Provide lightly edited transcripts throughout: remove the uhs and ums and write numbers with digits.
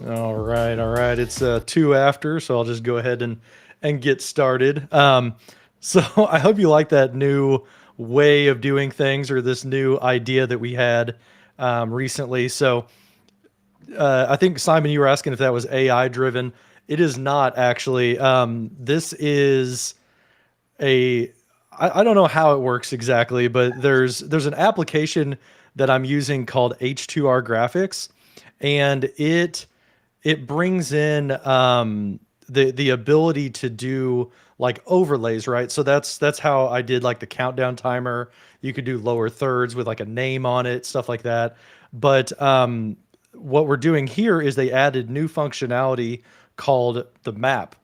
All right, all right. It's two after, so I'll just go ahead and get started. So I hope you like that new way of doing things or this new idea that we had recently. So I think Simon, you were asking if that was AI driven. It is not actually. This is a I don't know how it works exactly, but there's an application that I'm using called H2R Graphics, and it brings in the ability to do like overlays, right? So that's how I did like the countdown timer. You could do lower thirds with like a name on it, stuff like that. But what we're doing here is they added new functionality called the map.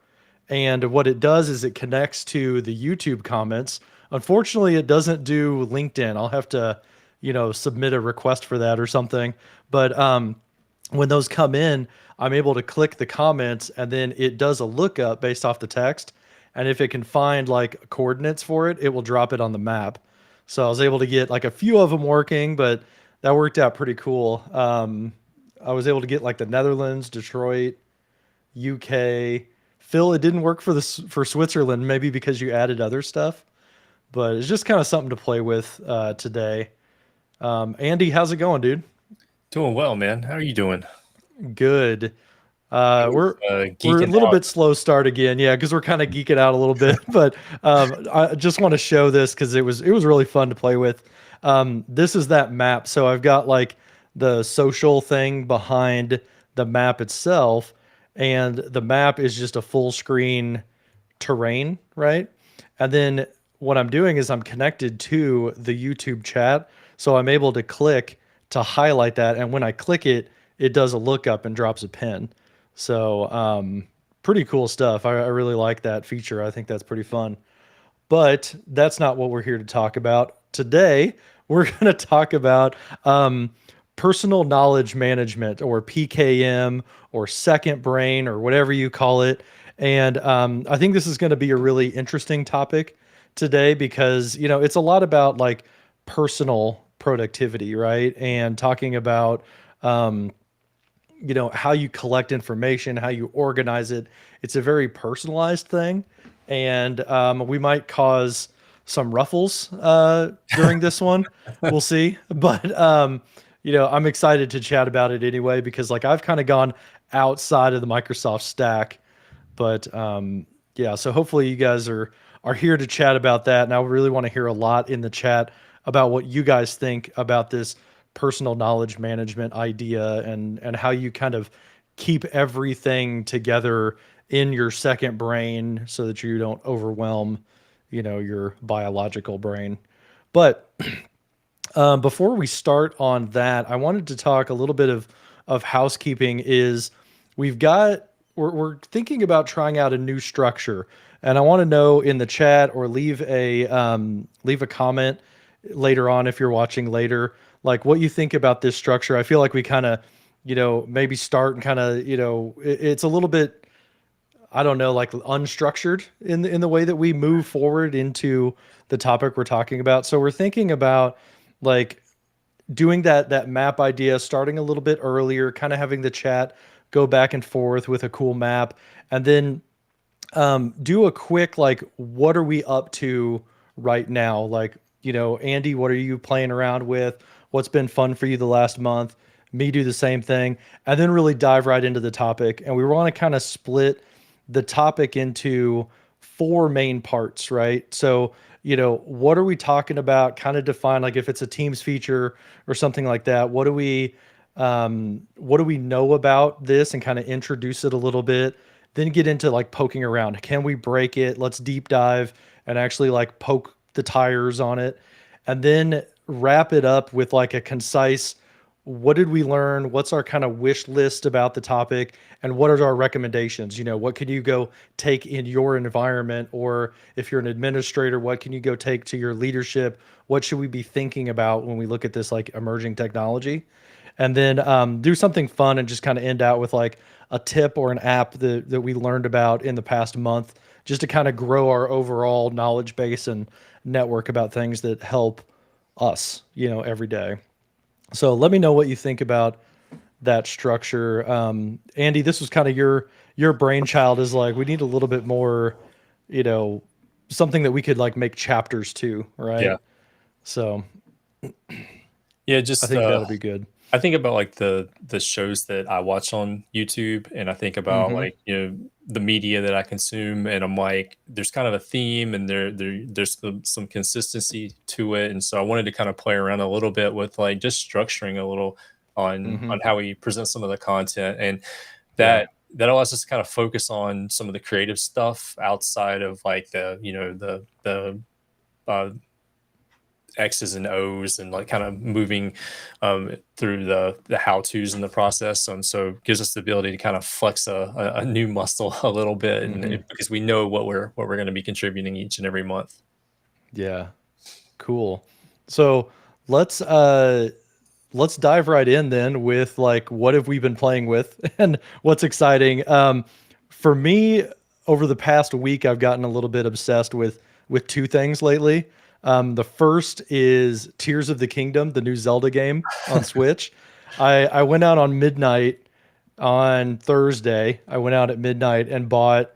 And what it does is it connects to the YouTube comments. Unfortunately, it doesn't do LinkedIn. I'll have to, submit a request for that or something. But when those come in, I'm able to click the comments and then it does a lookup based off the text. And if it can find like coordinates for it, it will drop it on the map. So I was able to get like a few of them working, but that worked out pretty cool. I was able to get like the Netherlands, Detroit, UK. Phil, it didn't work for for Switzerland, maybe because you added other stuff, but it's just kind of something to play with today. Andy, how's it going, dude? Doing well, man. How are you doing? Good. I was We're a geeking little out. bit slow start again, yeah, because we're kind of geeking out a little bit. But I just want to show this because it was really fun to play with. This is that map. So I've got like the social thing behind the map itself, and the map is just a full screen terrain, right? And then what I'm doing is I'm connected to the YouTube chat, so I'm able to click to highlight that, and when I click it, it does a lookup and drops a pin. So pretty cool stuff. I really like that feature. I think that's pretty fun. But that's not what we're here to talk about today. We're going to talk about personal knowledge management, or PKM, or second brain, or whatever you call it. And I think this is going to be a really interesting topic today because, it's a lot about like personal productivity, right? And talking about, how you collect information, how you organize it. It's a very personalized thing. And we might cause some ruffles during this one. We'll see. But, I'm excited to chat about it anyway because, like, I've kind of gone outside of the Microsoft stack. But yeah, so hopefully you guys are here to chat about that. And I really want to hear a lot in the chat about what you guys think about this personal knowledge management idea and how you kind of keep everything together in your second brain so that you don't overwhelm, your biological brain. But before we start on that, I wanted to talk a little bit of housekeeping. Is we've got we're thinking about trying out a new structure, and I want to know in the chat or leave a comment later on if you're watching later, like what you think about this structure. I feel like we kind of, maybe start and kind of, it's a little bit, I don't know, like unstructured in the way that we move forward into the topic we're talking about. So we're thinking about like doing that map idea, starting a little bit earlier, kind of having the chat go back and forth with a cool map, and then do a quick like, what are we up to right now? Like, Andy, what are you playing around with? What's been fun for you the last month? Me do the same thing, and then really dive right into the topic. And we want to kind of split the topic into four main parts, right? So, what are we talking about? Kind of define like if it's a Teams feature or something like that. What do we know about this and kind of introduce it a little bit? Then get into like poking around. Can we break it? Let's deep dive and actually like poke the tires on it. And then wrap it up with like a concise, what did we learn? What's our kind of wish list about the topic? And what are our recommendations? What can you go take in your environment? Or if you're an administrator, what can you go take to your leadership? What should we be thinking about when we look at this like emerging technology? And then do something fun and just kind of end out with like a tip or an app that we learned about in the past month, just to kind of grow our overall knowledge base and network about things that help us, every day. So let me know what you think about that structure. Andy, this was kind of your brainchild. Is like we need a little bit more, you know, something that we could like make chapters to, right? Yeah. So Yeah, I just think that'll be good. I think about like the shows that I watch on YouTube, and I think about Hmm. like the media that I consume, and I'm like, there's kind of a theme, and there's some consistency to it, and so I wanted to kind of play around a little bit with like just structuring a little Hmm. on how we present some of the content, and Yeah. that allows us to kind of focus on some of the creative stuff outside of like the uh, X's and O's and like kind of moving through the how tos in the process. So it gives us the ability to kind of flex a new muscle a little bit, and Hmm. because we know what we're going to be contributing each and every month. Yeah. Cool. So let's uh let's dive right in then with like what have we been playing with and what's exciting. For me, over the past week, I've gotten a little bit obsessed with two things lately. The first is Tears of the Kingdom, the new Zelda game on Switch. I went out on midnight on Thursday. I went out at midnight and bought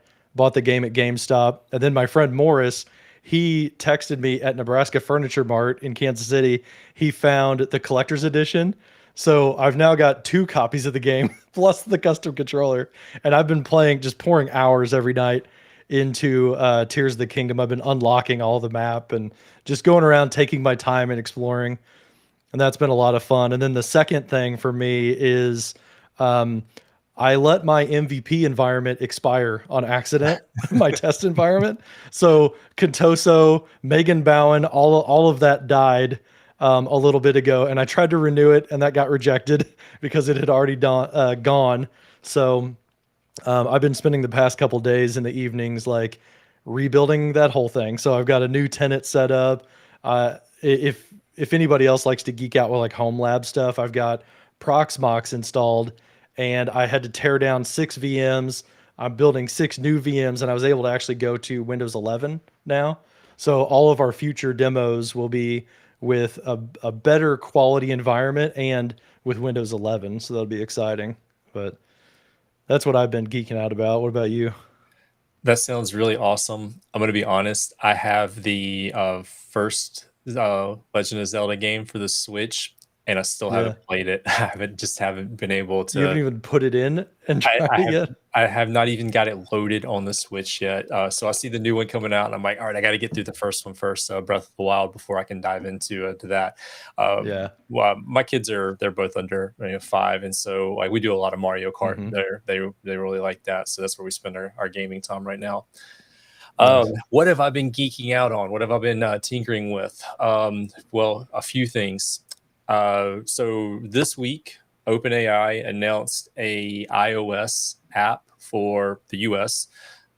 the game at GameStop. And then my friend Morris, he texted me at Nebraska Furniture Mart in Kansas City. He found the collector's edition. So I've now got two copies of the game plus the custom controller. And I've been playing, just pouring hours every night into Tears of the Kingdom. I've been unlocking all the map and just going around taking my time and exploring, and that's been a lot of fun. And then the second thing for me is um, I let my MVP environment expire on accident, my test environment. So Contoso, Megan Bowen, all of that died a little bit ago, and I tried to renew it, and that got rejected because it had already gone. So I've been spending the past couple days in the evenings like rebuilding that whole thing. So I've got a new tenant set up. If anybody else likes to geek out with like home lab stuff, I've got Proxmox installed, and I had to tear down 6 VMs. I'm building 6 new VMs, and I was able to actually go to Windows 11 now. So all of our future demos will be with a better quality environment and with Windows 11. So that'll be exciting. But that's what I've been geeking out about. What about you? That sounds really awesome. I'm going to be honest. I have the first Legend of Zelda game for the Switch, and I still Yeah. haven't played it. I haven't been able You haven't to. even put it in and I, tried I it have yet? I have not even got it loaded on the Switch yet. So I see the new one coming out, and I'm like, all right, I got to get through the first one first, Breath of the Wild, before I can dive into to that. Yeah. Well, my kids they're both under 5, and so like we do a lot of Mario Kart. Hmm. They really like that, so that's where we spend our gaming time right now. Nice. What have I been geeking out on? What have I been tinkering with? Well, a few things. So this week, OpenAI announced a iOS app for the US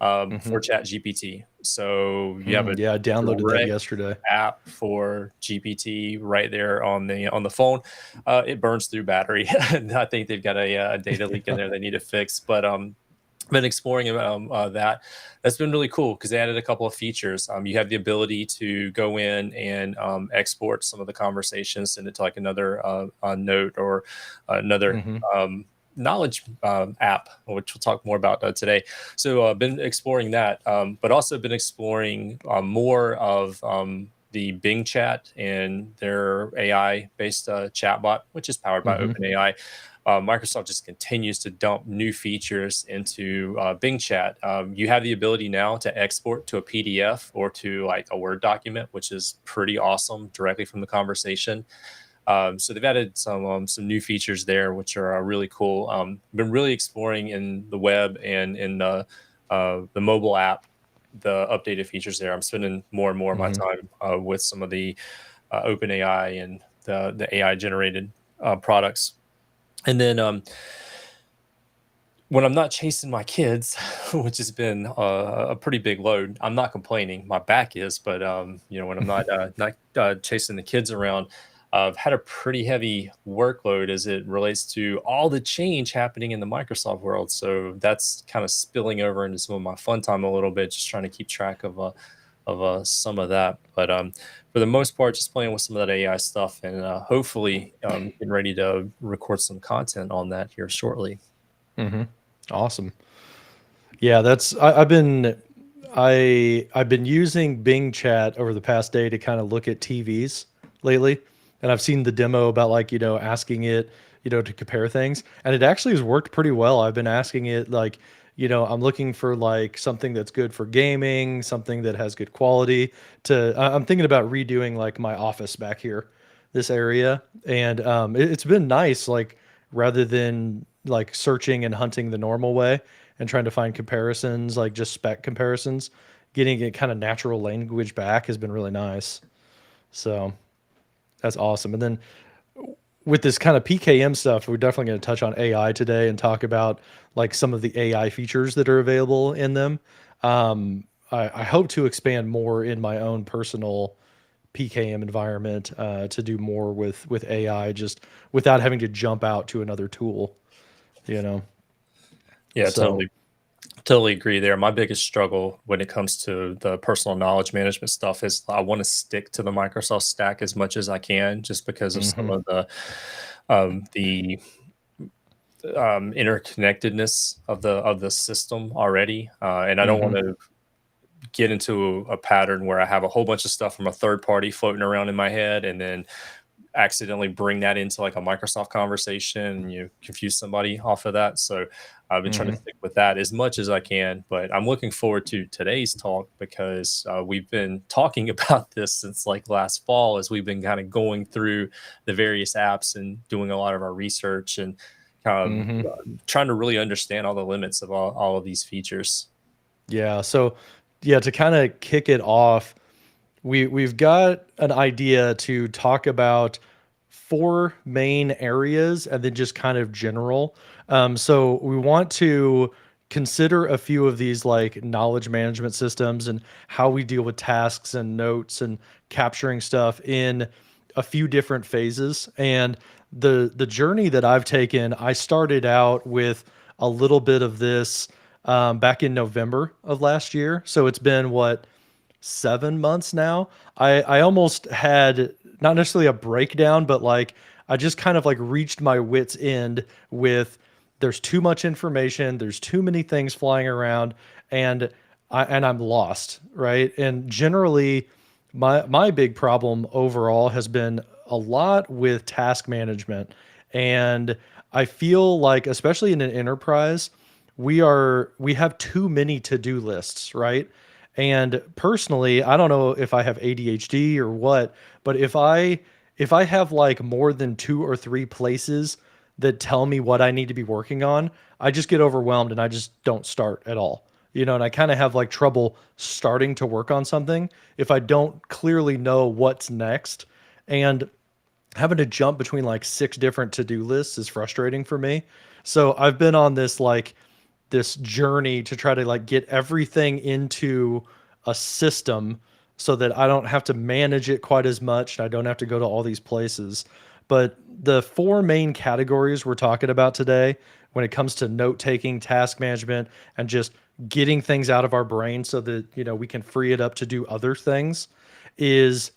Hmm. for ChatGPT. So you have a Yeah, I downloaded that direct yesterday. app for GPT right there on the phone. It burns through battery. I think they've got a data leak in there they need to fix, but been exploring that. That's been really cool because they added a couple of features. You have the ability to go in and export some of the conversations, send it to like another note or another Hmm. knowledge app, which we'll talk more about today. So I've been exploring that, but also been exploring more of the Bing chat and their AI based chatbot, which is powered by Hmm. OpenAI. Microsoft just continues to dump new features into Bing Chat. You have the ability now to export to a PDF or to like a Word document, which is pretty awesome directly from the conversation. So they've added some new features there, which are really cool. Been really exploring in the web and in the mobile app the updated features there. I'm spending more and more of my Hmm. time with some of the OpenAI and the AI generated products. And then when I'm not chasing my kids, which has been a pretty big load, I'm not complaining. My back is, but when I'm not chasing the kids around, I've had a pretty heavy workload as it relates to all the change happening in the Microsoft world. So that's kind of spilling over into some of my fun time a little bit, just trying to keep track of some of that. But for the most part, just playing with some of that AI stuff, and hopefully getting ready to record some content on that here shortly. Mm-hmm. Awesome. Yeah, I've been using Bing Chat over the past day to kind of look at TVs lately, and I've seen the demo about like asking it to compare things, and it actually has worked pretty well. I've been asking it like I'm looking for like something that's good for gaming, something that has good quality. I'm thinking about redoing like my office back here, this area, and it's been nice like rather than like searching and hunting the normal way and trying to find comparisons, like just spec comparisons, getting it kind of natural language back has been really nice. So that's awesome. And then with this kind of PKM stuff, we're definitely going to touch on AI today and talk about like some of the AI features that are available in them. I hope to expand more in my own personal PKM environment to do more with AI, just without having to jump out to another tool, you know. Yeah, So totally agree there. My biggest struggle when it comes to the personal knowledge management stuff is I want to stick to the Microsoft stack as much as I can, just because of some mhm, of the interconnectedness of the system already, and I don't want mhm, to get into a pattern where I have a whole bunch of stuff from a third party floating around in my head, and then accidentally bring that into like a Microsoft conversation and you confuse somebody off of that. So I've been trying to mhm. stick with that as much as I can. But I'm looking forward to today's talk because we've been talking about this since like last fall as we've been kind of going through the various apps and doing a lot of our research and Mhm. trying to really understand all the limits of all of these features. Yeah. So, yeah, to kind of kick it off, we've got an idea to talk about four main areas and then just kind of general. So we want to consider a few of these like knowledge management systems and how we deal with tasks and notes and capturing stuff in a few different phases. And the journey that I've taken, I started out with a little bit of this back in November of last year. So it's been what, 7 months now. I almost had not necessarily a breakdown, but like I just kind of like reached my wits end with there's too much information, there's too many things flying around, and I'm lost, right? And generally, my big problem overall has been a lot with task management, and I feel like especially in an enterprise, we have too many to-do lists, right? And personally, I don't know if I have ADHD or what, but if I have like more than two or three places that tell me what I need to be working on, I just get overwhelmed and I just don't start at all. And I kind of have like trouble starting to work on something if I don't clearly know what's next. And having to jump between like six different to-do lists is frustrating for me. So I've been on this journey to try to like get everything into a system so that I don't have to manage it quite as much and I don't have to go to all these places. But the four main categories we're talking about today when it comes to note taking, task management, and just getting things out of our brain so that we can free it up to do other things is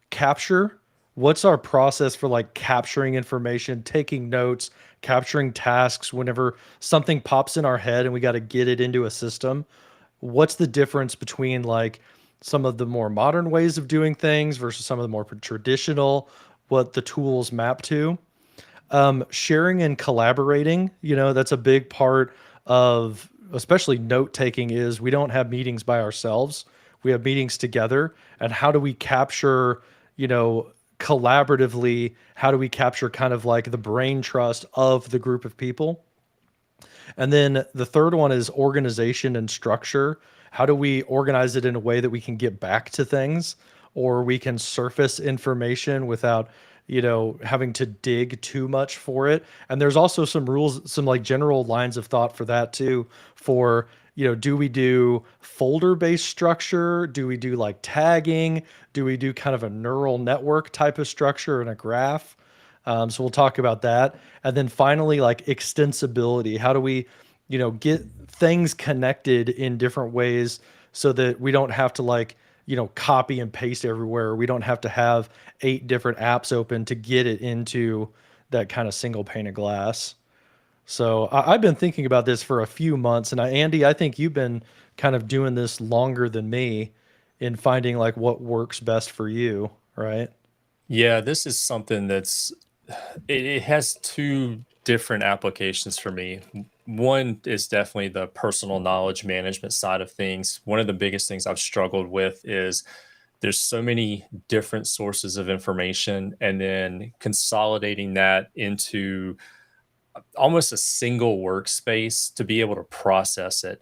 capture. What's our process for like capturing information, taking notes, capturing tasks whenever something pops in our head and we got to get it into a system? What's the difference between like some of the more modern ways of doing things versus some of the more traditional, what the tools map to? Sharing and collaborating, that's a big part of especially note taking is we don't have meetings by ourselves. We have meetings together. And how do we capture, you know, collaboratively, how do we capture kind of like the brain trust of the group of people? And then the third one is organization and structure. How do we organize it in a way that we can get back to things or we can surface information without, having to dig too much for it? And there's also some rules, some like general lines of thought for that too. For, do we do folder based structure? Do we do like tagging? Do we do kind of a neural network type of structure in a graph? So we'll talk about that. And then finally, like extensibility. How do we, get things connected in different ways so that we don't have to like copy and paste everywhere. We don't have to have 8 different apps open to get it into that kind of single pane of glass. So I've been thinking about this for a few months, and Andy, I think you've been kind of doing this longer than me in finding like what works best for you, right? Yeah, this is something it has two different applications for me. One is definitely the personal knowledge management side of things. One of the biggest things I've struggled with is there's so many different sources of information, and then consolidating that into almost a single workspace to be able to process it.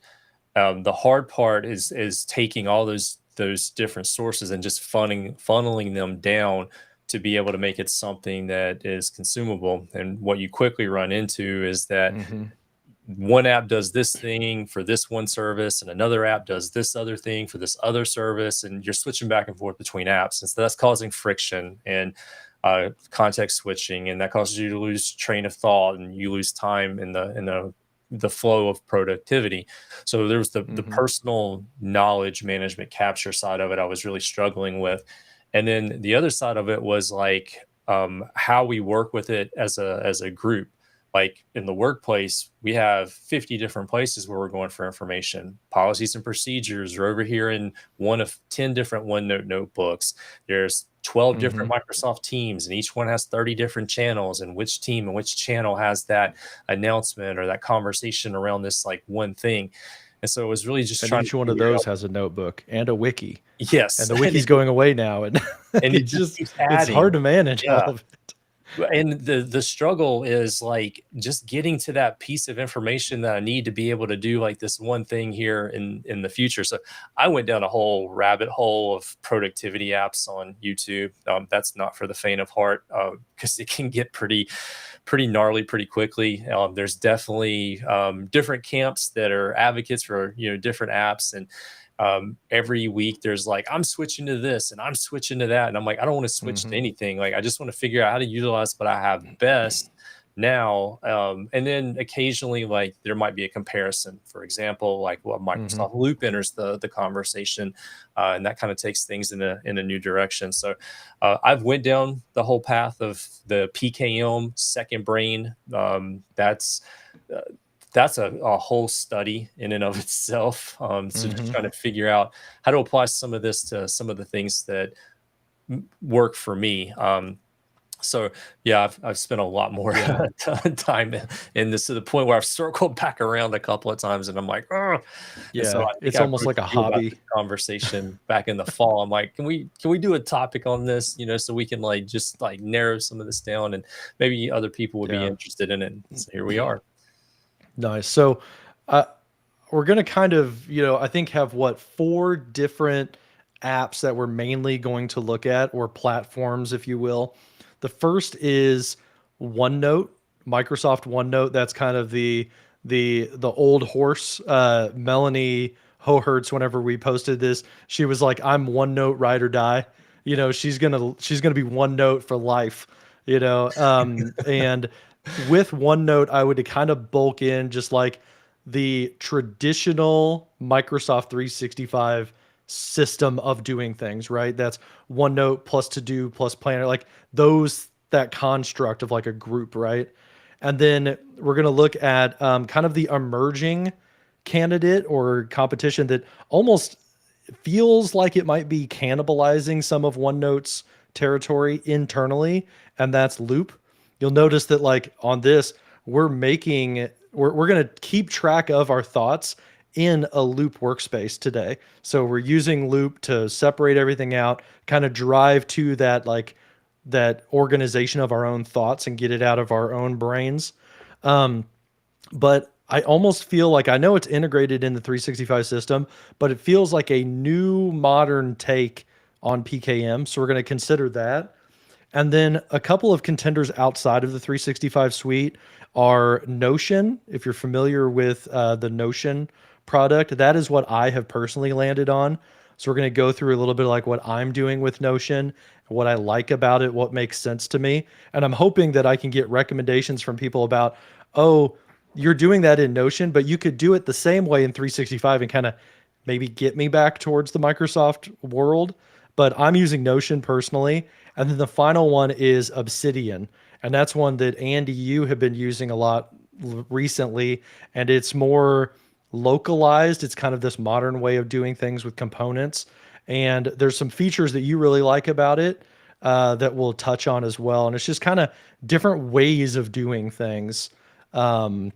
The hard part is taking all those different sources and just funneling them down to be able to make it something that is consumable. And what you quickly run into is that Mm-hmm. one app does this thing for this one service and another app does this other thing for this other service, and you're switching back and forth between apps, and so that's causing friction and context switching, and that causes you to lose train of thought, and you lose time in the flow of productivity. So there's the Mm-hmm. personal knowledge management capture side of it I was really struggling with. And then the other side of it was like how we work with it as a group. Like in the workplace, we have 50 different places where we're going for information. Policies and procedures are over here in one of 10 different OneNote notebooks. There's 12 Mm-hmm. different Microsoft Teams, and each one has 30 different channels, and which team and which channel has that announcement or that conversation around this like one thing. And so it was really just And trying to each one of figure those out, has a notebook and a wiki, and yes, the wiki's going away now, and and it it's just just keeps it's hard adding. to manage all Yeah. of it. And the struggle is like just getting to that piece of information that I need to be able to do like this one thing here in the future. So I went down a whole rabbit hole of productivity apps on YouTube. That's not for the faint of heart, because it can get pretty gnarly pretty quickly. There's definitely different camps that are advocates for different apps, and every week there's like, I'm switching to this and I'm switching to that, and I'm like, I don't want to switch to Mm-hmm. anything. Like I just want to figure out how to utilize what I have best now. And then occasionally like there might be a comparison, for example, like what Mm-hmm. Microsoft Loop enters the conversation, and that kind of takes things in a new direction. So I've went down the whole path of the PKM second brain. Uh, that's a whole study in and of itself. So just Mm-hmm. trying to figure out how to apply some of this to some of the things that work for me. So yeah, I've spent a lot more Yeah. time in this, to the point where I've circled back around a couple of times, and I'm like, oh. And so Yeah. I think It's I almost approached like a you about this hobby. conversation back in the fall. I'm like, can we do a topic on this, so we can like just like narrow some of this down, and maybe other people would be Yeah. interested in it. So here we are. Nice. So, uh, we're going to kind of, I think have what, 4 different apps that we're mainly going to look at, or platforms, if you will. The first is OneNote, Microsoft OneNote. That's kind of the old horse. Melanie Hohertz, whenever we posted this, she was like, "I'm OneNote ride or die." She's gonna be OneNote for life. And with OneNote, I would kind of bulk in just like the traditional Microsoft 365 system of doing things, right? That's OneNote plus To Do plus Planner, like that construct of like a group, right? And then we're going to look at kind of the emerging candidate or competition that almost feels like it might be cannibalizing some of OneNote's territory internally, and that's Loop. You'll notice that like on this, we're going to keep track of our thoughts in a Loop workspace today. So we're using Loop to separate everything out, kind of drive to that organization of our own thoughts and get it out of our own brains. But I almost feel like, I know it's integrated in the 365 system, but it feels like a new modern take on PKM. So we're going to consider that. And then a couple of contenders outside of the 365 suite are Notion. If you're familiar with the Notion product, that is what I have personally landed on. So we're going to go through a little bit of like what I'm doing with Notion, what I like about it, what makes sense to me. And I'm hoping that I can get recommendations from people about, oh, you're doing that in Notion, but you could do it the same way in 365 and kind of maybe get me back towards the Microsoft world. But I'm using Notion personally. And then the final one is Obsidian. And that's one that Andy, you have been using a lot recently. And it's more localized. It's kind of this modern way of doing things with components. And there's some features that you really like about it that we'll touch on as well. And it's just kind of different ways of doing things, with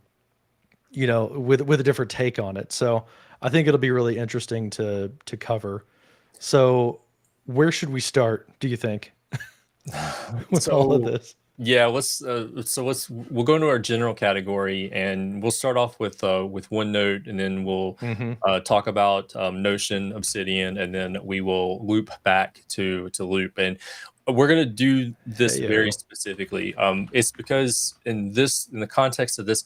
a different take on it. So I think it'll be really interesting to cover. So where should we start, do you think, with all of So this? yeah, we'll go into our general category, and we'll start off with OneNote, and then we'll Mm-hmm. talk about Notion, Obsidian, and then we will loop back to Loop. And we're gonna do this Hey, very specifically. It's because in the context of this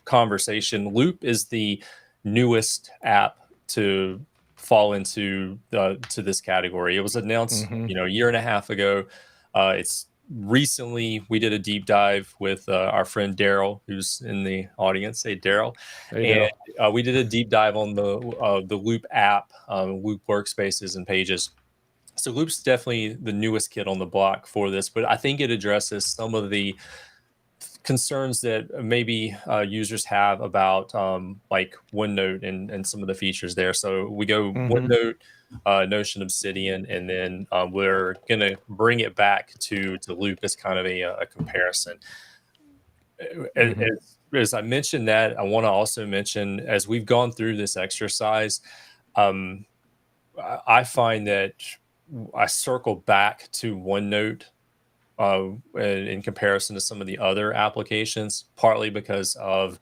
conversation, Loop is the newest app to fall into to this category. It was announced, mm-hmm. a year and a half ago. It's recently we did a deep dive with our friend Daryl, who's in the audience. Hey, Daryl, Hey, and Daryl. we did a deep dive on the Loop app, Loop workspaces and pages. So Loop's definitely the newest kid on the block for this, but I think it addresses some of the concerns that maybe users have about like OneNote and some of the features there. So we go Mm-hmm. OneNote, Notion, Obsidian, and then we're going to bring it back to Loop as kind of a comparison. Mm-hmm. As I mentioned that, I want to also mention, as we've gone through this exercise, um, I find that I circle back to OneNote in comparison to some of the other applications, partly because of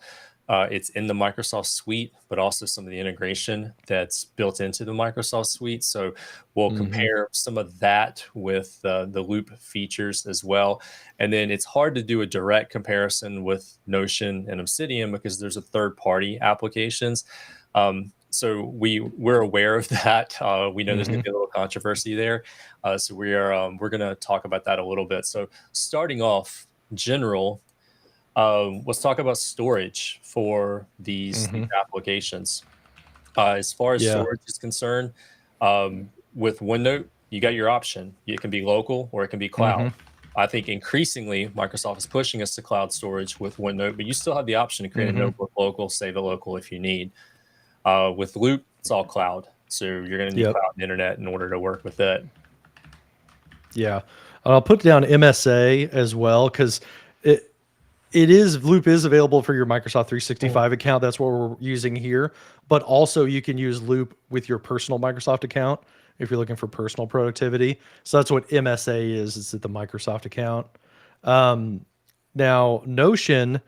it's in the Microsoft suite, but also some of the integration that's built into the Microsoft suite. So we'll Mm-hmm. compare some of that with the Loop features as well. And then it's hard to do a direct comparison with Notion and Obsidian because there's a third-party applications. So we're aware of that. We know there's going Mm-hmm. to be a little controversy there. So we're going to talk about that a little bit. So starting off general, let's talk about storage for these Mm-hmm. applications. As far as Yeah. storage is concerned, with OneNote, you got your option. It can be local or it can be Mm-hmm. cloud. I think increasingly Microsoft is pushing us to cloud storage with OneNote, but you still have the option to create a Mm-hmm. notebook local, save it local if you need. With Loop, it's all cloud. So you're going to need Yep. cloud and internet in order to work with it. Yeah. I'll put down MSA as well because Loop is available for your Microsoft 365 account. That's what we're using here. But also you can use Loop with your personal Microsoft account if you're looking for personal productivity. So that's what MSA is. It's at the Microsoft account. Now Notion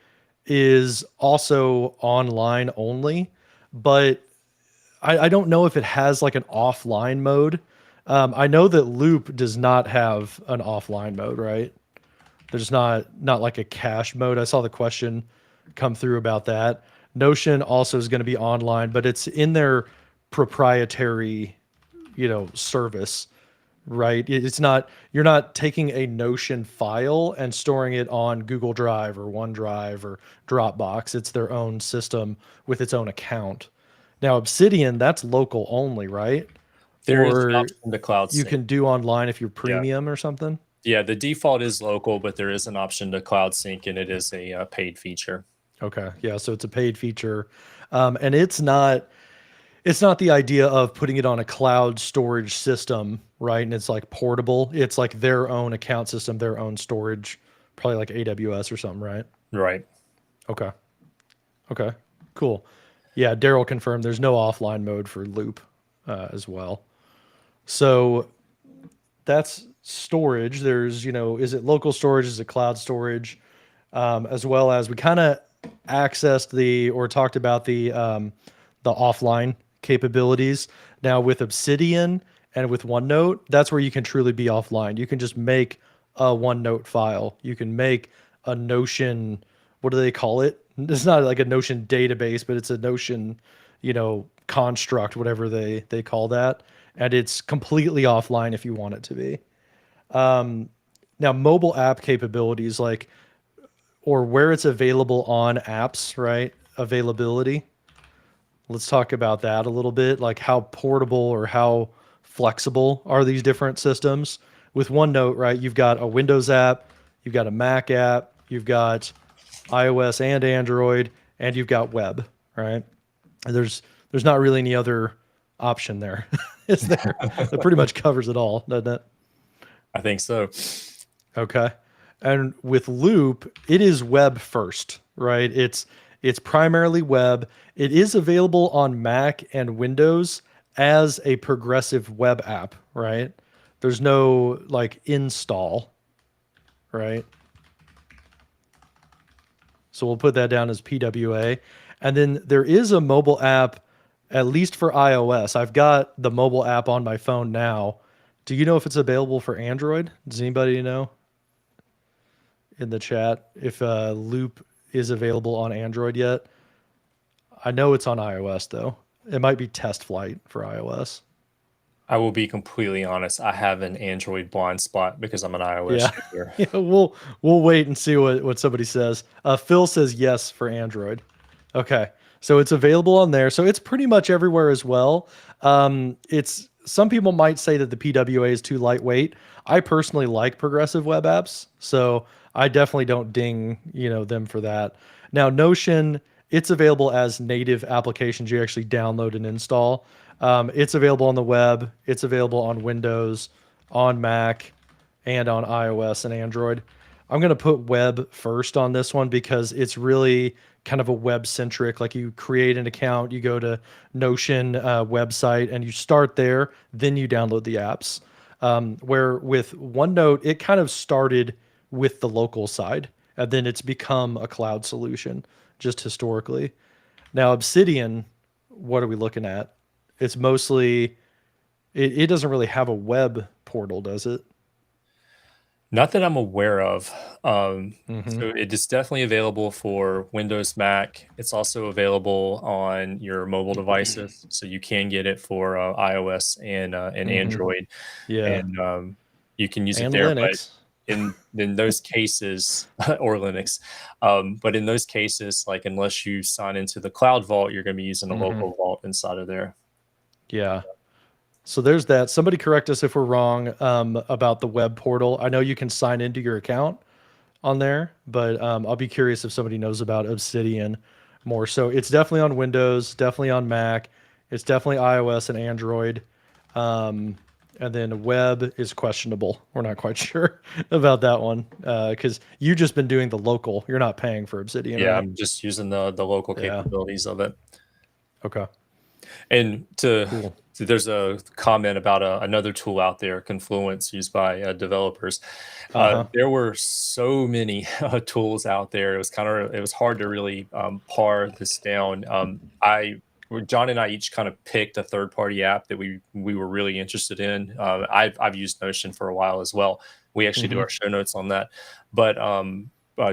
is also online only, but I don't know if it has like an offline mode. I know that Loop does not have an offline mode, right? There's not like a cache mode. I saw the question come through about that. Notion also is going to be online, but it's in their proprietary, service, right? It's not, you're not taking a Notion file and storing it on Google Drive or OneDrive or Dropbox. It's their own system with its own account. Now, Obsidian, that's local only, right? There is an Or option to cloud you sync. can do online if you're Yeah. premium or something. Yeah. The default is local, but there is an option to cloud sync, and it is a paid feature. Okay. Yeah. So it's a paid feature. And it's not the idea of putting it on a cloud storage system, right? And it's like portable. It's like their own account system, their own storage, probably like AWS or something, right? Right. Okay. Okay. Cool. Yeah. Daryl confirmed there's no offline mode for Loop as well. So that's storage. There's, is it local storage? Is it cloud storage? As well as we kind of accessed or talked about the offline capabilities. Now with Obsidian and with OneNote, that's where you can truly be offline. You can just make a OneNote file. You can make a Notion, what do they call it? It's not like a Notion database, but it's a Notion, construct, whatever they call that. And it's completely offline if you want it to be. Now mobile app capabilities or where it's available on apps, right? Availability. Let's talk about that a little bit, like how portable or how flexible are these different systems. With OneNote, right, you've got a Windows app, you've got a Mac app, you've got iOS and Android, and you've got web, right? And there's not really any other option there, is there? That pretty much covers it all, doesn't it? I think so. Okay. And with Loop, it is web first, right? It's primarily web. It is available on Mac and Windows as a progressive web app, right? There's no like install, right? So we'll put that down as PWA. And then there is a mobile app, at least for iOS. I've got the mobile app on my phone now. Do you know if it's available for Android? Does anybody know in the chat if Loop is available on Android yet? I know it's on iOS though. It might be test flight for iOS. I will be completely honest. I have an Android blind spot because I'm an iOS Yeah. user. Yeah, we'll wait and see what somebody says. Phil says yes for Android. Okay. So it's available on there. So it's pretty much everywhere as well. It's some people might say that the PWA is too lightweight. I personally like progressive web apps, so I definitely don't ding, them for that. Now Notion, it's available as native applications you actually download and install. It's available on the web. It's available on Windows, on Mac, and on iOS and Android. I'm going to put web first on this one because it's really kind of a web centric. Like you create an account, you go to Notion website and you start there, then you download the apps. Where with OneNote, it kind of started with the local side and then it's become a cloud solution just historically. Now, Obsidian, what are we looking at? It's mostly, it doesn't really have a web portal, does it? Not that I'm aware of. Mm-hmm. So it is definitely available for Windows, Mac. It's also available on your mobile devices, so you can get it for iOS and Mm-hmm. Android, Yeah. and you can use it And there. But Linux. in those cases, or Linux, but in those cases, like unless you sign into the Cloud Vault, you're going to be using a Mm-hmm. local vault inside of there. Yeah. So there's that. Somebody correct us if we're wrong about the web portal. I know you can sign into your account on there, but I'll be curious if somebody knows about Obsidian more. So it's definitely on Windows, definitely on Mac. It's definitely iOS and Android. Um, and then web is questionable. We're not quite sure about that one because you've just been doing the local. You're not paying for Obsidian, Yeah, right? I'm just using the local Yeah. capabilities of it. Okay. And Cool. there's a comment about another tool out there, Confluence, used by developers. Uh-huh. There were so many tools out there. It was hard to really par this down. John and I each kind of picked a third party app that we were really interested in. I've used Notion for a while as well. We actually do Mm-hmm. our show notes on that, but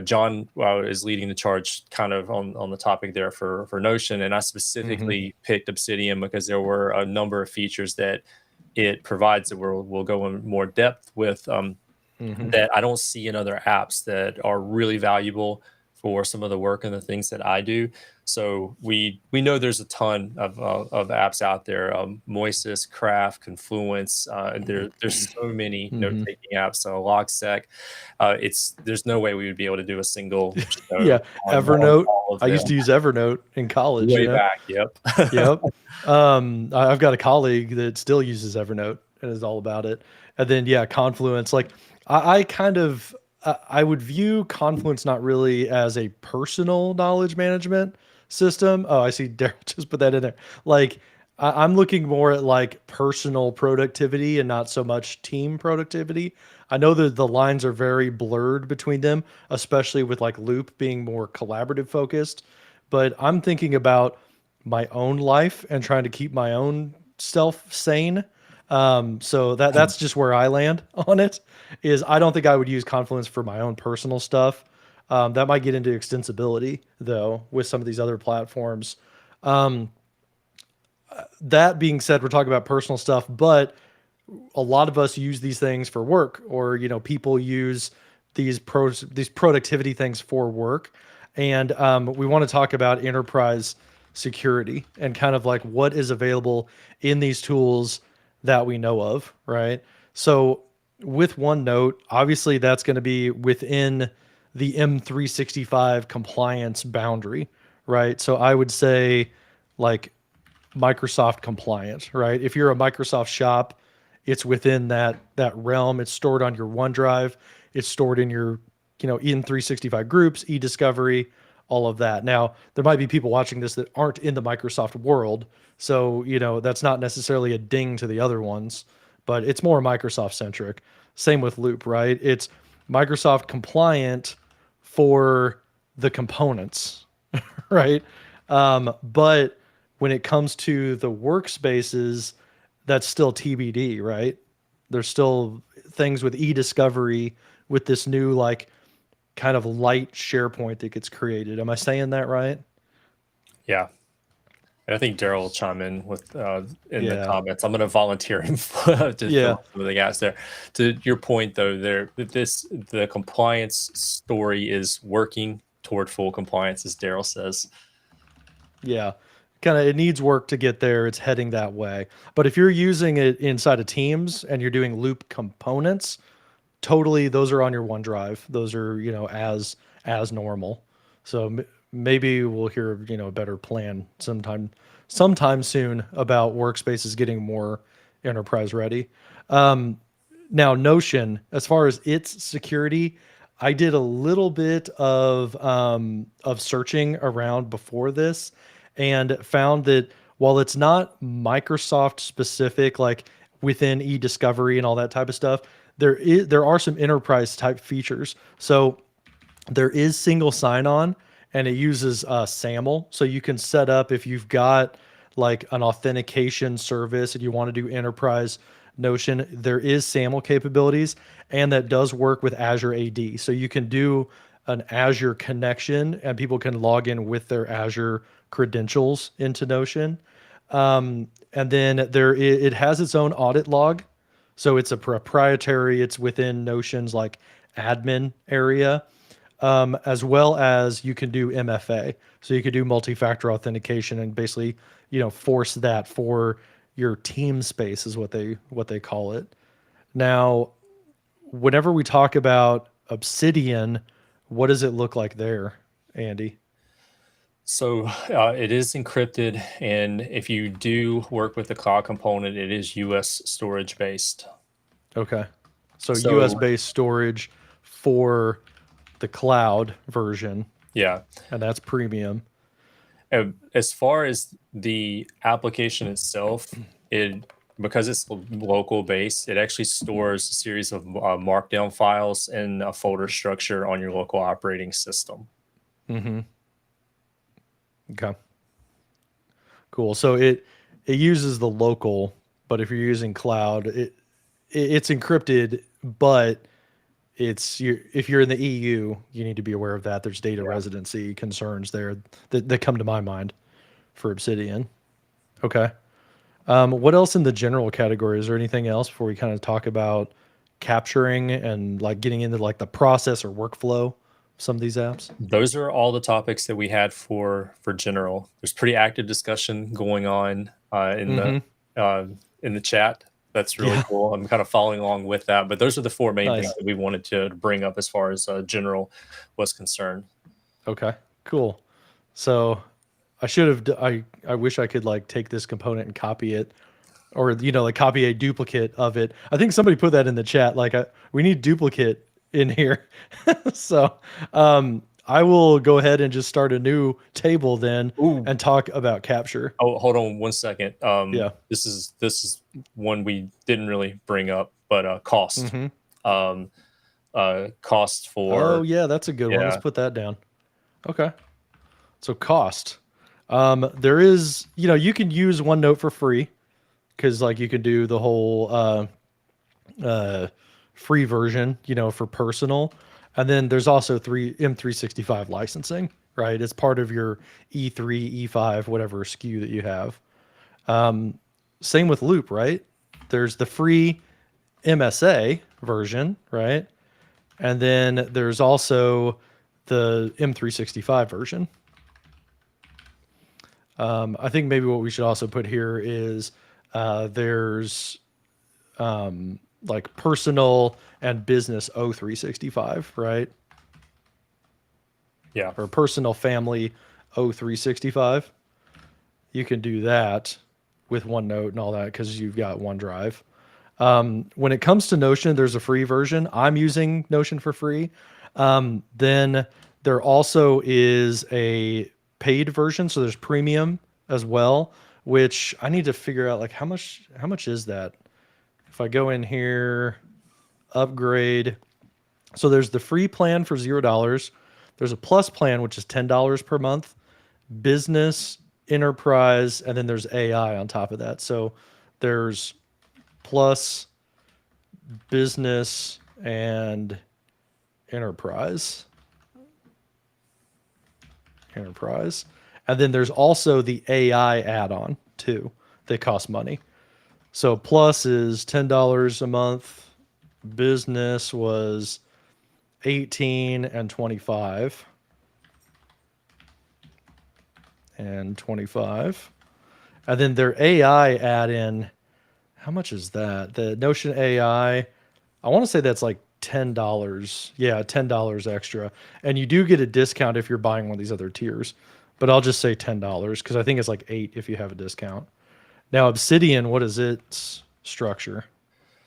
John is leading the charge kind of on the topic there for Notion. And I Mm-hmm. specifically picked Obsidian because there were a number of features that it provides that we'll go in more depth with Mm-hmm. that I don't see in other apps that are really valuable for some of the work and the things that I do. So we know there's a ton of apps out there, Moises, Craft, Confluence. There's so many Mm-hmm. note-taking apps, so Logsec. There's no way we would be able to do a single Yeah. show on Evernote. all of I them used to use Evernote in college, way back. Yep. Yep. I've got a colleague that still uses Evernote and is all about it. And then, yeah, Confluence. Like, I kind of, I would view Confluence not really as a personal knowledge management system. Oh, I see. Daryl just put that in there. Like, I'm looking more at like personal productivity and not so much team productivity. I know that the lines are very blurred between them, especially with like Loop being more collaborative focused. But I'm thinking about my own life and trying to keep my own self sane. So that's just where I land on it. Is I don't think I would use Confluence for my own personal stuff. That might get into extensibility though with some of these other platforms. Um, that being said, we're talking about personal stuff, but a lot of us use these things for work, or people use these productivity things for work, and we want to talk about enterprise security and kind of like what is available in these tools that we know of, right? So with OneNote, obviously that's going to be within the M365 compliance boundary, right? So I would say like Microsoft compliant, right? If you're a Microsoft shop, it's within that realm. It's stored on your OneDrive. It's stored in your, in 365 groups, e-discovery, all of that. Now, there might be people watching this that aren't in the Microsoft world, so that's not necessarily a ding to the other ones, but it's more Microsoft centric. Same with Loop, right? It's Microsoft compliant for the components, right? But when it comes to the workspaces, that's still TBD, right? There's still things with e-discovery with this new like kind of light SharePoint that gets created. Am I saying that right? Yeah. And I think Daryl will chime in with in the Yeah. comments. I'm going to volunteer him to Yeah. fill some of the gaps there. To your point, though, the compliance story is working toward full compliance, as Daryl says. Yeah. Kind of it needs work to get there. It's heading that way. But if you're using it inside of Teams and you're doing Loop components, totally those are on your OneDrive. Those are, as normal. So maybe we'll hear, a better plan sometime soon about workspaces getting more enterprise ready. Now Notion, as far as its security, I did a little bit of searching around before this and found that while it's not Microsoft specific, like within e-discovery and all that type of stuff, there are some enterprise type features. So there is single sign-on, and it uses SAML. So you can set up if you've got like an authentication service and you want to do enterprise Notion, there is SAML capabilities, and that does work with Azure AD. So you can do an Azure connection, and people can log in with their Azure credentials into Notion. And then it has its own audit log. So it's a proprietary, it's within Notion's like admin area, as well as you can do MFA. So you could do multi-factor authentication and basically, force that for your team space is what they call it. Now, whenever we talk about Obsidian, what does it look like there, Andy? So it is encrypted, and if you do work with the cloud component, it is US storage based. Okay. So So US based storage for the cloud version, yeah, and that's premium. as far as the application itself, it because it's local based, it actually stores a series of markdown files in a folder structure on your local operating system. Mm-hmm. Okay. Cool. So it uses the local, but if you're using cloud, it's encrypted, but if you're in the EU, you need to be aware of that. There's data residency concerns there that come to my mind for Obsidian. Okay. What else in the general category? Is there anything else before we kind of talk about capturing and like getting into like the process or workflow of some of these apps? Those are all the topics that we had for general. There's pretty active discussion going on in the chat. That's really cool. I'm kind of following along with that. But those are the four main things that we wanted to bring up as far as general was concerned. Okay, cool. So I should have. I wish I could like take this component and copy it, or like copy a duplicate of it. I think somebody put that in the chat. Like we need duplicate in here. So I will go ahead and just start a new table then and talk about capture. Oh, hold on 1 second. Yeah. This is one we didn't really bring up, but cost. Cost for. Oh yeah, that's a good one. Let's put that down. Okay. So cost. There is, you can use OneNote for free because like you can do the whole free version, for personal. And then there's also M365 licensing, right? It's part of your E3, E5, whatever SKU that you have. Same with Loop, right? There's the free MSA version, right? And then there's also the M365 version. I think maybe what we should also put here is there's like personal and business O365, right? Yeah. Or personal family O365. You can do that with OneNote and all that because you've got OneDrive. When it comes to Notion, there's a free version. I'm using Notion for free. Then there also is a paid version, so there's premium as well, which I need to figure out like how much is that? If I go in here, upgrade. So there's the free plan for $0. There's a plus plan which is $10 per month, business, enterprise, and then there's AI on top of that. So there's plus, business, and enterprise. Enterprise. And then there's also the AI add-on too. They cost money. So plus is $10 a month. Business was 18 and 25. And 25. And then their AI add-in, how much is that? The Notion AI, I want to say that's like $10. Yeah, $10 extra. And you do get a discount if you're buying one of these other tiers. But I'll just say $10 because I think it's like 8 if you have a discount. Now Obsidian, what is its structure?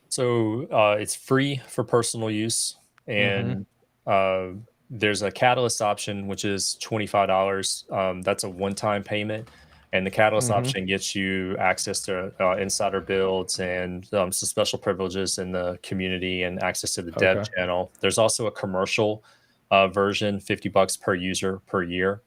So it's free for personal use, Mm-hmm. and there's a Catalyst option which is $25. That's a one-time payment, and the Catalyst Mm-hmm. option gets you access to insider builds and some special privileges in the community and access to the dev Okay. channel. There's also a commercial version, $50 per user per year.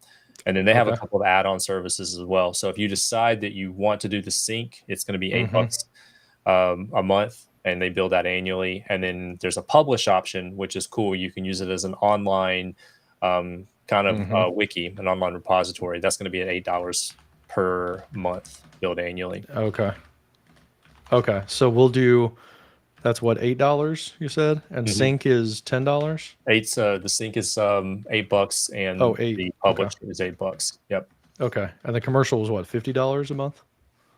And then they have a Okay. couple of add-on services as well. So if you decide that you want to do the sync, it's going to be Mm-hmm. $8 a month, and they build that annually. And then there's a publish option, which is cool. You can use it as an online kind of Mm-hmm. wiki, an online repository. That's going to be at $8 per month, billed annually. Okay. Okay. So we'll do that's what, $8 you said? And Mhm. sync is $10? The sync is $8, Oh, and 8. the Okay. publish is $8. Yep. Okay. And the commercial was what, $50 a month?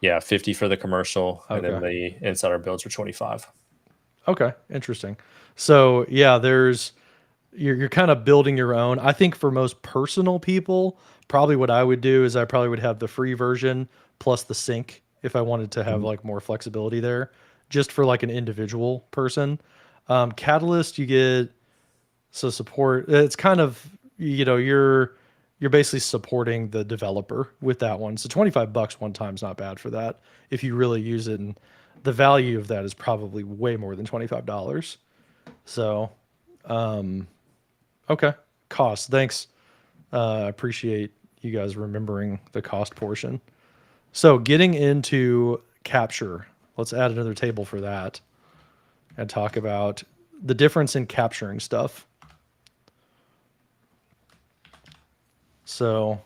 Yeah, 50 for the commercial, and then Okay. the insider builds are 25. Okay. Interesting. So yeah, you're kind of building your own. I think for most personal people, probably what I would do is I probably would have the free version plus the sync if I wanted to have Mhm. like more flexibility there, just for like an individual person. Catalyst, you get so support. It's kind of you're basically supporting the developer with that one. So $25 one time is not bad for that if you really use it, and the value of that is probably way more than $25. So okay, cost. Thanks. I appreciate you guys remembering the cost portion. So getting into capture, let's add another table for that and talk about the difference in capturing stuff. So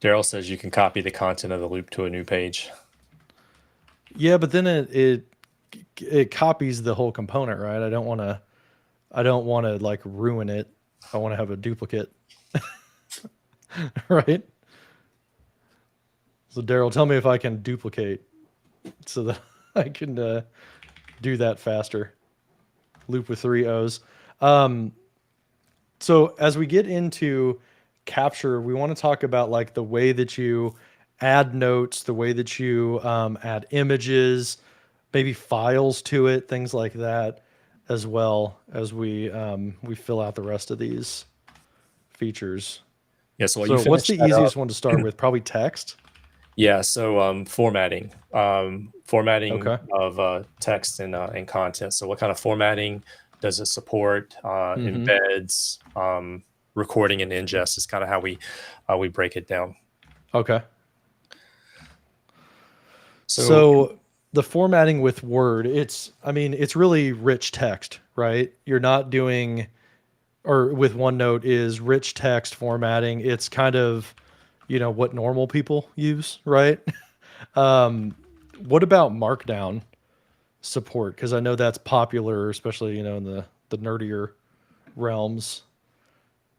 Daryl says you can copy the content of the loop to a new page. yeah, but then it copies the whole component, right? I don't want to like ruin it. I want to have a duplicate, right? So Daryl, tell me if I can duplicate so that I can do that faster. Loop with 3 O's. So as we get into capture, we want to talk about like the way that you add notes, the way that you add images, maybe files to it, things like that, as well as we fill out the rest of these features. Yeah, so while you So what's finish the that up, easiest one to start with? Probably text. yeah, so formatting Okay. of text and content. So what kind of formatting does it support? Mm-hmm. Embeds, recording and ingest is kind of how we break it down. Okay. So So the formatting with Word, it's really rich text, right? You're not doing, or with OneNote is rich text formatting. It's kind of, what normal people use, right? What about Markdown support? Because I know that's popular, especially, in the nerdier realms.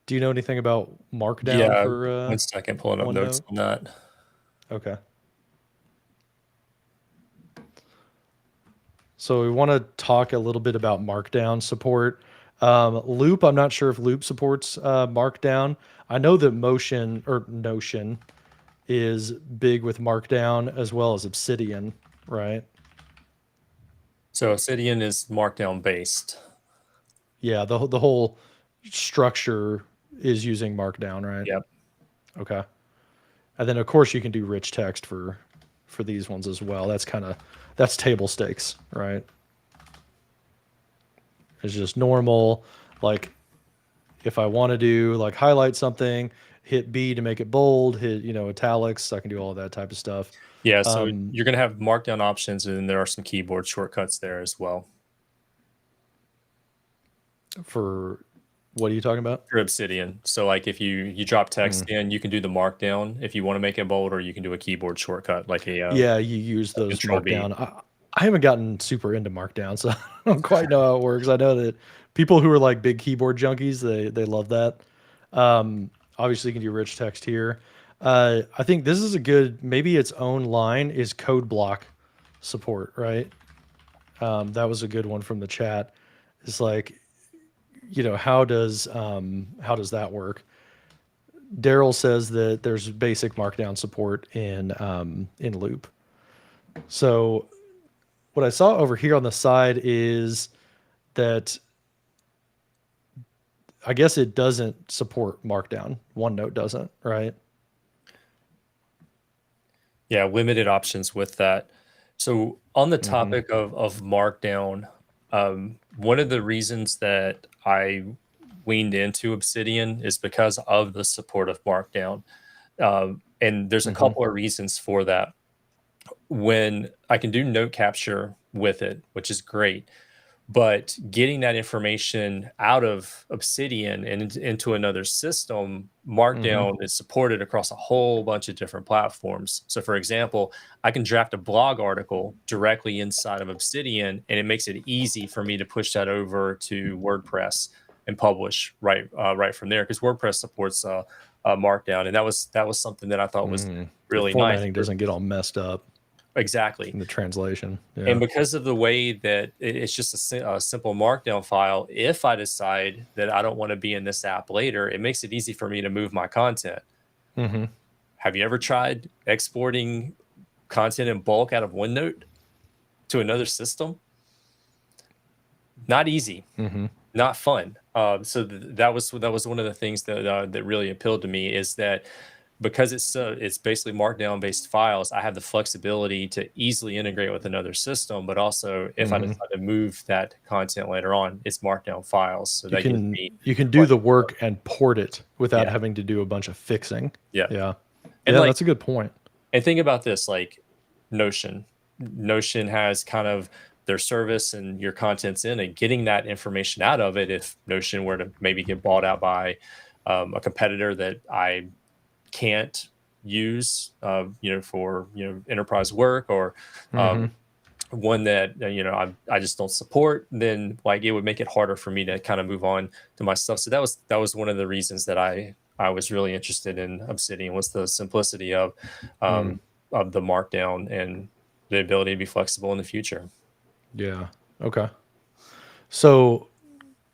Do you know anything about Markdown yeah, for 1 second, pulling up notes OneNote? on that. Okay. So we want to talk a little bit about Markdown support. Loop, I'm not sure if Loop supports Markdown. I know that Motion or Notion is big with Markdown as well as Obsidian, right? So Obsidian is Markdown based. Yeah, the whole structure is using Markdown, right? Yep. Okay. And then of course you can do rich text for these ones as well. That's table stakes, right? It's just normal. Like if I want to do like highlight something, hit B to make it bold, hit, italics, I can do all that type of stuff. Yeah, so you're going to have Markdown options, and then there are some keyboard shortcuts there as well. For what are you talking about? For Obsidian. So like if you drop text in, you can do the Markdown if you want to make it bold, or you can do a keyboard shortcut like a Yeah, you use those Control B. Markdown. I haven't gotten super into Markdown, so I don't quite know how it works. I know that people who are like big keyboard junkies, they love that. Obviously, you can do rich text here. I think this is a good, maybe its own line is code block support, right? That was a good one from the chat. It's like, how does that work? Daryl says that there's basic Markdown support in Loop. So what I saw over here on the side is that I guess it doesn't support Markdown. OneNote doesn't, right? Yeah, limited options with that. So on the topic of Markdown, one of the reasons that I leaned into Obsidian is because of the support of Markdown. And there's a couple of reasons for that. When I can do note capture with it, which is great, but getting that information out of Obsidian and into another system, Markdown is supported across a whole bunch of different platforms. So, for example, I can draft a blog article directly inside of Obsidian, and it makes it easy for me to push that over to WordPress and publish right from there, because WordPress supports Markdown, and that was something that I thought was really the nice. formatting doesn't get all messed up Exactly. in the translation. Yeah. And because of the way that it's just a simple Markdown file, if I decide that I don't want to be in this app later, it makes it easy for me to move my content. Have you ever tried exporting content in bulk out of OneNote to another system? Not easy, not fun. So that was one of the things that really appealed to me, is that because it's basically Markdown based files, I have the flexibility to easily integrate with another system, but also if I decide to move that content later on, it's Markdown files. So that gives me you can do the work and port it without Yeah. having to do a bunch of fixing. Yeah. Yeah. And Yeah, like, that's a good point. and think about this, like Notion. Notion has kind of their service and your content's in it, getting that information out of it. If Notion were to maybe get bought out by a competitor that I can't use, for enterprise work, or one that I just don't support, then like it would make it harder for me to kind of move on to my stuff. So that was one of the reasons that I was really interested in Obsidian, was the simplicity of the Markdown and the ability to be flexible in the future. Yeah. Okay. So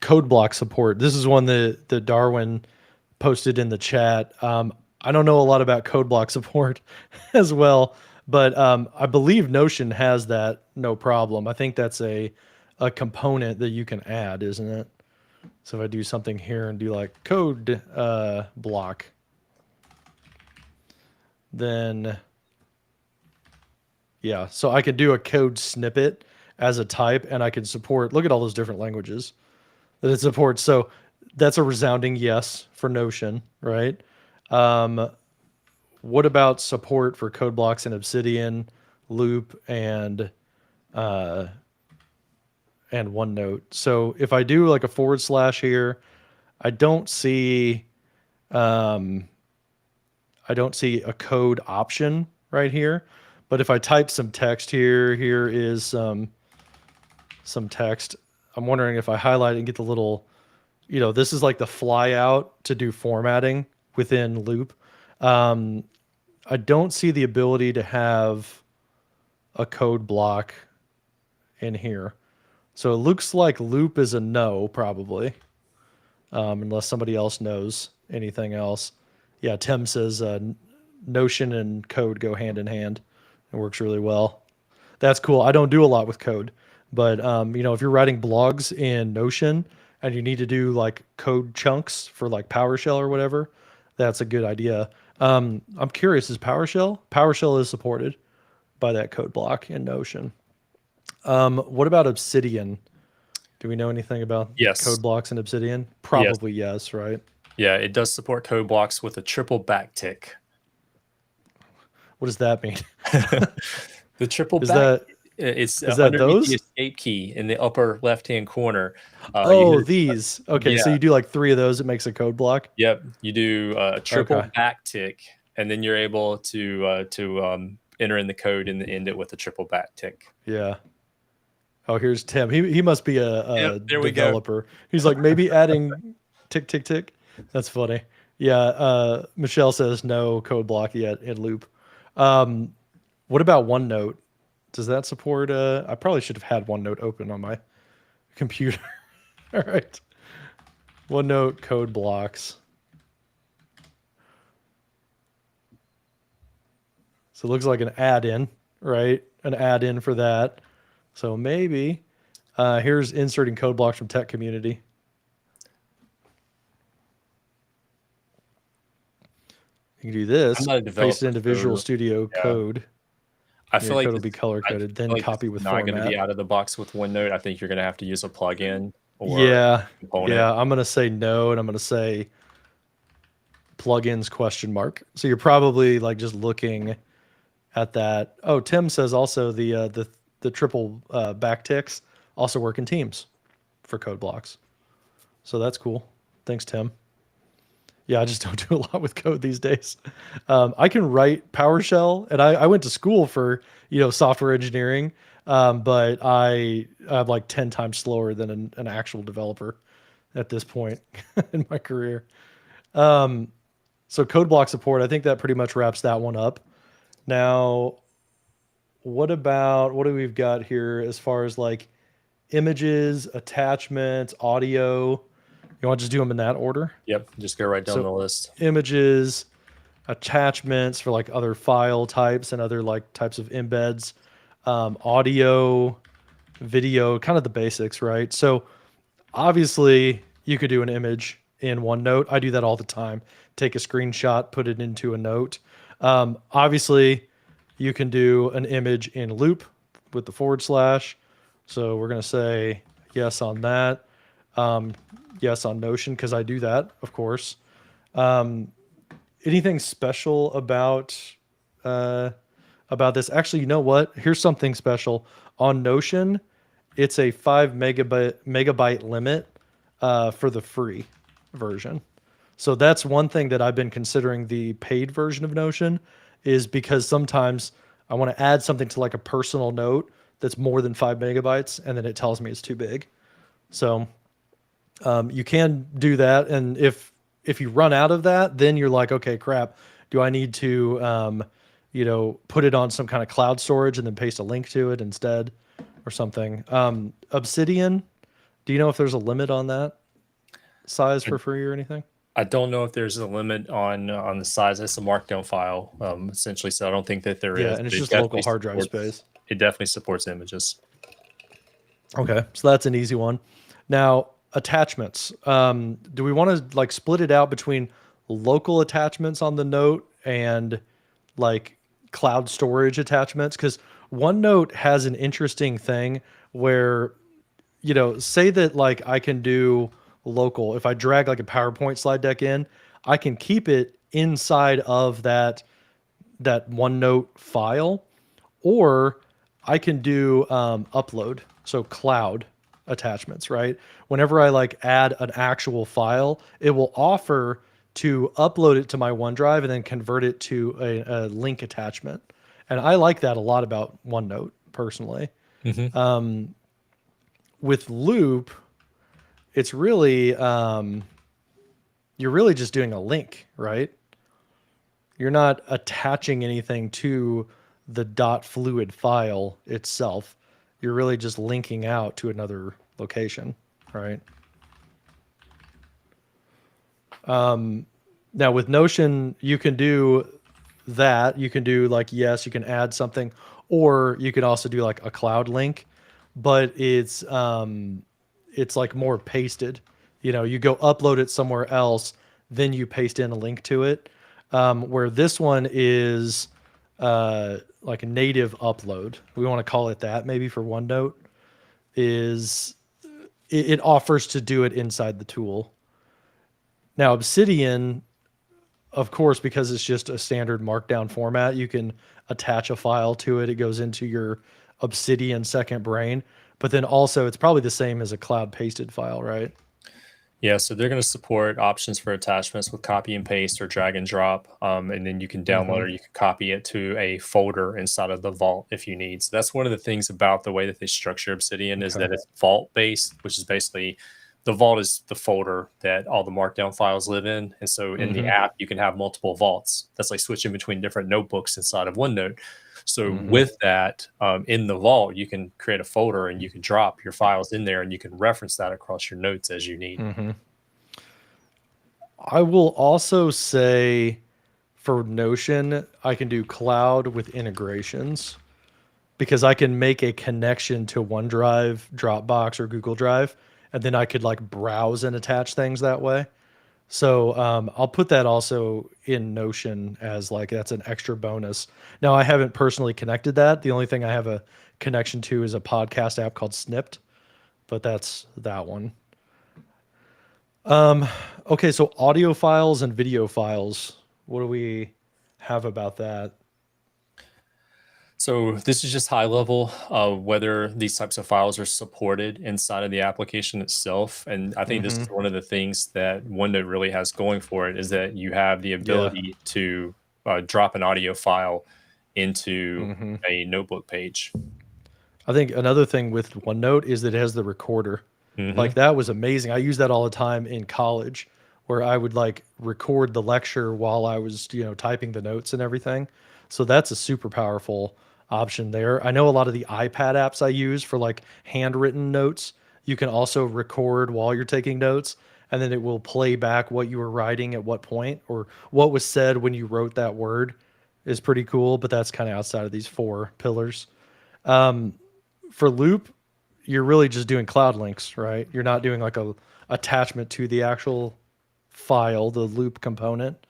code block support. This is one that Darwin posted in the chat. I don't know a lot about code block support as well, but I believe Notion has that no problem. I think that's a component that you can add, isn't it? So if I do something here and do like code block, then yeah, so I could do a code snippet as a type, and I can support, look at all those different languages that it supports. So that's a resounding yes for Notion, right? What about support for code blocks in Obsidian, Loop, and OneNote? So if I do like a / here, I don't see a code option right here. But if I type some text here is some text. I'm wondering if I highlight and get the little, this is like the fly out to do formatting within Loop. I don't see the ability to have a code block in here. So it looks like loop is a no, probably, unless somebody else knows anything else. Yeah, Tim says Notion and code go hand in hand. It works really well. That's cool. I don't do a lot with code, but if you're writing blogs in Notion and you need to do like code chunks for like PowerShell or whatever, that's a good idea. I'm curious, is PowerShell? PowerShell is supported by that code block in Notion. What about Obsidian? Do we know anything about Yes. code blocks in Obsidian? Yes. Probably yes, right? Yeah, it does support code blocks with a triple backtick. What does that mean? The triple Is back. that It's is that underneath those? the escape key in the upper left-hand corner. Oh, these. Okay, so yeah. you do like 3 of those, it makes a code block. Yep, you do a triple Okay. backtick, and then you're able to enter in the code and end it with a triple backtick. Yeah. Oh, here's Tim. He must be a There we go. developer. He's like maybe adding tick tick tick. That's funny. Yeah. Michelle says no code block yet in loop. What about OneNote? Does that support? I probably should have had OneNote open on my computer. All right. OneNote code blocks. So it looks like an add-in, right? An add-in for that. So maybe here's inserting code blocks from tech community. You can do this. I'm not a developer, Paste it into Visual so, Studio yeah. Code. I Your feel like code will be color coded, then copy with not going to be format. out of the box with OneNote. I think you're going to have to use a plugin or Yeah, component. yeah. I'm gonna say no, and I'm gonna say plugins question mark. So you're probably like just looking at that. Oh, Tim says also the triple backticks also work in Teams for code blocks. So that's cool. Thanks, Tim. Yeah, I just don't do a lot with code these days. I can write PowerShell, and I went to school for software engineering, but I'm like 10 times slower than an actual developer at this point in my career. So code block support, I think that pretty much wraps that one up. Now, what do we've got here as far as like images, attachments, audio? You want to just do them in that order? Yep, just go right down the list. Images, attachments for like other file types and other like types of embeds, audio, video, kind of the basics, right? So obviously you could do an image in OneNote. I do that all the time. Take a screenshot, put it into a note. Obviously you can do an image in Loop with the /. So we're going to say yes on that. Yes on Notion, because I do that, of course. Anything special about this? Actually, you know what? Here's something special. On Notion, it's a 5 megabyte limit for the free version. So that's one thing that I've been considering the paid version of Notion, is because sometimes I want to add something to like a personal note that's more than 5 megabytes, and then it tells me it's too big. So you can do that, and if you run out of that, then you're like, okay, crap, do I need to put it on some kind of cloud storage and then paste a link to it instead or something? Obsidian, do you know if there's a limit on that size for free or anything? I don't know if there's a limit on the size. It's a markdown file, essentially, so I don't think that there is. Yeah, and it's just local hard drive space. It definitely supports images. Okay, so that's an easy one. Now, attachments. Do we want to like split it out between local attachments on the note and like cloud storage attachments? Because OneNote has an interesting thing where, say that like I can do local. If I drag like a PowerPoint slide deck in, I can keep it inside of that OneNote file, or I can do upload, so cloud attachments, right? Whenever I like add an actual file, it will offer to upload it to my OneDrive and then convert it to a link attachment. And I like that a lot about OneNote personally. Mm-hmm. With Loop, it's really, you're really just doing a link, right? You're not attaching anything to the .fluid file itself. You're really just linking out to another location, right? Now with Notion, you can do that. You can do like, yes, you can add something, or you can also do like a cloud link, but it's like more pasted. You know, you go upload it somewhere else, then you paste in a link to it. Where this one is like a native upload. We want to call it that maybe for OneNote. Is it offers to do it inside the tool. Now Obsidian, of course, because it's just a standard markdown format, you can attach a file to it. It goes into your Obsidian second brain, but then also it's probably the same as a cloud pasted file, right? Yeah, so they're going to support options for attachments with copy and paste or drag and drop. And then you can download or you can copy it to a folder inside of the vault if you need. So that's one of the things about the way that they structure Obsidian is that it's vault based, which is basically the vault is the folder that all the markdown files live in. And so in the app, you can have multiple vaults. That's like switching between different notebooks inside of OneNote. So with that, in the vault, you can create a folder and you can drop your files in there and you can reference that across your notes as you need. I will also say for Notion, I can do cloud with integrations because I can make a connection to OneDrive, Dropbox, or Google Drive, and then I could like browse and attach things that way. So I'll put that also in Notion as like that's an extra bonus. Now I haven't personally connected that. The only thing I have a connection to is a podcast app called Snipped, but that's that one. Okay, so audio files and video files. What do we have about that? So this is just high level, whether these types of files are supported inside of the application itself. And I think this is one of the things that OneNote really has going for it is that you have the ability to drop an audio file into a notebook page. I think another thing with OneNote is that it has the recorder. Like that was amazing. I use that all the time in college where I would like record the lecture while I was, you know, typing the notes and everything. So that's a super powerful option there. I know a lot of the iPad apps I use for like handwritten notes, you can also record while you're taking notes and then it will play back what you were writing at what point or what was said when you wrote that word is pretty cool, but that's kind of outside of these four pillars. For Loop, you're really just doing cloud links, right? You're not doing like a attachment to the actual file, the loop component.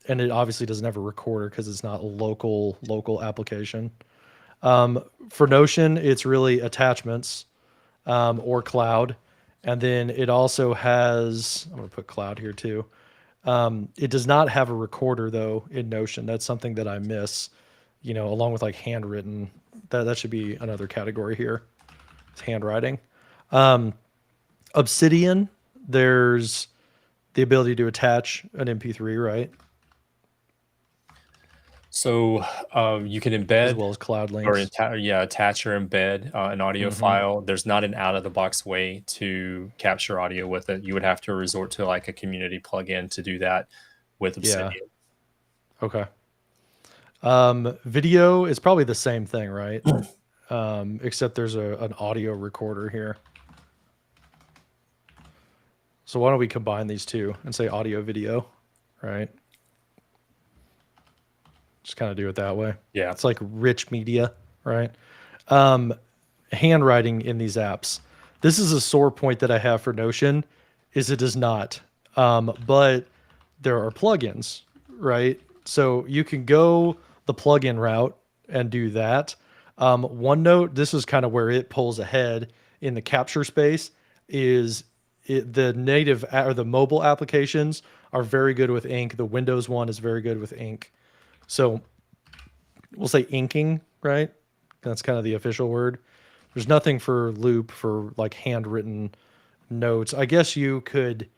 And it obviously doesn't have a recorder because it's not a local application. For Notion, it's really attachments or cloud. And then it also has, I'm going to put cloud here too. It does not have a recorder though in Notion. That's something that I miss, you know, along with like handwritten. That should be another category here. It's handwriting. Obsidian, there's the ability to attach an MP3, right? So you can embed As well as cloud links. attach or embed an audio file. There's not an out of the box way to capture audio with it. You would have to resort to like a community plugin to do that with Obsidian. Okay. Video is probably the same thing, right? Except there's an audio recorder here. So why don't we combine these two and say audio video, right? Just kind of do it that way. Yeah. It's like rich media, right? Handwriting in these apps. This is a sore point that I have for Notion is it does not. But there are plugins, right? So you can go the plugin route and do that. OneNote, this is kind of where it pulls ahead in the capture space is the native or the mobile applications are very good with ink. The Windows one is very good with ink. So we'll say inking, right? That's kind of the official word. There's nothing for Loop for like handwritten notes. I guess you could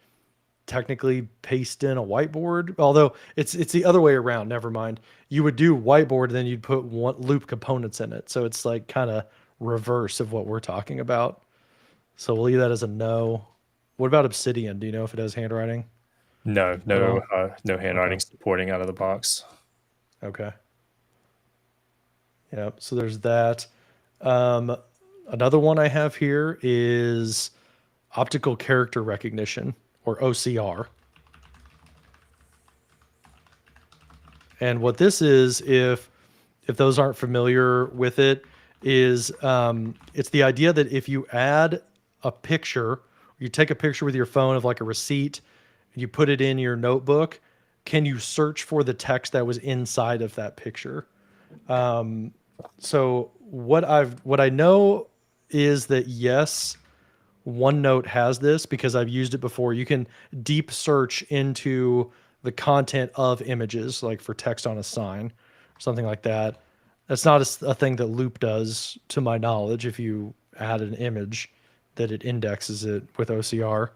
technically paste in a whiteboard, although it's the other way around. Never mind. You would do whiteboard, then you'd put one Loop components in it. So it's like kind of reverse of what we're talking about. So we'll leave that as a no. What about Obsidian? Do you know if it has handwriting? No, at no, all? no handwriting Okay. supporting out of the box. Okay. Yeah. So there's that. Um, Another one I have here is optical character recognition, or OCR. And what this is, if those aren't familiar with it, is it's the idea that if you add a picture, you take a picture with your phone of like a receipt, and you put it in your notebook, can you search for the text that was inside of that picture? So what I know is that yes, OneNote has this because I've used it before. You can deep search into the content of images, like for text on a sign, something like that. That's not a thing that Loop does, to my knowledge. If you add an image, that it indexes it with OCR.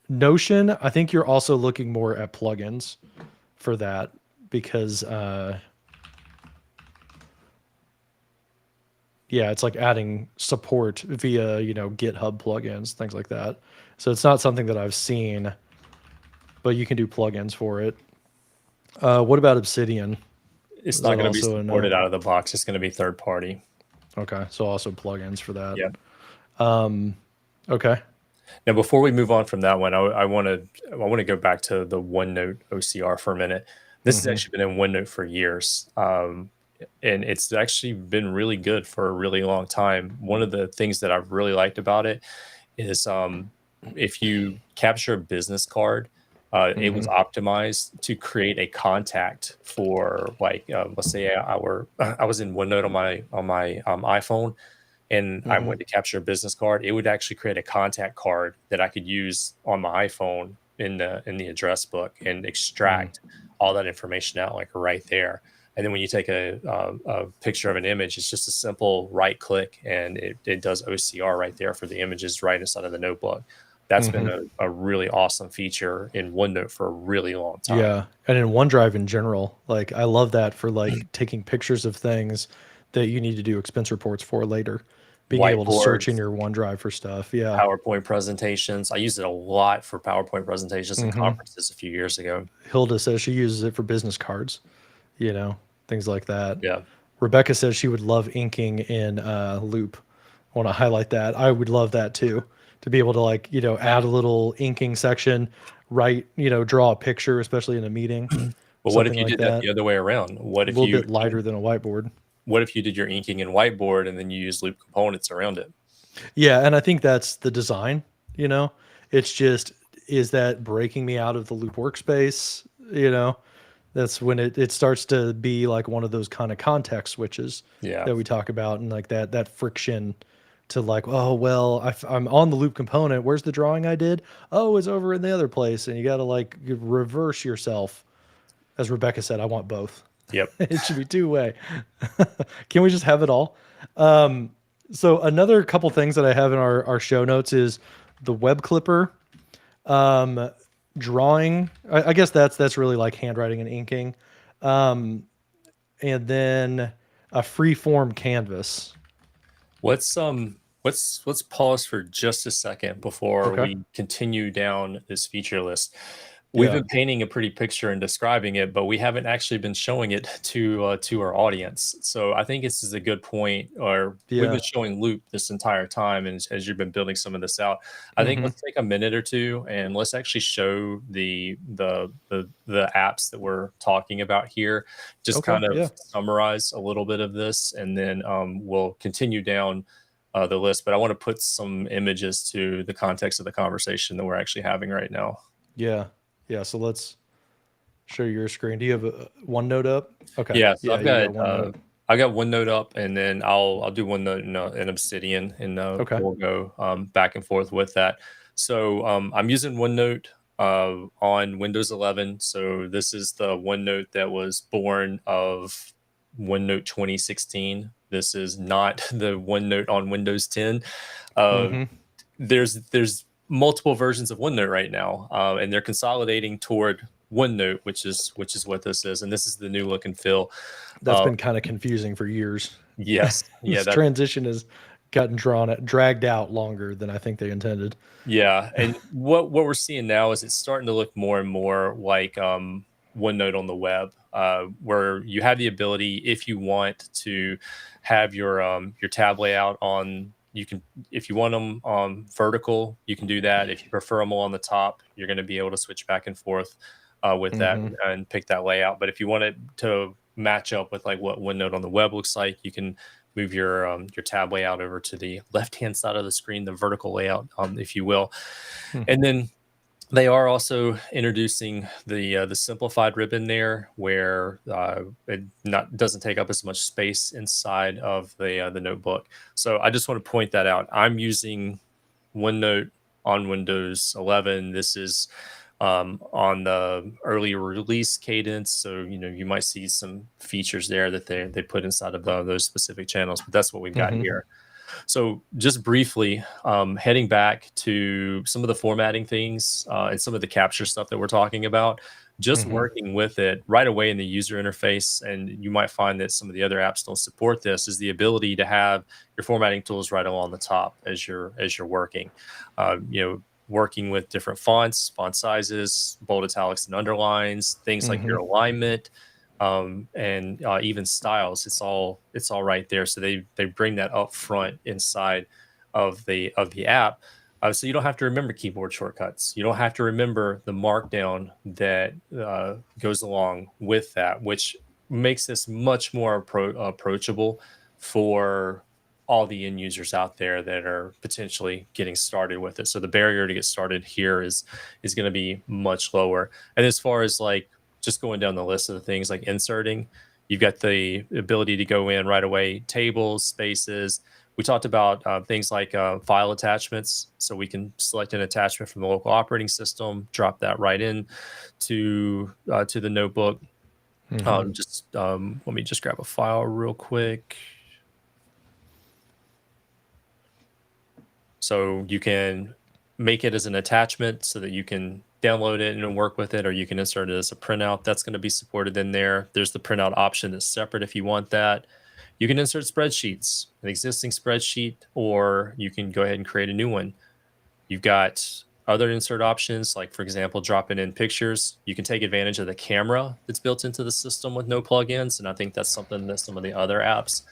Notion, I think you're also looking more at plugins for that because yeah, it's like adding support via, GitHub plugins, things like that. So it's not something that I've seen, but you can do plugins for it. What about Obsidian? It's Is not that going to be also a no? supported out of the box. It's going to be third party. Okay, so also plugins for that. Yeah. Okay. Now, before we move on from that one, I want to go back to the OneNote OCR for a minute. This has Hmm. actually been in OneNote for years, and it's actually been really good for a really long time. One of the things that I've really liked about it is if you capture a business card, it was Hmm. optimized to create a contact for like let's say I was in OneNote on my iPhone, and I Hmm. went to capture a business card. It would actually create a contact card that I could use on my iPhone in the address book and Mm. extract all that information out like right there. And then when you take a picture of an image, it's just a simple right click and it does OCR right there for the images right inside of the notebook. That's been Hmm. a really awesome feature in OneNote for a really long time. Yeah, and in OneDrive in general, like I love that for like taking pictures of things that you need to do expense reports for later. Being able to search in Whiteboards, your OneDrive for stuff. Yeah. PowerPoint presentations. I used it a lot for PowerPoint presentations and Hmm. conferences a few years ago. Hilda says she uses it for business cards, things like that. Yeah. Rebecca says she would love inking in Loop. I want to highlight that. I would love that too, to be able to like, add a little inking section, write, draw a picture, especially in a meeting, But what if something you like did that that. the other way around? A little bit lighter than a whiteboard. What if you did your inking in whiteboard and then you use loop components around it? Yeah, and I think that's the design, you know. It's just, is that breaking me out of the Loop workspace, you know? That's when it starts to be like one of those kind of context switches Yeah. that we talk about, and like that friction to like, oh well, I'm on the Loop component. Where's the drawing I did? Oh, it's over in the other place, and you got to like reverse yourself. As Rebecca said, I want both. Yep. It should be two-way. Can we just have it all? So another couple things that I have in our show notes is the web clipper, um, drawing. I guess that's really like handwriting and inking, and then a free form canvas. Let's pause for just a second before Okay. we continue down this feature list. We've Yeah. been painting a pretty picture and describing it, but we haven't actually been showing it to our audience. So I think this is a good point. Or we've been Yeah. showing Loop this entire time, and as you've been building some of this out, I think Hmm. let's take a minute or two and let's actually show the apps that we're talking about here. Just Okay. kind of Yeah. summarize a little bit of this, and then we'll continue down the list. But I want to put some images to the context of the conversation that we're actually having right now. Yeah. Yeah. So let's show your screen. Do you have a OneNote up? Okay. Yeah, so Yeah, you got OneNote. I got OneNote up, and then I'll do OneNote in Obsidian, and Okay. we'll go back and forth with that. So I'm using OneNote on Windows 11. So this is the OneNote that was born of OneNote 2016. This is not the OneNote on Windows 10. Uh, Hmm. there's multiple versions of OneNote right now, and they're consolidating toward OneNote, which is what this is, and this is the new look and feel. That's Uh, been kind of confusing for years. yes, yeah, This that transition is gotten dragged out longer than I think they intended. Yeah, and what we're seeing now is it's starting to look more and more like OneNote on the web, where you have the ability, if you want to have your tab layout on, you can, if you want them vertical, you can do that. If you prefer them all on the top, you're going to be able to switch back and forth with that Hmm. and pick that layout. But if you want it to match up with like what OneNote on the web looks like, you can move your tab layout over to the left hand side of the screen, the vertical layout, if you will. Hmm. And then they are also introducing the simplified ribbon there, where it not doesn't take up as much space inside of the notebook. So I just want to point that out. I'm using OneNote on Windows 11. This is on the early release cadence, so you might see some features there that they put inside of those specific channels. But that's what we've got Hmm. here. So, just briefly, heading back to some of the formatting things and some of the capture stuff that we're talking about, just Hmm. working with it right away in the user interface, and you might find that some of the other apps don't support this, is the ability to have your formatting tools right along the top as you're working. Working with different fonts, font sizes, bold italics and underlines, things like Hmm. your alignment, and even styles. It's all right there. So they bring that up front inside of the app. So you don't have to remember keyboard shortcuts. You don't have to remember the markdown that goes along with that, which makes this much more approachable for all the end users out there that are potentially getting started with it. So the barrier to get started here is going to be much lower. And as far as like just going down the list of the things like inserting, you've got the ability to go in right away, tables, spaces. We talked about things like file attachments. So we can select an attachment from the local operating system, drop that right in to the notebook. Hmm. Let me just grab a file real quick. So you can make it as an attachment so that you can download it and work with it, or you can insert it as a printout. That's going to be supported in there. There's the printout option that's separate if you want that. You can insert spreadsheets, an existing spreadsheet, or you can go ahead and create a new one. You've got other insert options, like, for example, dropping in pictures. You can take advantage of the camera that's built into the system with no plugins. And I think that's something that some of the other apps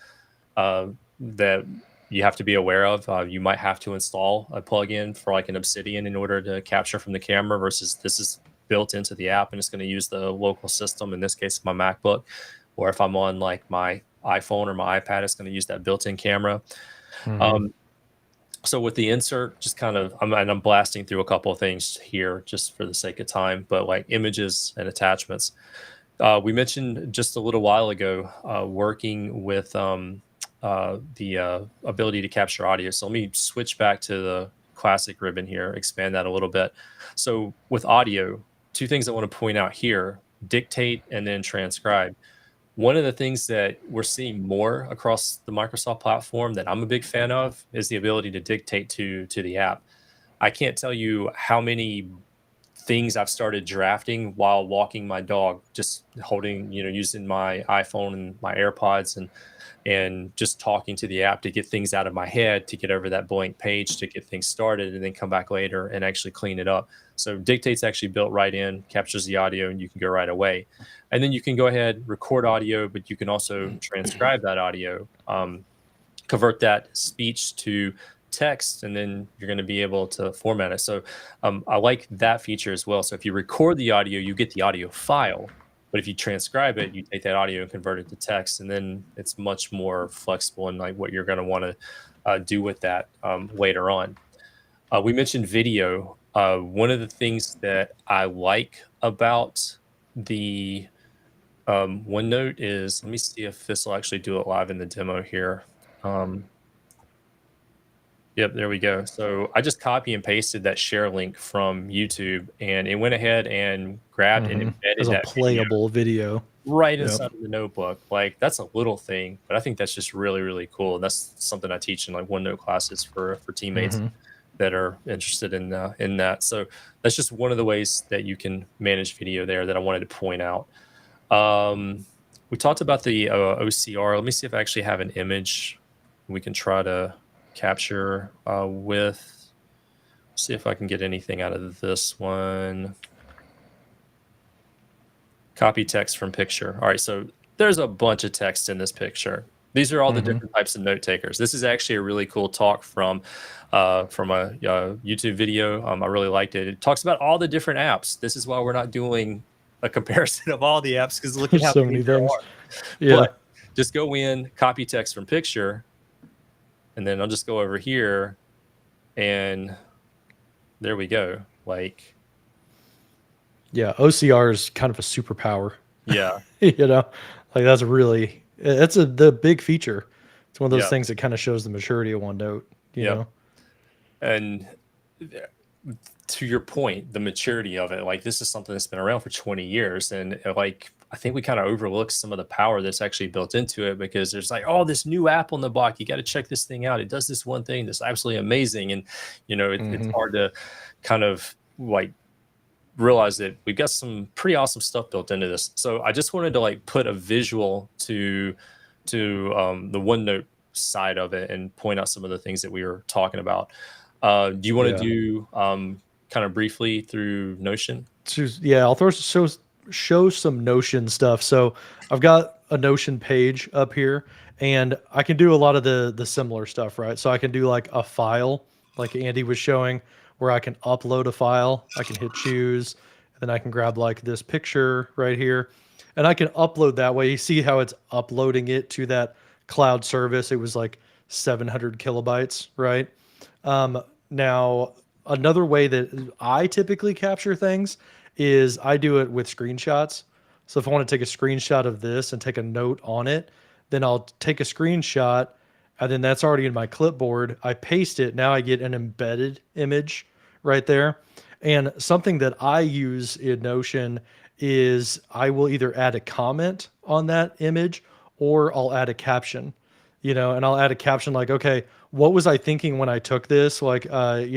that you have to be aware of. You might have to install a plugin for like an Obsidian in order to capture from the camera, versus this is built into the app and it's going to use the local system. In this case, my MacBook, or if I'm on like my iPhone or my iPad, it's going to use that built-in camera. Hmm. Um, so with the insert, just kind of, I'm blasting through a couple of things here just for the sake of time, but like images and attachments. We mentioned just a little while ago working with the ability to capture audio. So let me switch back to the classic ribbon here, expand that a little bit. So with audio, two things I want to point out here: dictate and then transcribe. One of the things that we're seeing more across the Microsoft platform that I'm a big fan of is the ability to dictate to the app. I can't tell you how many things I've started drafting while walking my dog, just holding, using my iPhone and my AirPods, and just talking to the app to get things out of my head, to get over that blank page, to get things started, and then come back later and actually clean it up. So dictate's actually built right in, captures the audio, and you can go right away. And then you can go ahead, record audio, but you can also transcribe that audio, convert that speech to text, and then you're going to be able to format it. So I like that feature as well. So if you record the audio, you get the audio file, but if you transcribe it, you take that audio and convert it to text, and then it's much more flexible in like what you're going to want to do with that later on. We mentioned video. One of the things that I like about the OneNote is, let me see if this will actually do it live in the demo here. Um, Yep, there we go. So I just copy and pasted that share link from YouTube, and it went ahead and grabbed and Hmm. As embedded a that video playable video. right Yep. inside of the notebook. Like, that's a little thing, but I think that's just really, really cool. And that's something I teach in like OneNote classes for teammates Hmm. that are interested in that. So that's just one of the ways that you can manage video there that I wanted to point out. We talked about the OCR. Let me see if I actually have an image we can try to capture with, see if I can get anything out of this one. Copy text from picture. All right, so there's a bunch of text in this picture. These are all the different types of note takers. This is actually a really cool talk from a YouTube video. I really liked it. It talks about all the different apps. This is why we're not doing a comparison of all the apps, because look at There's how so many many there things. are. Yeah. But just go in, copy text from picture, and then I'll just go over here, and there we go. Like, Yeah, OCR is kind of a superpower. yeah, You know, like that's really the big feature. It's one of those yeah, things that kind of shows the maturity of OneNote. You yeah. know, And to your point, the maturity of it, like this is something that's been around for 20 years. And like, I think we kind of overlook some of the power that's actually built into it, because there's like, oh, this new app on the block, you got to check this thing out. It does this one thing that's absolutely amazing. And, you know, it's hard to kind of like realize that we've got some pretty awesome stuff built into this. So I just wanted to like put a visual to the OneNote side of it and point out some of the things that we were talking about. Do you want to do kind of briefly through Notion? Yeah, I'll show some Notion stuff. So I've got a Notion page up here, and I can do a lot of the similar stuff, right? So I can do like a file, like Andy was showing, where I can upload a file. I can hit choose, and then I can grab like this picture right here, and I can upload that way. You see how it's uploading it to that cloud service? It was like 700 kilobytes, right? Now, another way that I typically capture things is I do it with screenshots. So if I want to take a screenshot of this and take a note on it, then I'll take a screenshot, and then that's already in my clipboard. I paste it. Now I get an embedded image right there. And something that I use in Notion is I will either add a comment on that image, or I'll add a caption, and I'll add a caption like, okay, what was I thinking when I took this? Like, note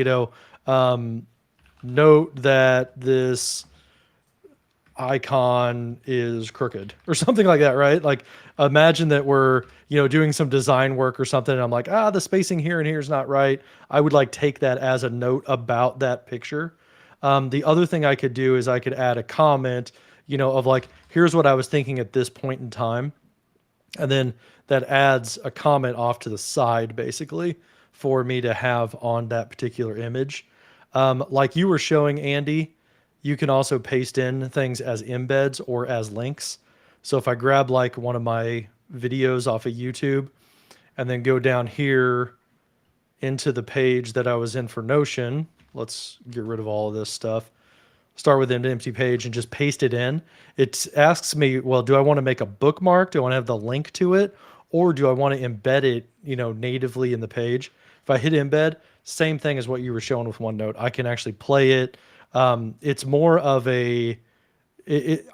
that this icon is crooked or something like that, right? Like, imagine that we're, doing some design work or something, and I'm like, the spacing here and here is not right. I would like take that as a note about that picture. The other thing I could do is I could add a comment, of like, here's what I was thinking at this point in time. And then that adds a comment off to the side, basically, for me to have on that particular image. Like you were showing, Andy, you can also paste in things as embeds or as links. So if I grab like one of my videos off of YouTube and then go down here into the page that I was in for Notion, let's get rid of all of this stuff. Start with an empty page and just paste it in. It asks me, well, do I want to make a bookmark? Do I want to have the link to it? Or do I want to embed it, natively in the page? If I hit embed, same thing as what you were showing with OneNote. I can actually play it. It's more of I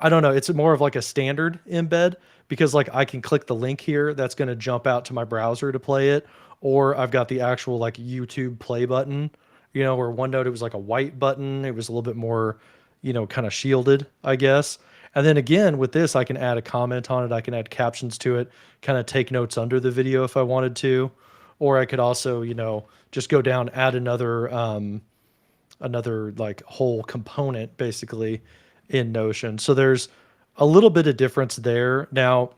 don't know. It's more of like a standard embed, because like I can click the link here. That's going to jump out to my browser to play it. Or I've got the actual like YouTube play button, where OneNote, it was like a white button. It was a little bit more, kind of shielded, I guess. And then again, with this, I can add a comment on it. I can add captions to it, kind of take notes under the video if I wanted to. Or I could also, just go down, add another like whole component basically in Notion. So there's a little bit of difference there. Now,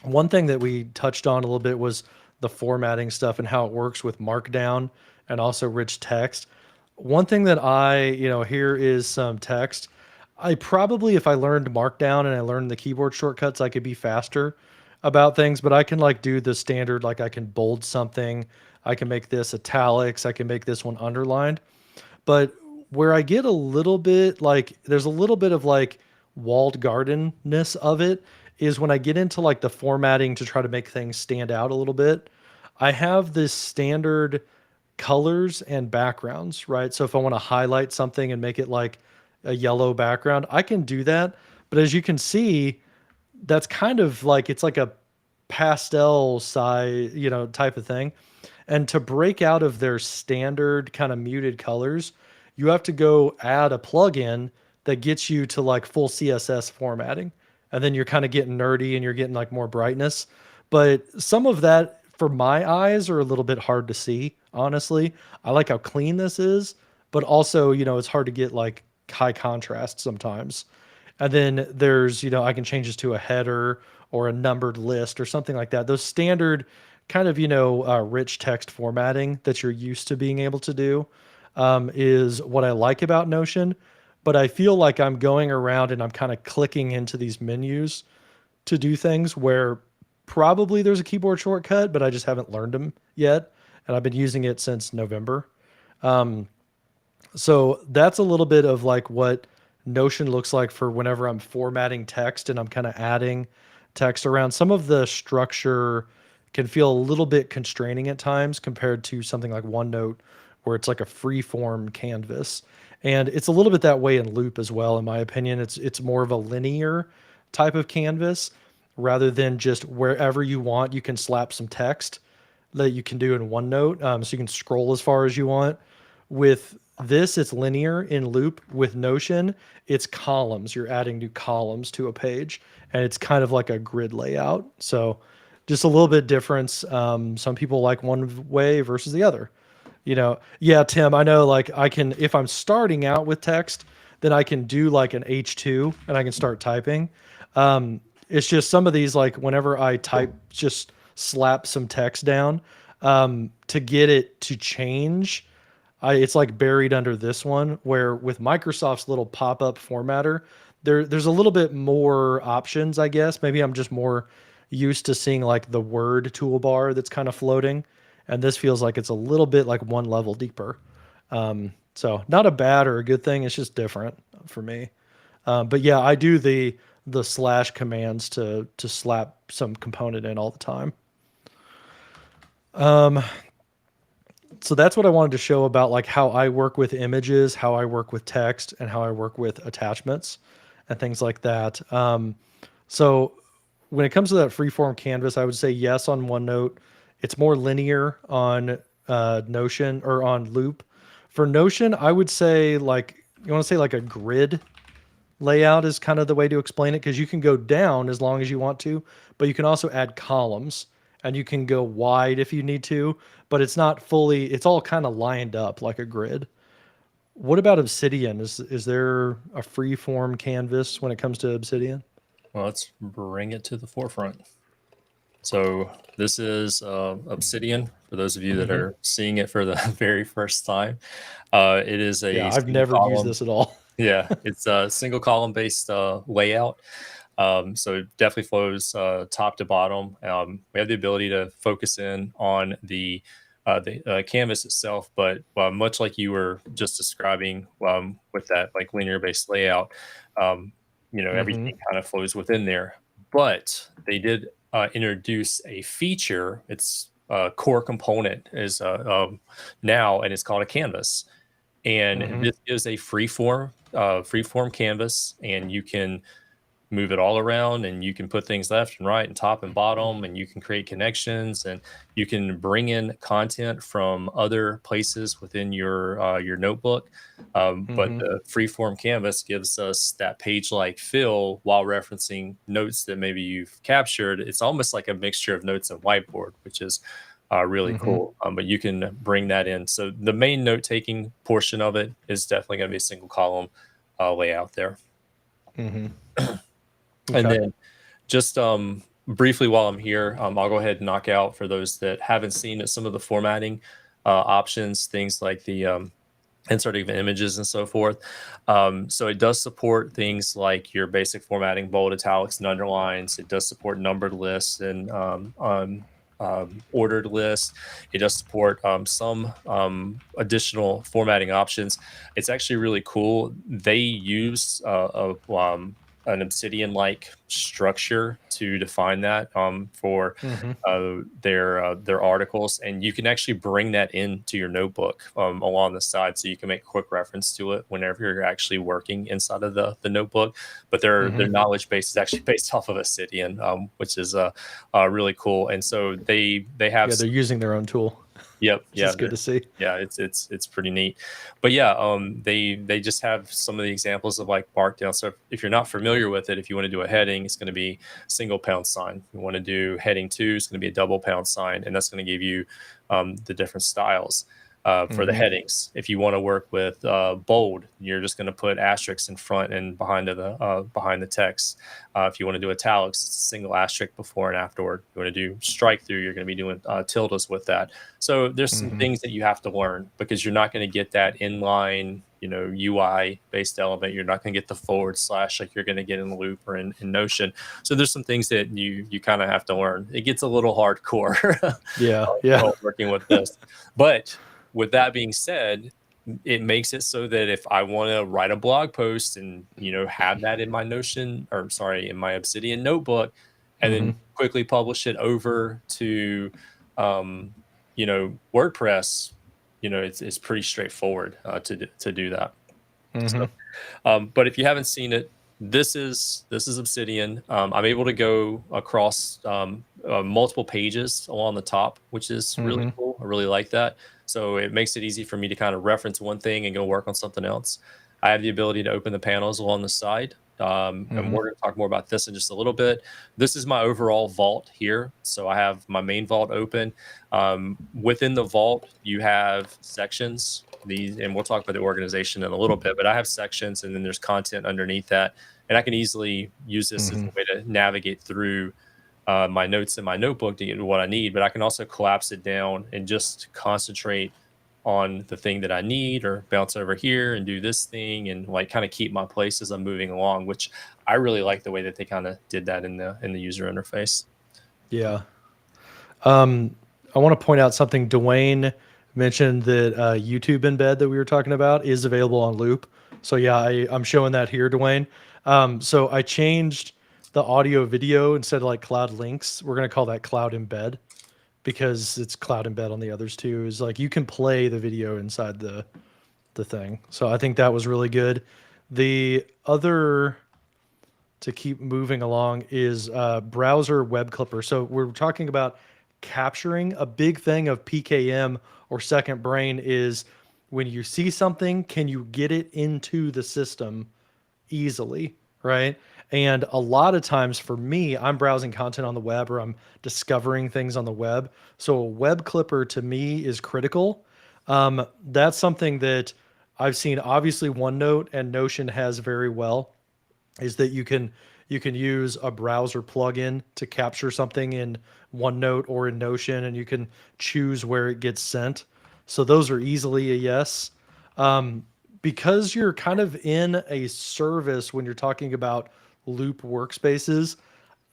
one thing that we touched on a little bit was the formatting stuff and how it works with Markdown and also rich text. One thing that here is some text. I probably, if I learned Markdown and I learned the keyboard shortcuts, I could be faster about things, but I can like do the standard, like I can bold something, I can make this italics, I can make this one underlined. But where I get a little bit like, there's a little bit of like walled gardenness of it, is when I get into like the formatting to try to make things stand out a little bit. I have this standard colors and backgrounds, right? So if I want to highlight something and make it like a yellow background, I can do that. But as you can see, that's kind of like, it's like a pastel size, type of thing. And to break out of their standard kind of muted colors, you have to go add a plugin that gets you to like full CSS formatting. And then you're kind of getting nerdy and you're getting like more brightness. But some of that for my eyes are a little bit hard to see, honestly. I like how clean this is, but also, it's hard to get like high contrast sometimes. And then there's, I can change this to a header or a numbered list or something like that. Those standard kind of, rich text formatting that you're used to being able to do is what I like about Notion. But I feel like I'm going around and I'm kind of clicking into these menus to do things where probably there's a keyboard shortcut, but I just haven't learned them yet. And I've been using it since November. So that's a little bit of like what Notion looks like for whenever I'm formatting text and I'm kind of adding text around. Some of the structure can feel a little bit constraining at times compared to something like OneNote, where it's like a free form canvas. And it's a little bit that way in Loop as well, in my opinion. It's more of a linear type of canvas rather than just wherever you want, you can slap some text that you can do in OneNote. So you can scroll as far as you want. With this, it's linear. In Loop with Notion, it's columns. You're adding new columns to a page, and it's kind of like a grid layout. So just a little bit difference. Some people like one way versus the other. Yeah, Tim, I know, like, I can, if I'm starting out with text, then I can do like an H2 and I can start typing. It's just some of these, like whenever I type, just slap some text down, to get it to change. It's like buried under this one, where with Microsoft's little pop-up formatter, there's a little bit more options, I guess. Maybe I'm just more used to seeing like the word toolbar that's kind of floating, and this feels like it's a little bit like one level deeper. So not a bad or a good thing. It's just different for me. But yeah, I do the slash commands to slap some component in all the time. So that's what I wanted to show about like how I work with images, how I work with text, and how I work with attachments and things like that. So when it comes to that freeform canvas, I would say yes on OneNote. It's more linear on Notion or on Loop. For Notion, I would say like, you want to say like a grid layout is kind of the way to explain it, because you can go down as long as you want to, but you can also add columns and you can go wide if you need to, but it's not fully, it's all kind of lined up like a grid. What about Obsidian? Is there a free form canvas when it comes to Obsidian? Well, let's bring it to the forefront. So this is Obsidian, for those of you that are seeing it for the very first time. It is a I've never used this at all. Yeah, it's a single column based layout. So it definitely flows top to bottom. We have the ability to focus in on the canvas itself, but much like you were just describing with that like linear based layout, everything kind of flows within there. But they did introduce a feature. It's a core component is now, and it's called a canvas. And this is a freeform canvas, and you can move it all around, and you can put things left and right and top and bottom, and you can create connections, and you can bring in content from other places within your notebook. But the freeform canvas gives us that page-like feel while referencing notes that maybe you've captured. It's almost like a mixture of notes and whiteboard, which is really cool. But you can bring that in. So the main note-taking portion of it is definitely going to be a single column layout there. Okay. And then just briefly while I'm here, I'll go ahead and knock out, for those that haven't seen it, some of the formatting options, things like the inserting of images and so forth. So it does support things like your basic formatting, bold, italics, and underlines. It does support numbered lists and ordered lists. It does support some additional formatting options. It's actually really cool. They use an Obsidian-like structure to define that for their articles, and you can actually bring that into your notebook along the side, so you can make quick reference to it whenever you're actually working inside of the notebook. But their knowledge base is actually based off of Obsidian, which is really cool. And so they have they're using their own tool. Yep. which is good to see. Yeah, it's pretty neat. But yeah, they just have some of the examples of like Markdown. So if you're not familiar with it, if you want to do a heading, it's going to be single pound sign. If you want to do heading 2, it's going to be a double pound sign, and that's going to give you the different styles. For the headings, if you want to work with bold, you're just going to put asterisks in front and behind the text. If you want to do italics, it's a single asterisk before and afterward. If you want to do strike through, you're going to be doing tildes with that. So there's some things that you have to learn, because you're not going to get that inline, UI based element. You're not going to get the forward slash like you're going to get in Loop or in Notion. So there's some things that you kind of have to learn. It gets a little hardcore. Yeah. Working with this, but with that being said, it makes it so that if I want to write a blog post and have that in my Notion, or sorry, in my Obsidian notebook, and then quickly publish it over to WordPress, it's pretty straightforward to do that. So, but if you haven't seen it, this is Obsidian. I'm able to go across multiple pages along the top, which is really cool. I really like that. So it makes it easy for me to kind of reference one thing and go work on something else. I have the ability to open the panels along the side. And we're going to talk more about this in just a little bit. This is my overall vault here. So I have my main vault open. Within the vault, you have sections. And we'll talk about the organization in a little bit, but I have sections, and then there's content underneath that. And I can easily use this as a way to navigate through my notes in my notebook to get to what I need. But I can also collapse it down and just concentrate on the thing that I need, or bounce over here and do this thing, and like kind of keep my place as I'm moving along, which I really like the way that they kind of did that in the user interface. Yeah. I want to point out something. Dwayne mentioned that YouTube embed that we were talking about is available on Loop. So yeah, I'm showing that here, Dwayne. So I changed the audio video. Instead of like cloud links, we're going to call that cloud embed, because it's cloud embed on the others too. Is like you can play the video inside the thing. So I think that was really good. The other, to keep moving along, is browser web clipper. So we're talking about capturing. A big thing of PKM or Second Brain is when you see something, can you get it into the system easily, right? And a lot of times for me, I'm browsing content on the web, or I'm discovering things on the web. So a web clipper to me is critical. That's something that I've seen, obviously OneNote and Notion has very well, is that you can use a browser plugin to capture something in OneNote or in Notion, and you can choose where it gets sent. So those are easily a yes. Because you're kind of in a service when you're talking about Loop workspaces,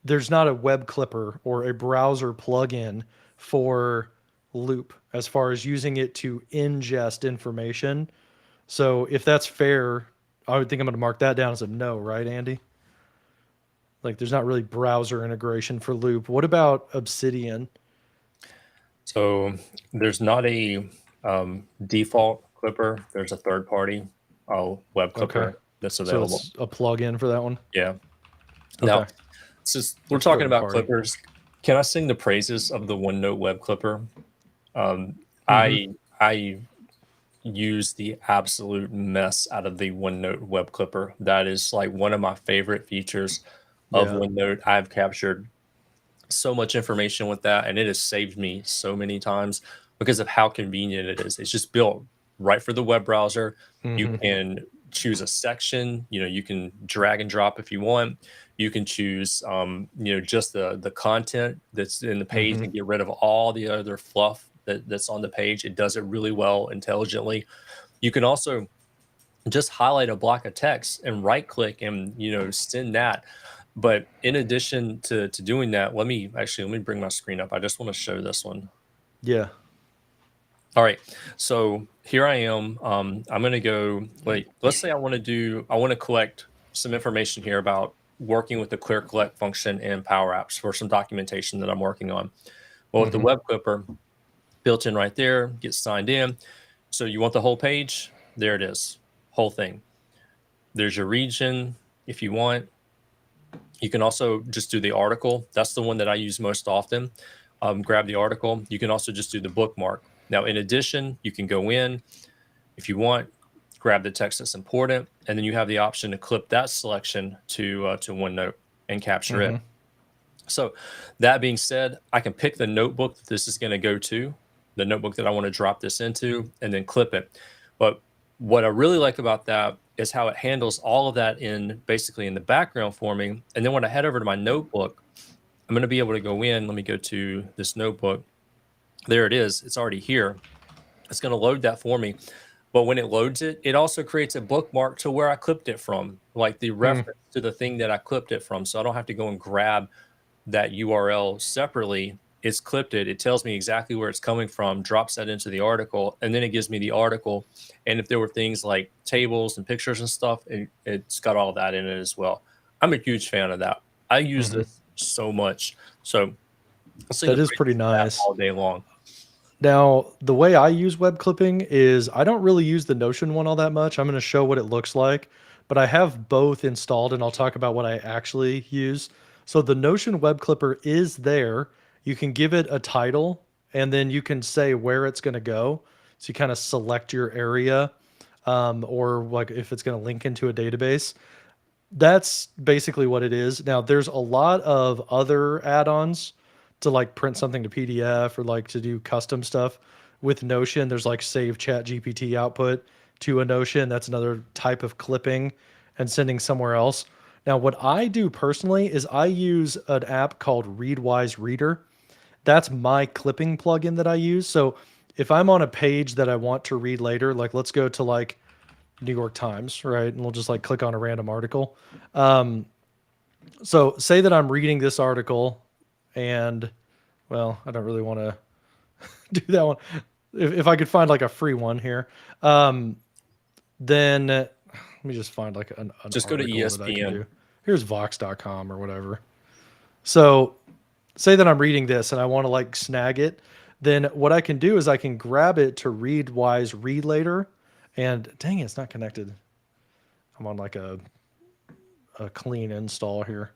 there's not a web clipper or a browser plugin for Loop as far as using it to ingest information. So if that's fair, I would think I'm going to mark that down as a no, right, Andy? Like there's not really browser integration for Loop. What about Obsidian? So there's not a default clipper. There's a third party web clipper that's available. So it's a plugin for that one? Yeah. Okay. Now, since we're talking about clippers, can I sing the praises of the OneNote web clipper? I use the absolute mess out of the OneNote web clipper. That is like one of my favorite features of OneNote. I've captured so much information with that, and it has saved me so many times because of how convenient it is. It's just built right for the web browser. You can choose a section, you can drag and drop if you want. You can choose just the content that's in the page and get rid of all the other fluff that's on the page. It does it really well, intelligently. You can also just highlight a block of text and right click and send that. But in addition to doing that, let me bring my screen up. I just want to show this one. Yeah. All right. So here I am. I'm going to go, let's say I want to collect some information here about working with the clear collect function in Power Apps for some documentation that I'm working on. Well, with the web clipper built in right there, get signed in. So you want the whole page? There it is. Whole thing. There's your region if you want. You can also just do the article. That's the one that I use most often. Grab the article. You can also just do the bookmark. Now, in addition, you can go in if you want, grab the text that's important, and then you have the option to clip that selection to OneNote and capture it. So that being said, I can pick the notebook that this is going to go to, the notebook that I want to drop this into, and then clip it. But what I really like about that is how it handles all of that in basically in the background for me. And then when I head over to my notebook, I'm going to be able to go in. Let me go to this notebook. There it is. It's already here. It's going to load that for me. But when it loads it, it also creates a bookmark to where I clipped it from, like the reference to the thing that I clipped it from. So I don't have to go and grab that URL separately. It's clipped it. It tells me exactly where it's coming from, drops that into the article, and then it gives me the article. And if there were things like tables and pictures and stuff, it's got all that in it as well. I'm a huge fan of that. I use this so much. So that is pretty nice all day long. Now, the way I use web clipping is I don't really use the Notion one all that much. I'm going to show what it looks like, but I have both installed and I'll talk about what I actually use. So the Notion web clipper is there. You can give it a title and then you can say where it's going to go. So you kind of select your area or like if it's going to link into a database. That's basically what it is. Now, there's a lot of other add-ons to like print something to PDF or like to do custom stuff with Notion. There's like save chat GPT output to a Notion. That's another type of clipping and sending somewhere else. Now, what I do personally is I use an app called Readwise Reader. That's my clipping plugin that I use. So if I'm on a page that I want to read later, like let's go to like New York Times, right? And we'll just like click on a random article. So say that I'm reading this article and well, I don't really want to do that one. If I could find like a free one here, then let me just find like an just go to ESPN. Here's Vox.com or whatever. So say that I'm reading this and I want to like snag it. Then what I can do is I can grab it to Readwise Read Later. And dang it, it's not connected. I'm on like a clean install here.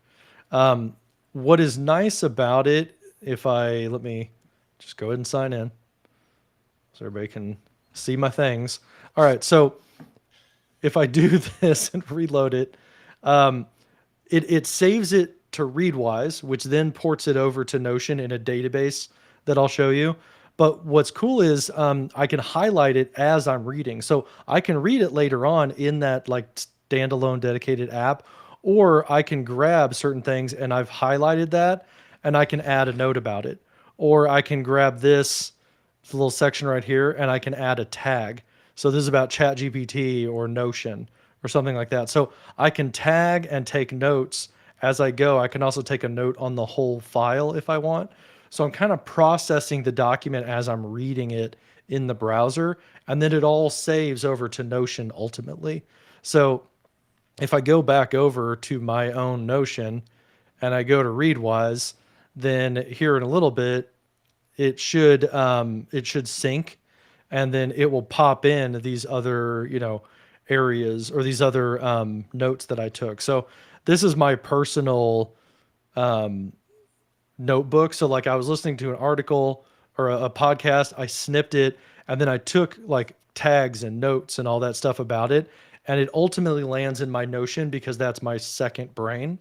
What is nice about it, let me just go ahead and sign in so everybody can see my things. All right, so if I do this and reload it, it saves it to Readwise, which then ports it over to Notion in a database that I'll show you. But what's cool is I can highlight it as I'm reading. So I can read it later on in that like standalone dedicated app, or I can grab certain things and I've highlighted that and I can add a note about it. Or I can grab this little section right here and I can add a tag. So this is about ChatGPT or Notion or something like that. So I can tag and take notes as I go. I can also take a note on the whole file if I want. So I'm kind of processing the document as I'm reading it in the browser, and then it all saves over to Notion ultimately. So if I go back over to my own Notion and I go to Readwise, then here in a little bit, it should sync, and then it will pop in these other, areas or these other notes that I took. So this is my personal notebook. So like I was listening to an article or a podcast, I snipped it and then I took like tags and notes and all that stuff about it. And it ultimately lands in my Notion because that's my second brain.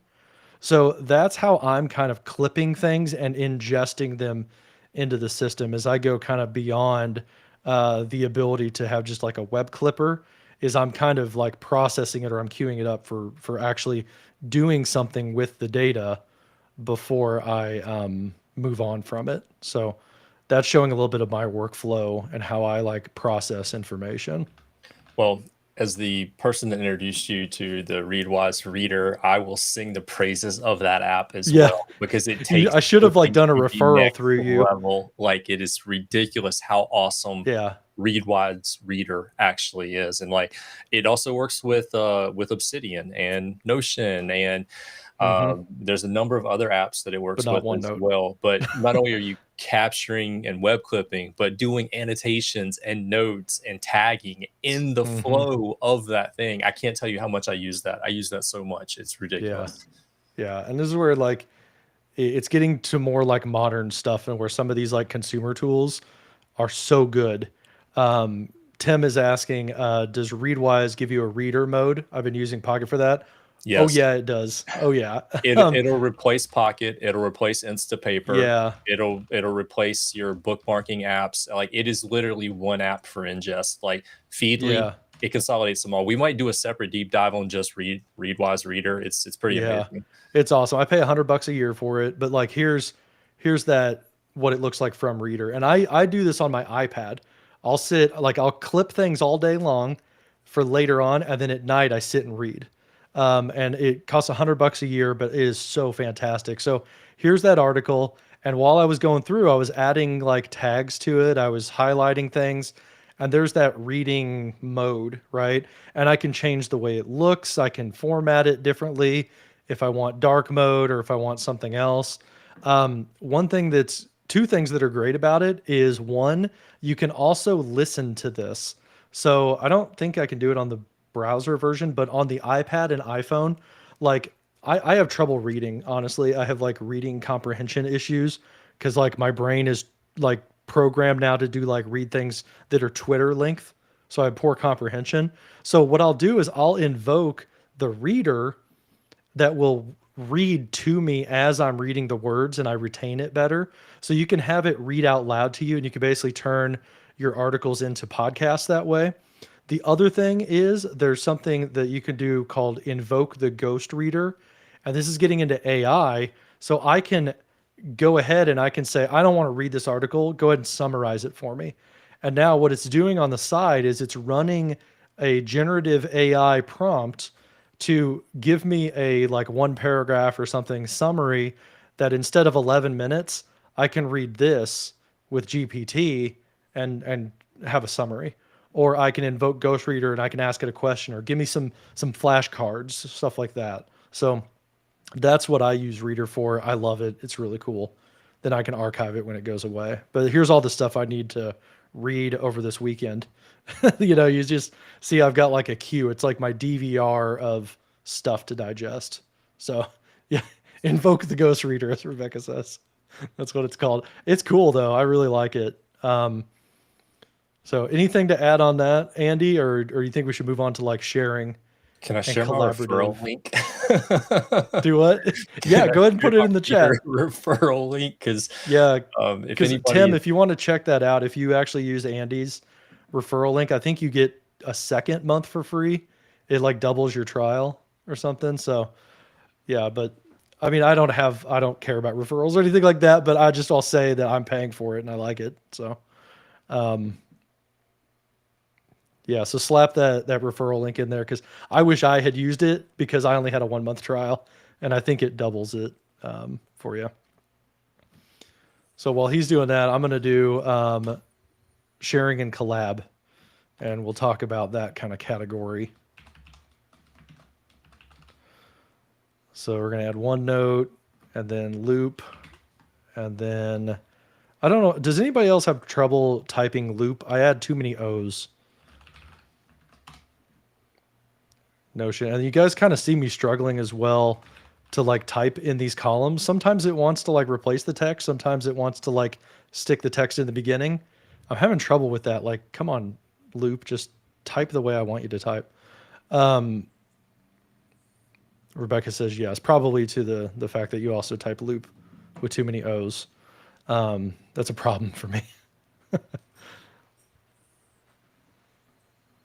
So that's how I'm kind of clipping things and ingesting them into the system as I go kind of beyond the ability to have just like a web clipper is I'm kind of like processing it or I'm queuing it up for actually doing something with the data before I move on from it. So that's showing a little bit of my workflow and how I like process information. Well, as the person that introduced you to the Readwise Reader, I will sing the praises of that app as well because it takes. I should have like done a referral through you. Level. Like it is ridiculous how awesome Readwise Reader actually is, and like it also works with Obsidian and Notion and. There's a number of other apps that it works with as well. But not only are you capturing and web clipping, but doing annotations and notes and tagging in the flow of that thing. I can't tell you how much I use that. I use that so much. It's ridiculous. Yeah. And this is where like it's getting to more like modern stuff and where some of these like consumer tools are so good. Tim is asking, does Readwise give you a reader mode? I've been using Pocket for that. Oh Yes. yeah, it does. Oh yeah. It'll replace Pocket. It'll replace Instapaper. Yeah. It'll replace your bookmarking apps. Like it is literally one app for ingest. Like Feedly, Yeah. it consolidates them all. We might do a separate deep dive on just Readwise Reader. It's pretty Yeah. amazing. It's awesome. I pay $100 a year for it, but like here's that what it looks like from Reader. And I do this on my iPad. I'll clip things all day long for later on, and then at night I sit and read. And it costs $100 a year, but it is so fantastic. So here's that article. And while I was going through, I was adding like tags to it. I was highlighting things, and there's that reading mode, right? And I can change the way it looks. I can format it differently if I want dark mode or if I want something else. Two things that are great about it is one, you can also listen to this. So I don't think I can do it on the browser version, but on the iPad and iPhone, like I have trouble reading, honestly. I have like reading comprehension issues because like my brain is like programmed now to do like read things that are Twitter length. So I have poor comprehension. So what I'll do is I'll invoke the reader that will read to me as I'm reading the words and I retain it better. So you can have it read out loud to you and you can basically turn your articles into podcasts that way. The other thing is there's something that you can do called invoke the ghost reader. And this is getting into AI. So I can go ahead and I can say, I don't want to read this article. Go ahead and summarize it for me. And now what it's doing on the side is it's running a generative AI prompt to give me a like one paragraph or something summary that instead of 11 minutes, I can read this with GPT and have a summary. Or I can invoke Ghost Reader and I can ask it a question or give me some flashcards, stuff like that. So that's what I use Reader for. I love it. It's really cool. Then I can archive it when it goes away. But here's all the stuff I need to read over this weekend. You just see I've got like a queue. It's like my DVR of stuff to digest. So yeah, invoke the ghost reader, as Rebecca says. That's what it's called. It's cool though. I really like it. So anything to add on that, Andy, or you think we should move on to like sharing Can I and share my referral collaborative? link? Do what? Yeah, Can I go ahead and share put it my in the Twitter chat. referral link? Because Yeah, if because Tim, anybody, if you want to check that out, if you actually use Andy's referral link, I think you get a second month for free. It like doubles your trial or something. So yeah, but I mean, I don't care about referrals or anything like that, but I'll say that I'm paying for it and I like it. So, yeah, so slap that referral link in there because I wish I had used it because I only had a 1 month trial and I think it doubles it for you. So while he's doing that, I'm going to do sharing and collab, and we'll talk about that kind of category. So we're going to add OneNote and then Loop, and then I don't know. Does anybody else have trouble typing Loop? I add too many O's. Notion. And you guys kind of see me struggling as well to like type in these columns. Sometimes it wants to like replace the text. Sometimes it wants to like stick the text in the beginning. I'm having trouble with that. Like, come on, Loop, just type the way I want you to type. Rebecca says yes, probably to the fact that you also type Loop with too many O's. That's a problem for me.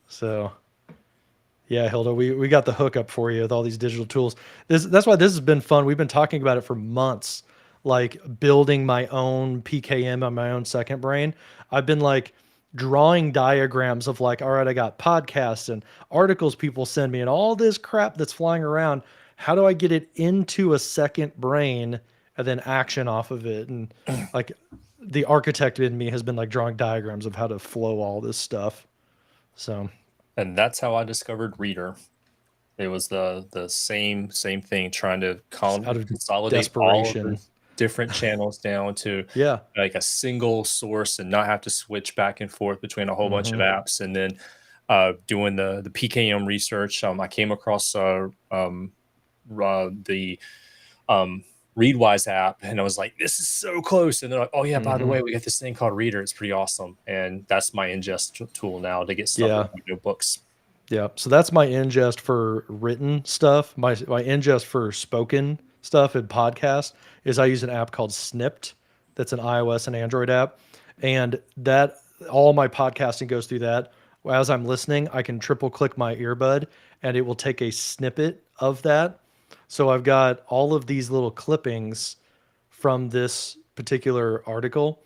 So yeah, Hilda, we got the hookup for you with all these digital tools. That's why this has been fun. We've been talking about it for months, like building my own PKM on my own second brain. I've been like drawing diagrams of like, all right, I got podcasts and articles people send me and all this crap that's flying around. How do I get it into a second brain and then action off of it? And like the architect in me has been like drawing diagrams of how to flow all this stuff. So and that's how I discovered Reader. It was the same thing, trying to out of consolidate all of desperation. the different channels down to Yeah. like a single source and not have to switch back and forth between a whole bunch of apps. And then doing the PKM research, I came across the Readwise app, and I was like, this is so close. And they're like, oh yeah, by the Mhm. way, we got this thing called Reader. It's pretty awesome, and that's my ingest tool now to get stuff Yeah. with my notebooks. Yeah. So that's my ingest for written stuff. My ingest for spoken stuff and podcast is I use an app called Snipped. That's an iOS and Android app. And that all my podcasting goes through that. As I'm listening, I can triple click my earbud and it will take a snippet of that. So I've got all of these little clippings from this particular article,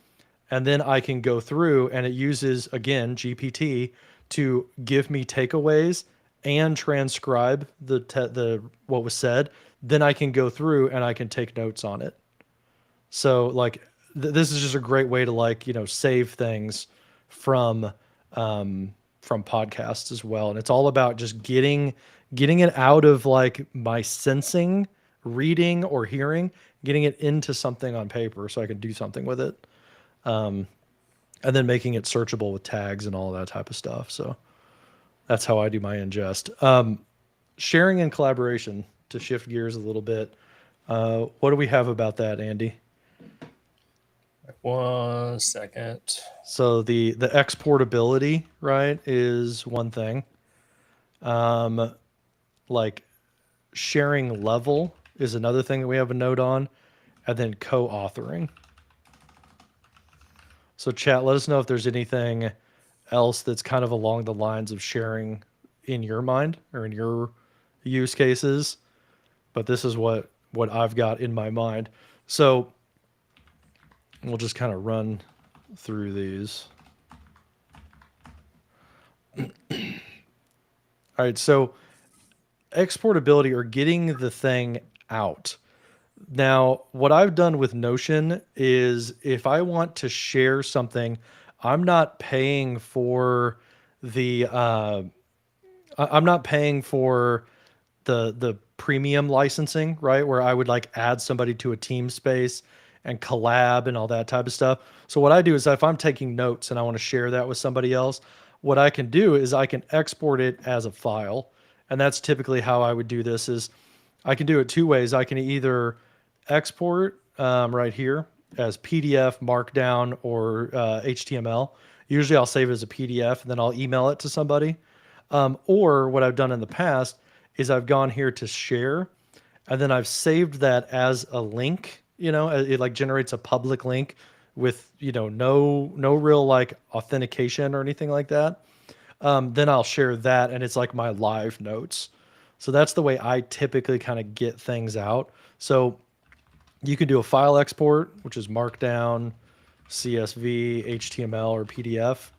and then I can go through and it uses again GPT to give me takeaways and transcribe the what was said. Then I can go through and I can take notes on it. So like this is just a great way to like save things from from podcasts as well. And it's all about just getting it out of like my sensing, reading or hearing, getting it into something on paper so I can do something with it. And then making it searchable with tags and all that type of stuff. So that's how I do my ingest. Sharing and collaboration, to shift gears a little bit. What do we have about that, Andy? 1 second. So the exportability, right, is one thing. Like sharing level is another thing that we have a note on, and then co-authoring. So chat, let us know if there's anything else that's kind of along the lines of sharing in your mind or in your use cases. But this is what I've got in my mind. So we'll just kind of run through these. All right, so exportability or getting the thing out. Now, what I've done with Notion is if I want to share something, I'm not paying for the I'm not paying for the premium licensing, right? Where I would like add somebody to a team space and collab and all that type of stuff. So what I do is if I'm taking notes and I want to share that with somebody else, what I can do is I can export it as a file. And that's typically how I would do this is I can do it two ways. I can either export right here as PDF, Markdown, or HTML. Usually I'll save it as a PDF and then I'll email it to somebody. Or what I've done in the past is I've gone here to share and then I've saved that as a link, it like generates a public link with, no real like authentication or anything like that. Then I'll share that and it's like my live notes. So that's the way I typically kind of get things out. So you can do a file export, which is Markdown, CSV, HTML, or PDF,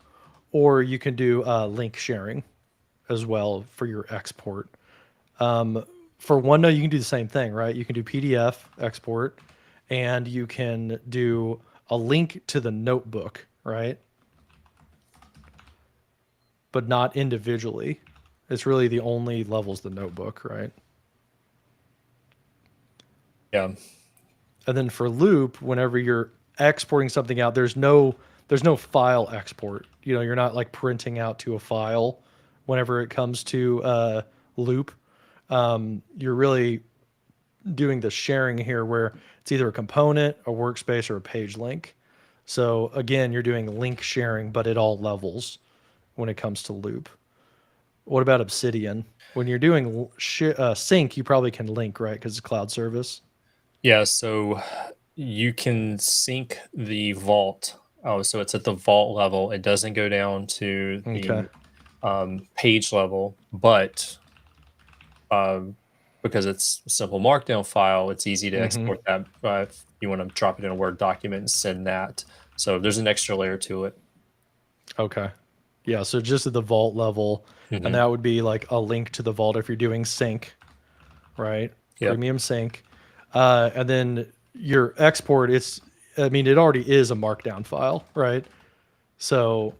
or you can do link sharing as well for your export. For OneNote, you can do the same thing, right? You can do PDF export, and you can do a link to the notebook, right? But not individually. It's really the only level's the notebook, right? Yeah. And then for Loop, whenever you're exporting something out, there's no file export. You're not like printing out to a file whenever it comes to Loop. You're really doing the sharing here where it's either a component, a workspace, or a page link. So again, you're doing link sharing, but at all levels when it comes to Loop. What about Obsidian? When you're doing sync, you probably can link, right? Because it's cloud service. Yeah, so you can sync the vault. Oh, so it's at the vault level. It doesn't go down to the page level, but because it's a simple Markdown file, it's easy to export that. If you want to drop it in a Word document and send that. So there's an extra layer to it. Okay. Yeah, so just at the vault level, and that would be like a link to the vault if you're doing sync, right? Yep. Premium sync. And then your export, it already is a Markdown file, right? So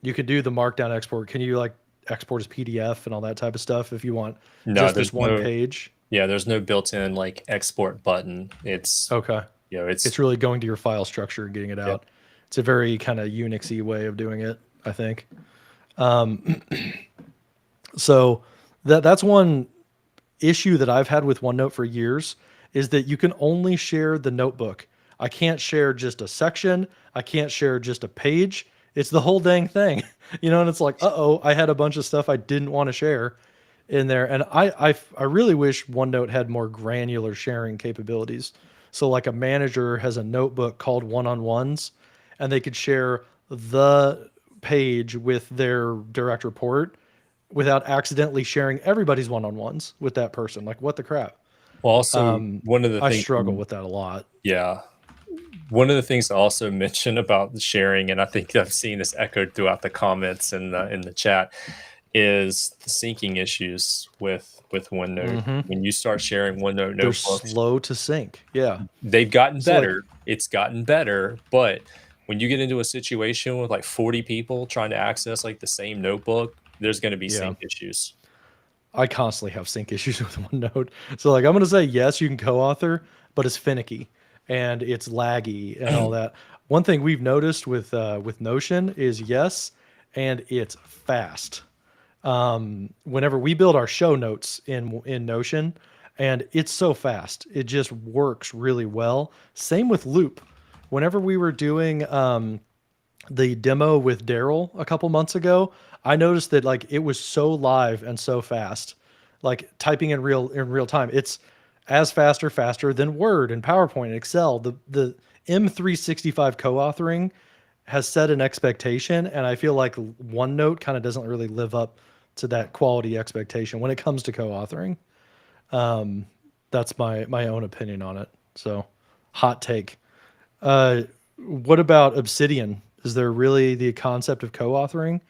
you could do the Markdown export. Can you like export as PDF and all that type of stuff if you want just this one page? Yeah, there's no built-in like export button. It's okay. It's really going to your file structure and getting it out. Yep. It's a very kind of Unix-y way of doing it, I think. So that's one issue that I've had with OneNote for years is that you can only share the notebook. I can't share just a section. I can't share just a page. It's the whole dang thing, and it's like, uh-oh, I had a bunch of stuff I didn't want to share in there. And I really wish OneNote had more granular sharing capabilities. So like a manager has a notebook called one-on-ones, and they could share the page with their direct report without accidentally sharing everybody's one-on-ones with that person. Like, what the crap? Well, also one of the I things, struggle with that a lot. yeah, one of the things to also mention about the sharing, and I think I've seen this echoed throughout the comments and in the chat, is the syncing issues with OneNote. Hmm. When you start sharing OneNote They're notebooks, slow to sync. Yeah. they've gotten So like, better. It's gotten better, but when you get into a situation with like 40 people trying to access like the same notebook, there's going to be yeah, sync issues. I constantly have sync issues with OneNote. So like, I'm going to say, yes, you can co-author, but it's finicky and it's laggy and all that. One thing we've noticed with Notion is, yes, and it's fast. Whenever we build our show notes in Notion, and it's so fast, it just works really well. Same with Loop. Whenever we were doing the demo with Daryl a couple months ago, I noticed that like it was so live and so fast, like typing in real time. It's as faster than Word and PowerPoint and Excel. The M365 co-authoring has set an expectation, and I feel like OneNote kind of doesn't really live up to that quality expectation when it comes to co-authoring. That's my own opinion on it. So, hot take. What about Obsidian? Is there really the concept of co-authoring,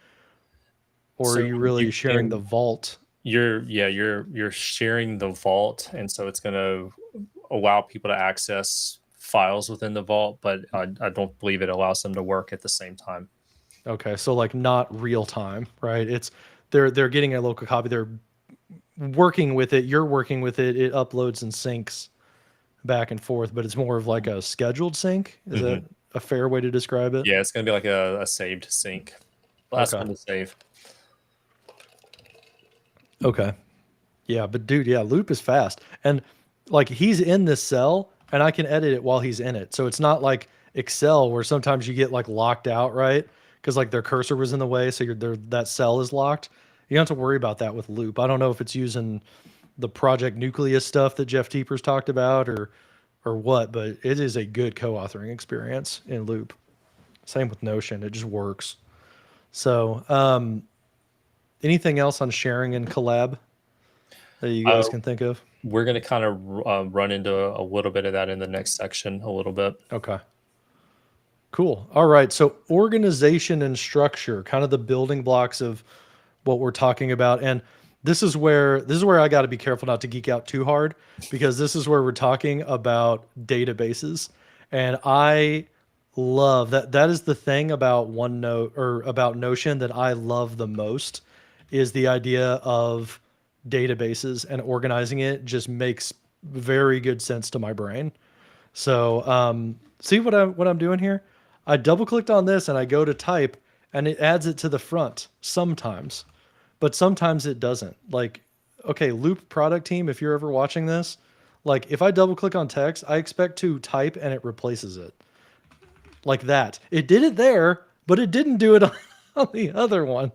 or are So you really you sharing the can vault? you're sharing the vault, and so it's going to allow people to access files within the vault, but I don't believe it allows them to work at the same time. Okay, so like not real time, right? It's they're getting a local copy. They're working with it. You're working with it. It uploads and syncs back and forth, but it's more of like a scheduled sync. Is that Mhm. a fair way to describe it? Yeah, it's going to be like a saved sync. Last Okay. one to save. Okay. Yeah, but dude, yeah, Loop is fast. And like he's in this cell and I can edit it while he's in it. So it's not like Excel where sometimes you get like locked out, right? Because like their cursor was in the way, so that cell is locked. You don't have to worry about that with Loop. I don't know if it's using the Project Nucleus stuff that Jeff Teepers talked about or what, but it is a good co-authoring experience in Loop. Same with Notion. It just works. So, anything else on sharing and collab that you Uh, guys can think of? we're going to kind of run into a little bit of that in the next section, a little bit. Okay. Cool. All right. So organization and structure, kind of the building blocks of what we're talking about. And this is where I got to be careful not to geek out too hard, because this is where we're talking about databases. And I love that. That is the thing about OneNote or about Notion that I love the most, is the idea of databases, and organizing it just makes very good sense to my brain. So, see what I'm doing here? I double clicked on this and I go to type, and it adds it to the front sometimes, but sometimes it doesn't. Like, okay, Loop product team, if you're ever watching this, like if I double click on text, I expect to type and it replaces it like that. It did it there, but it didn't do it on the other one.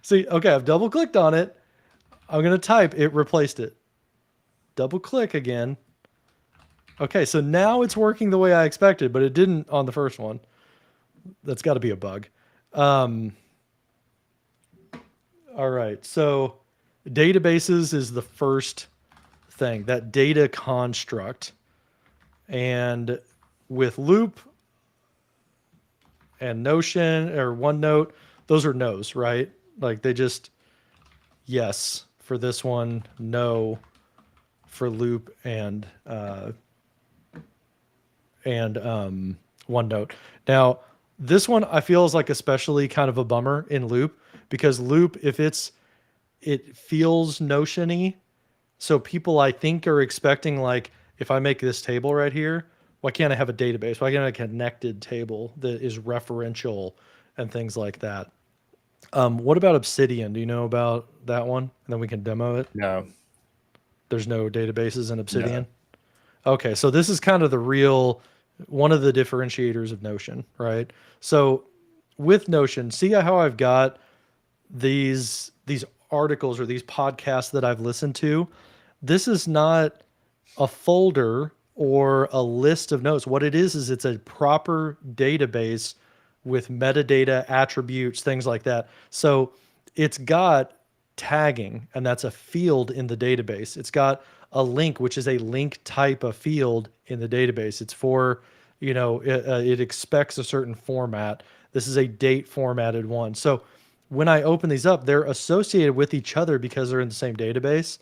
See, okay, I've double clicked on it. I'm going to type, it replaced it. Double click again. Okay, so now it's working the way I expected, but it didn't on the first one. That's got to be a bug. All right, so databases is the first thing, that data construct. And with Loop and Notion or OneNote, those are no's, right? Like they just yes for this one, no for Loop and OneNote. Now, this one I feel is like especially kind of a bummer in Loop, because Loop, if it feels Notion-y, so people I think are expecting, like, if I make this table right here, why can't I have a database? Why can't I have a connected table that is referential and things like that? What about Obsidian? Do you know about that one? And then we can demo it. No, There's no databases in no. Obsidian. Okay, so this is kind of the real one of the differentiators of Notion, right? So with Notion, see how I've got these articles or these podcasts that I've listened to. This is not a folder or a list of notes. What it is it's a proper database with metadata, attributes, things like that. So it's got tagging, and that's a field in the database. It's got a link, which is a link type of field in the database. It's for, it expects a certain format. This is a date formatted one. So when I open these up, they're associated with each other because they're in the same database.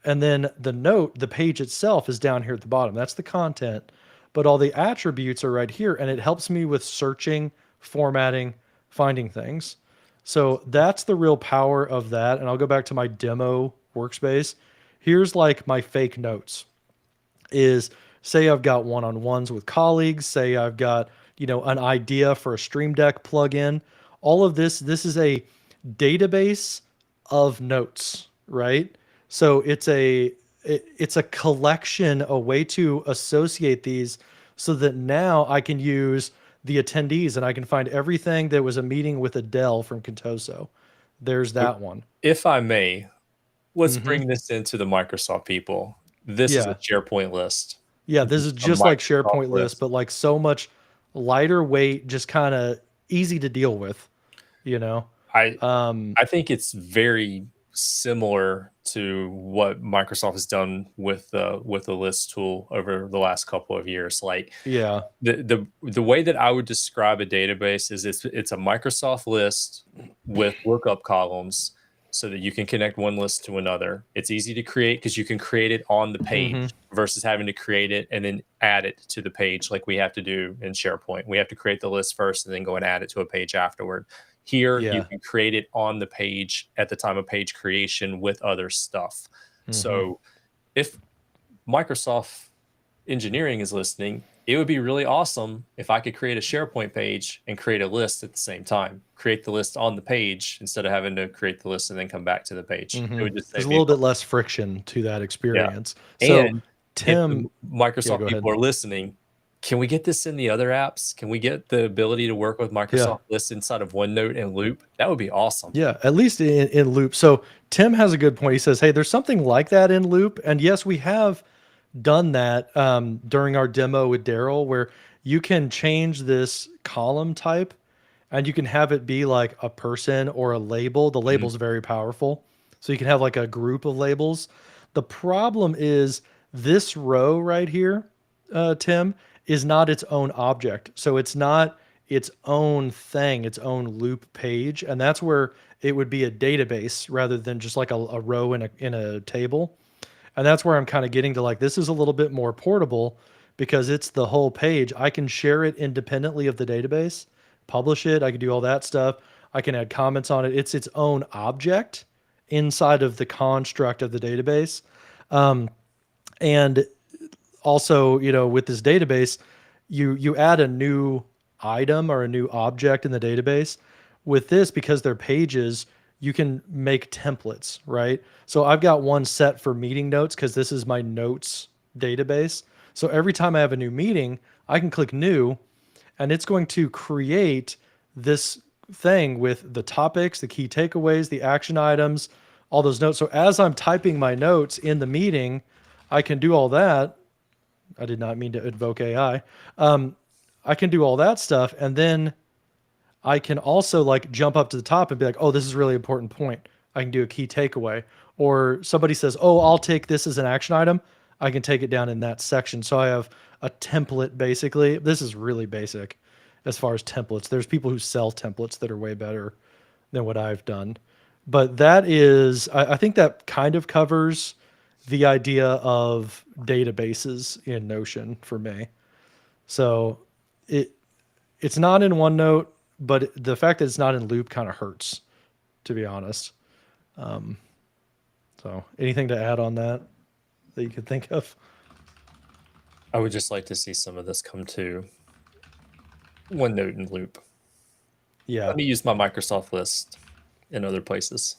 And then the note, the page itself is down here at the bottom. That's the content, but all the attributes are right here, and it helps me with searching, formatting, finding things. So that's the real power of that. And I'll go back to my demo workspace. Here's like my fake notes is, say I've got one-on-ones with colleagues, say I've got, an idea for a Stream Deck plugin. All of this is a database of notes, right? So it's a collection, a way to associate these so that now I can use the attendees and I can find everything that was a meeting with Adele from Contoso. There's that one. If I may, let's Mm-hmm. bring this into the Microsoft people. This is a Yeah. SharePoint list. Yeah, This this is is a just like Microsoft SharePoint list, list. but like so much lighter weight, just kind of easy to deal with, you know? I Um, I think it's very similar to what Microsoft has done with the list tool over the last couple of years. Like yeah. the way that I would describe a database is it's a Microsoft list with lookup columns so that you can connect one list to another. It's easy to create because you can create it on the Mm-hmm. page versus having to create it and then add it to the page like we have to do in SharePoint. We have to create the list first and then go and add it to a page afterward. Here, you Yeah. can create it on the page at the time of page creation with other stuff. Mm-hmm. So if Microsoft engineering is listening, it would be really awesome if I could create a SharePoint page and create a list at the same time. Create the list on the page instead of having to create the list and then come back to the page. It Mm-hmm. would just There's save a me. little bit less friction to that Yeah. experience. So And if the Tim, yeah, Microsoft go ahead. people are listening, can we get this in the other apps? Can we get the ability to work with Yeah. Microsoft Lists inside of OneNote and Loop? That would be awesome. Yeah, at least in Loop. So Tim has a good point. He says, "Hey, there's something like that in Loop," and yes, we have done that during our demo with Daryl, where you can change this column type, and you can have it be like a person or a label. The Mhm. label's very powerful, so you can have like a group of labels. The problem is this row right here, Tim, is not its own object. So it's not its own thing, its own loop page. And that's where it would be a database rather than just like a row in a table. And that's where I'm kind of getting to like, this is a little bit more portable because it's the whole page. I can share it independently of the database, publish it. I can do all that stuff. I can add comments on it. It's its own object inside of the construct of the database. And also, with this database, you add a new item or a new object in the database. With this, because they're pages, you can make templates, right? So I've got one set for meeting notes because this is my notes database. So every time I have a new meeting, I can click new, and it's going to create this thing with the topics, the key takeaways, the action items, all those notes. So as I'm typing my notes in the meeting, I can do all that. I did not mean to invoke AI. I can do all that stuff, and then I can also like jump up to the top and be like, "Oh, this is a really important point." I can do a key takeaway, or somebody says, "Oh, I'll take this as an action item." I can take it down in that section. So I have a template basically. This is really basic as far as templates. There's people who sell templates that are way better than what I've done. But that is, I think that kind of covers the idea of databases in Notion for me. So it it's not in OneNote, but the fact that it's not in Loop kind of hurts, to be honest. Um, so anything to add on that you could think of? I would just like to see some of this come to OneNote and Loop. Yeah, Let me use my Microsoft list in other places.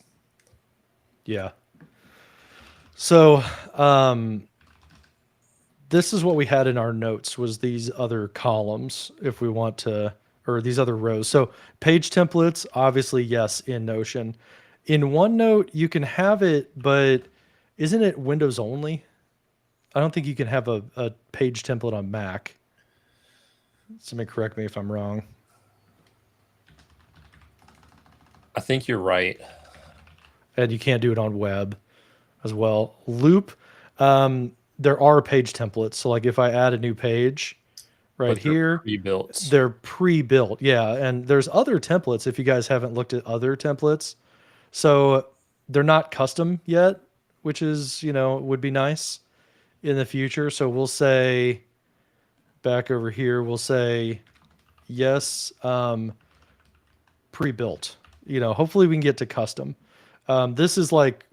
yeah. So this is what we had in our notes was these other columns if we want to, or these other rows. So page templates, obviously, yes, in Notion. In OneNote, you can have it, but isn't it Windows only? I don't think you can have a page template on Mac. Somebody correct me if I'm wrong. I think you're right. And you can't do it on web as well. Loop, there are page templates. So like if I add a new page right But they're here, pre-built. they're pre-built. Yeah. And there's other templates if you guys haven't looked at other templates. So they're not custom yet, which is, would be nice in the future. So we'll say back over here, we'll say yes, pre-built. Hopefully we can get to custom. This is like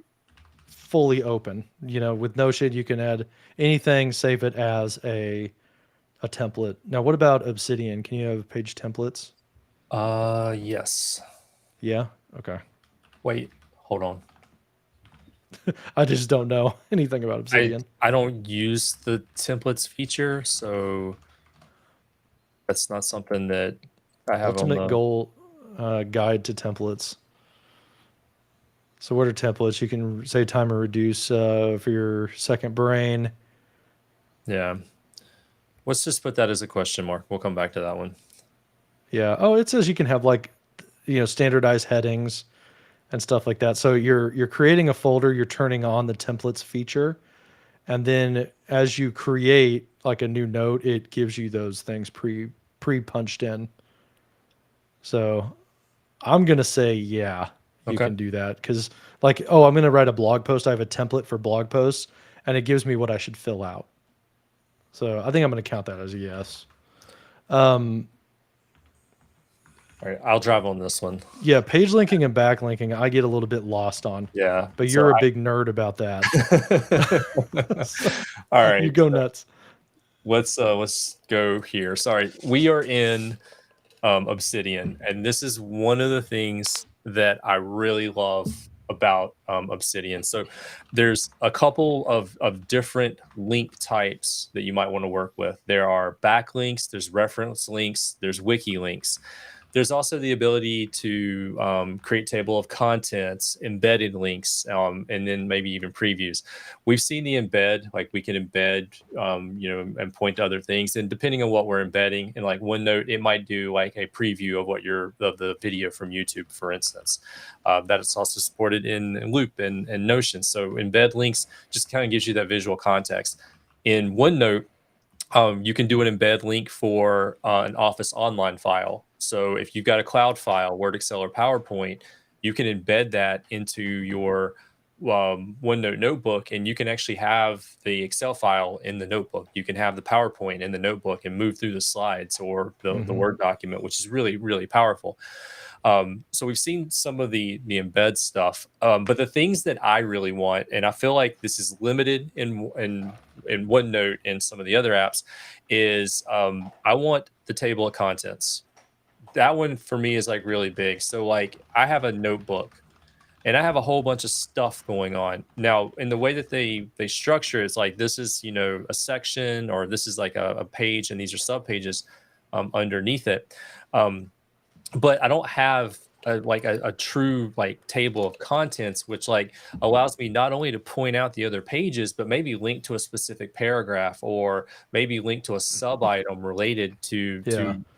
fully open. With Notion, you can add anything, save it as a template. Now, what about Obsidian? Can you have page templates? Yes. Yeah. Okay. Wait, hold on. I just don't know anything about Obsidian. I don't use the templates feature, so that's not something that I have on Ultimate the goal guide to templates. So what are templates? You can say time or reduce for your second brain. Yeah. Let's just put that as a question mark. We'll come back to that one. Yeah. Oh, it says you can have like, standardized headings and stuff like that. So you're creating a folder, you're turning on the templates feature, and then as you create like a new note, it gives you those things pre punched in. So I'm gonna say yeah, you Okay. can do that because like I'm gonna write a blog post. I have a template for blog posts, and it gives me what I should fill out. So I think I'm gonna count that as a yes. All right, I'll drive on this one. Yeah, page linking and backlinking, I get a little bit lost on. Yeah. But so you're a big nerd about that. All right. You go nuts. Let's go here. Sorry. We are in Obsidian, and this is one of the things that I really love about Obsidian. So there's a couple of different link types that you might want to work with. There are backlinks, there's reference links, there's wiki links. There's also the ability to create table of contents, embedded links, and then maybe even previews. We've seen the embed, like we can embed, and point to other things. And depending on what we're embedding, in like OneNote, it might do like a preview of of the video from YouTube, for instance. That is also supported in Loop and Notion. So embed links just kind of gives you that visual context. In OneNote, you can do an embed link for an Office Online file. So if you've got a cloud file, Word, Excel, or PowerPoint, you can embed that into your OneNote notebook, and you can actually have the Excel file in the notebook. You can have the PowerPoint in the notebook and move through the slides or the Word document, which is really, really powerful. So we've seen some of the embed stuff, but the things that I really want, and I feel like this is limited in OneNote and some of the other apps, is I want the table of contents. That one for me is like really big. So like I have a notebook and I have a whole bunch of stuff going on. Now, in the way that they structure it, it's like this is, a section, or this is like a page, and these are sub pages underneath it. But I don't have a true like table of contents, which like allows me not only to point out the other pages, but maybe link to a specific paragraph, or maybe link to a sub item related to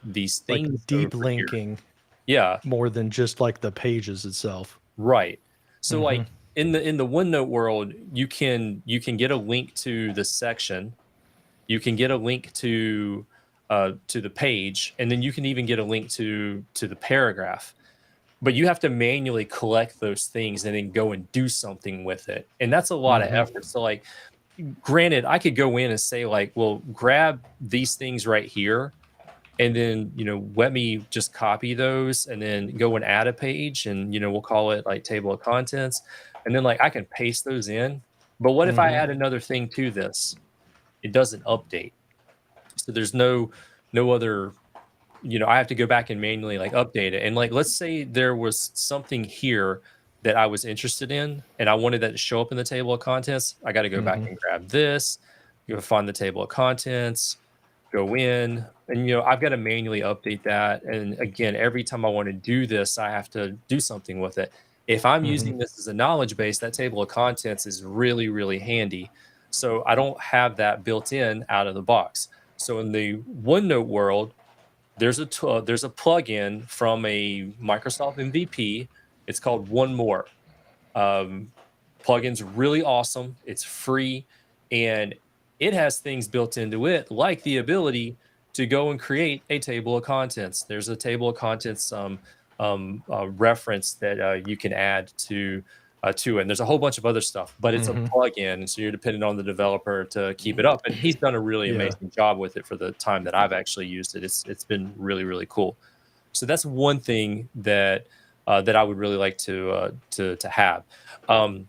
these Like things. deep over here. linking. Yeah. More than just like the pages itself. Right. So like in the OneNote world, you can get a link to the section, you can get a link to the page, and then you can even get a link to the paragraph. But you have to manually collect those things and then go and do something with it. And that's a lot of effort. So like, granted, I could go in and say like, well, grab these things right here, and then, let me just copy those and then go and add a page, and, we'll call it like table of contents. And then like I can paste those in. But what if I add another thing to this? It doesn't update. So there's no other, I have to go back and manually like update it. And like, let's say there was something here that I was interested in and I wanted that to show up in the table of contents. I got to go back and grab this, You'll find the table of contents, go in, and I've got to manually update that. And again, every time I want to do this, I have to do something with it. If I'm Mm-hmm. using this as a knowledge base, that table of contents is really, really handy. So I don't have that built in out of the box. So in the OneNote world, there's a plugin from a Microsoft MVP. It's called One More. Um, Plugin's really awesome. It's free, and it has things built into it, like the ability to go and create a table of contents. There's a table of contents reference that you can add to it. And there's a whole bunch of other stuff, but it's a Mm-hmm. plugin, so you're dependent on the developer to keep it up. And he's done a really Yeah. amazing job with it for the time that I've actually used it. It's been really, really cool. So that's one thing that that I would really like to have. Um,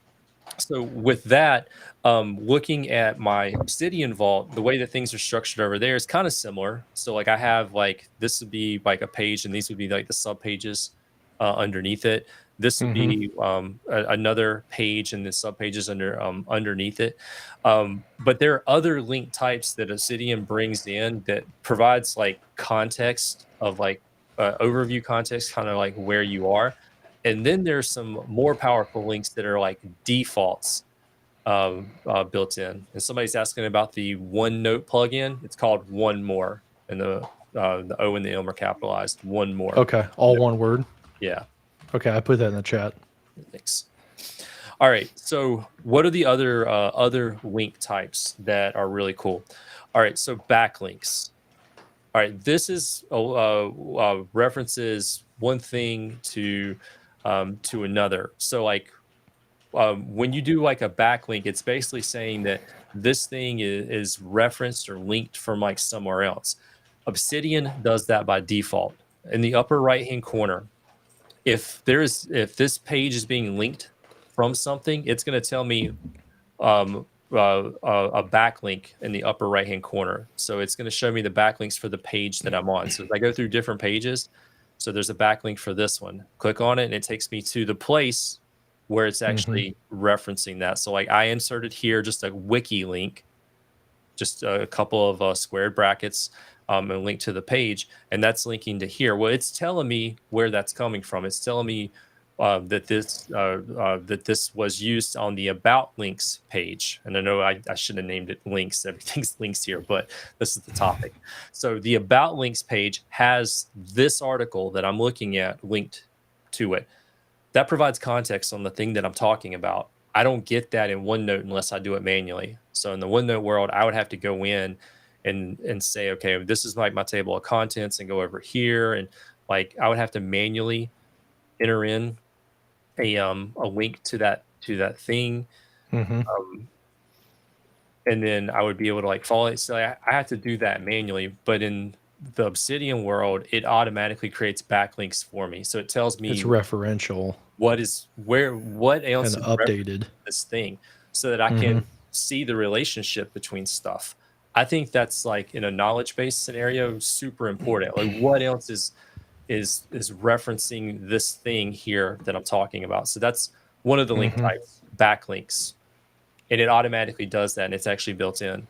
so with that, looking at my Obsidian vault, the way that things are structured over there is kind of similar. So like I have like this would be like a page, and these would be like the sub pages underneath it. This would Mm-hmm. be another page, and the sub pages underneath it. But there are other link types that Obsidian brings in that provides like context of like overview context, kind of like where you are. And then there's some more powerful links that are like defaults built in. And somebody's asking about the OneNote plugin. It's called One More, and the O and the M are capitalized. One More. Okay. All one word. Yeah. Okay, I put that in the chat. Thanks. All right. So what are the other link types that are really cool? All right. So backlinks. All right. This is references one thing to another. So like when you do like a backlink, it's basically saying that this thing is referenced or linked from like somewhere else. Obsidian does that by default. In the upper right hand corner, if this page is being linked from something, it's going to tell me a backlink in the upper right hand corner. So it's going to show me the backlinks for the page that I'm on. So if I go through different pages, so there's a backlink for this one. Click on it, and it takes me to the place where it's actually referencing that. So like I inserted here just a wiki link, just a couple of squared brackets, and link to the page, and that's linking to here. Well, it's telling me where that's coming from. It's telling me that this was used on the About Links page. And I know I should have named it links. Everything's links here, but this is the topic. So the About Links page has this article that I'm looking at linked to it. That provides context on the thing that I'm talking about. I don't get that in OneNote unless I do it manually. So in the OneNote world, I would have to go in and say, okay, this is like my table of contents, and go over here, and like I would have to manually enter in a link to that thing, Mm-hmm. and then I would be able to like follow it. So I have to do that manually. But in the Obsidian world, it automatically creates backlinks for me. So it tells me It's referential what else and is updated. this thing, so that I can see the relationship between stuff. I think that's like in a knowledge based scenario super important. Like what else is referencing this thing here that I'm talking about. So that's one of the link types, backlinks, and it automatically does that, and it's actually built in.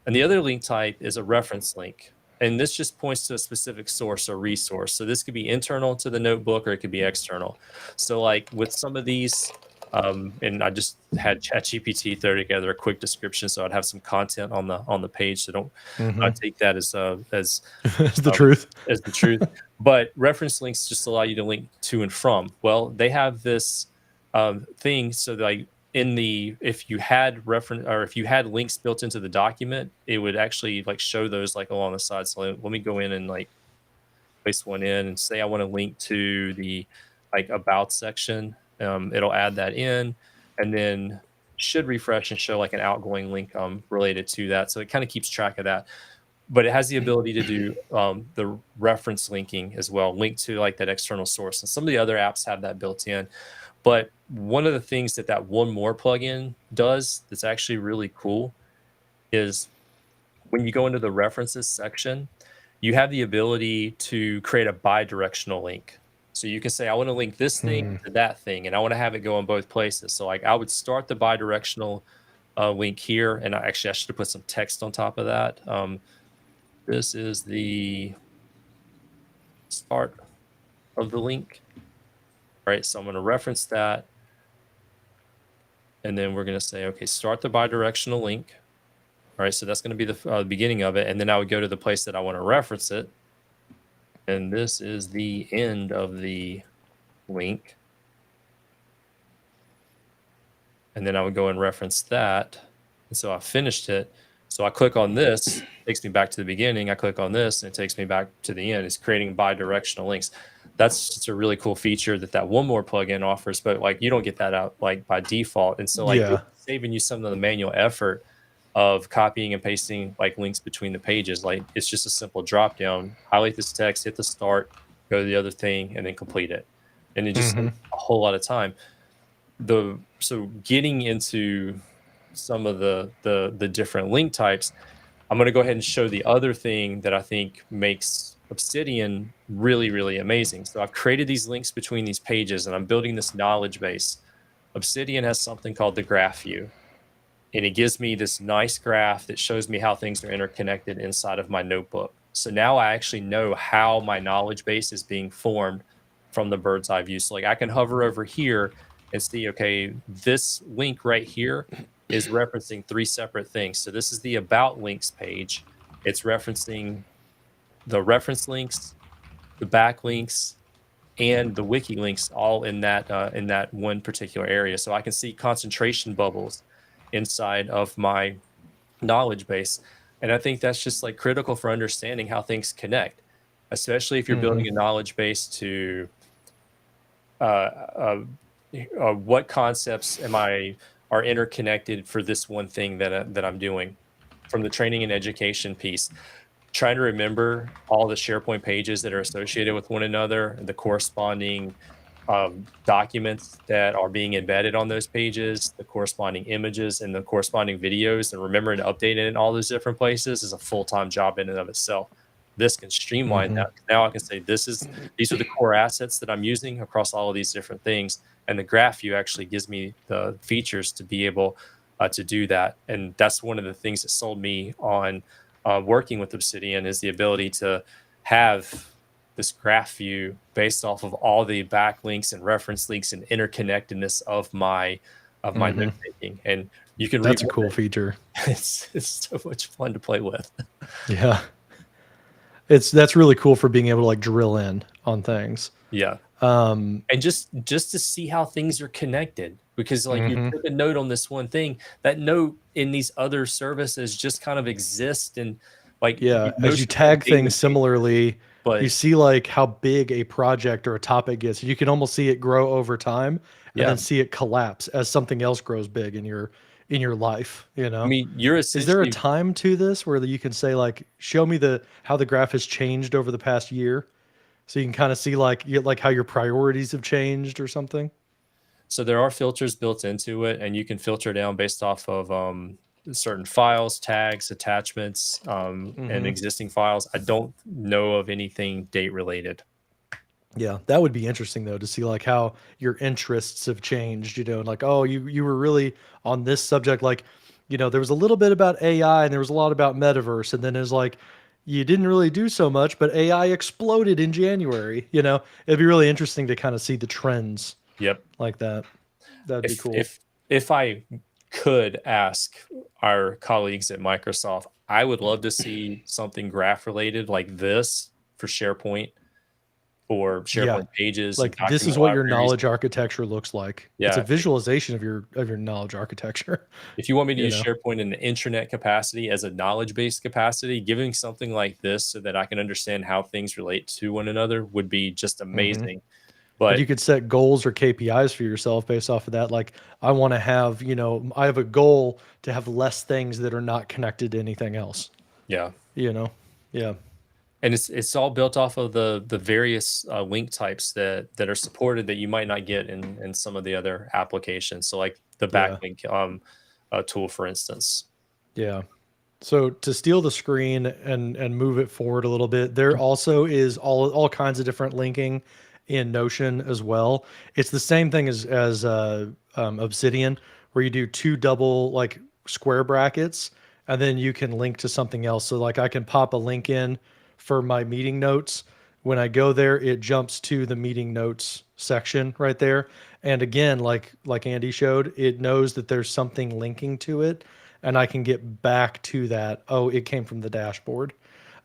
And the other link type is a reference link. And this just points to a specific source or resource. So this could be internal to the notebook, or it could be external. So like with some of these, and I just had ChatGPT throw together a quick description, so I'd have some content on the page. So don't take that as the truth. As the truth. But reference links just allow you to link to and from. Well, they have this thing, so like if you had reference, or if you had links built into the document, it would actually like show those like along the side. So let me go in and like place one in and say I want to link to the like about section. It'll add that in, and then should refresh and show like an outgoing link related to that. So it kind of keeps track of that. But it has the ability to do the reference linking as well, link to like that external source. And some of the other apps have that built in. But one of the things that One More plugin does that's actually really cool is when you go into the references section, you have the ability to create a bi-directional link. So you can say, I want to link this thing to that thing, and I want to have it go in both places. So like I would start the bi-directional link here, and I should have put some text on top of that. This is the start of the link. All right, so I'm going to reference that, and then we're going to say, okay, start the bidirectional link. All right, so that's going to be the beginning of it, and then I would go to the place that I want to reference it, and this is the end of the link, and then I would go and reference that, and so I finished it. So I click on this, takes me back to the beginning. I click on this, and it takes me back to the end. It's creating bidirectional links. That's just a really cool feature that one more plugin offers, but like you don't get that out like by default, and so like Yeah. it's saving you some of the manual effort of copying and pasting like links between the pages. Like it's just a simple drop down, highlight this text, hit the start, go to the other thing, and then complete it. And it just saves a whole lot of time. So getting into some of the different link types, I'm going to go ahead and show the other thing that I think makes Obsidian really, really amazing. So I've created these links between these pages, and I'm building this knowledge base. Obsidian has something called the graph view, and it gives me this nice graph that shows me how things are interconnected inside of my notebook. So now I actually know how my knowledge base is being formed from the bird's eye view. So like I can hover over here and see, okay, this link right here is referencing 3 separate things. So this is the about links page. It's referencing the reference links, the backlinks, and the wiki links all in that one particular area. So I can see concentration bubbles inside of my knowledge base. And I think that's just like critical for understanding how things connect, especially if you're building a knowledge base to what concepts are interconnected for this one thing that I'm doing. From the training and education piece, trying to remember all the SharePoint pages that are associated with one another, the corresponding documents that are being embedded on those pages, the corresponding images and the corresponding videos, and remembering to update it in all those different places is a full-time job in and of itself. This can streamline that. Now I can say these are the core assets that I'm using across all of these different things, and the graph view actually gives me the features to be able to do that. And that's one of the things that sold me on working with Obsidian, is the ability to have this graph view based off of all the backlinks and reference links and interconnectedness of my note taking. And you can That's a cool feature. It's so much fun to play with. Yeah. That's really cool for being able to like drill in on things. Yeah. And just to see how things are connected, because like you put a note on this one thing, that note in these other services just kind of exist, and like as you tag things similarly, but you see like how big a project or a topic gets. You can almost see it grow over time, and then see it collapse as something else grows big in your life. You know, I mean, is there a time to this where you can say like, show me how the graph has changed over the past year? So you can kind of see like how your priorities have changed or something. So there are filters built into it, and you can filter down based off of certain files, tags, attachments, and existing files. I don't know of anything date related. Yeah, that would be interesting though, to see like how your interests have changed, you know, like, oh, you were really on this subject. Like, you know, there was a little bit about AI and there was a lot about metaverse. And then it's like, you didn't really do so much, but AI exploded in January. You know, it'd be really interesting to kind of see the trends. Yep. Like that. That'd be cool. If I could ask our colleagues at Microsoft, I would love to see something graph related like this for SharePoint, or SharePoint pages. Like this is what your knowledge architecture looks like. Yeah. It's a visualization of your knowledge architecture. If you want me to use SharePoint in an intranet capacity as a knowledge-based capacity, giving something like this so that I can understand how things relate to one another would be just amazing. But you could set goals or KPIs for yourself based off of that. Like, I want to have, you know, I have a goal to have less things that are not connected to anything else. Yeah. You know? Yeah. And it's all built off of the various link types that are supported that you might not get in some of the other applications. So like the backlink tool, for instance. Yeah. So to steal the screen and move it forward a little bit, there also is all kinds of different linking in Notion as well. It's the same thing as Obsidian, where you do 2 double, like square brackets, and then you can link to something else. So like I can pop a link in for my meeting notes. When I go there, it jumps to the meeting notes section right there. And again, like Andy showed, it knows that there's something linking to it, and I can get back to that. Oh, it came from the dashboard.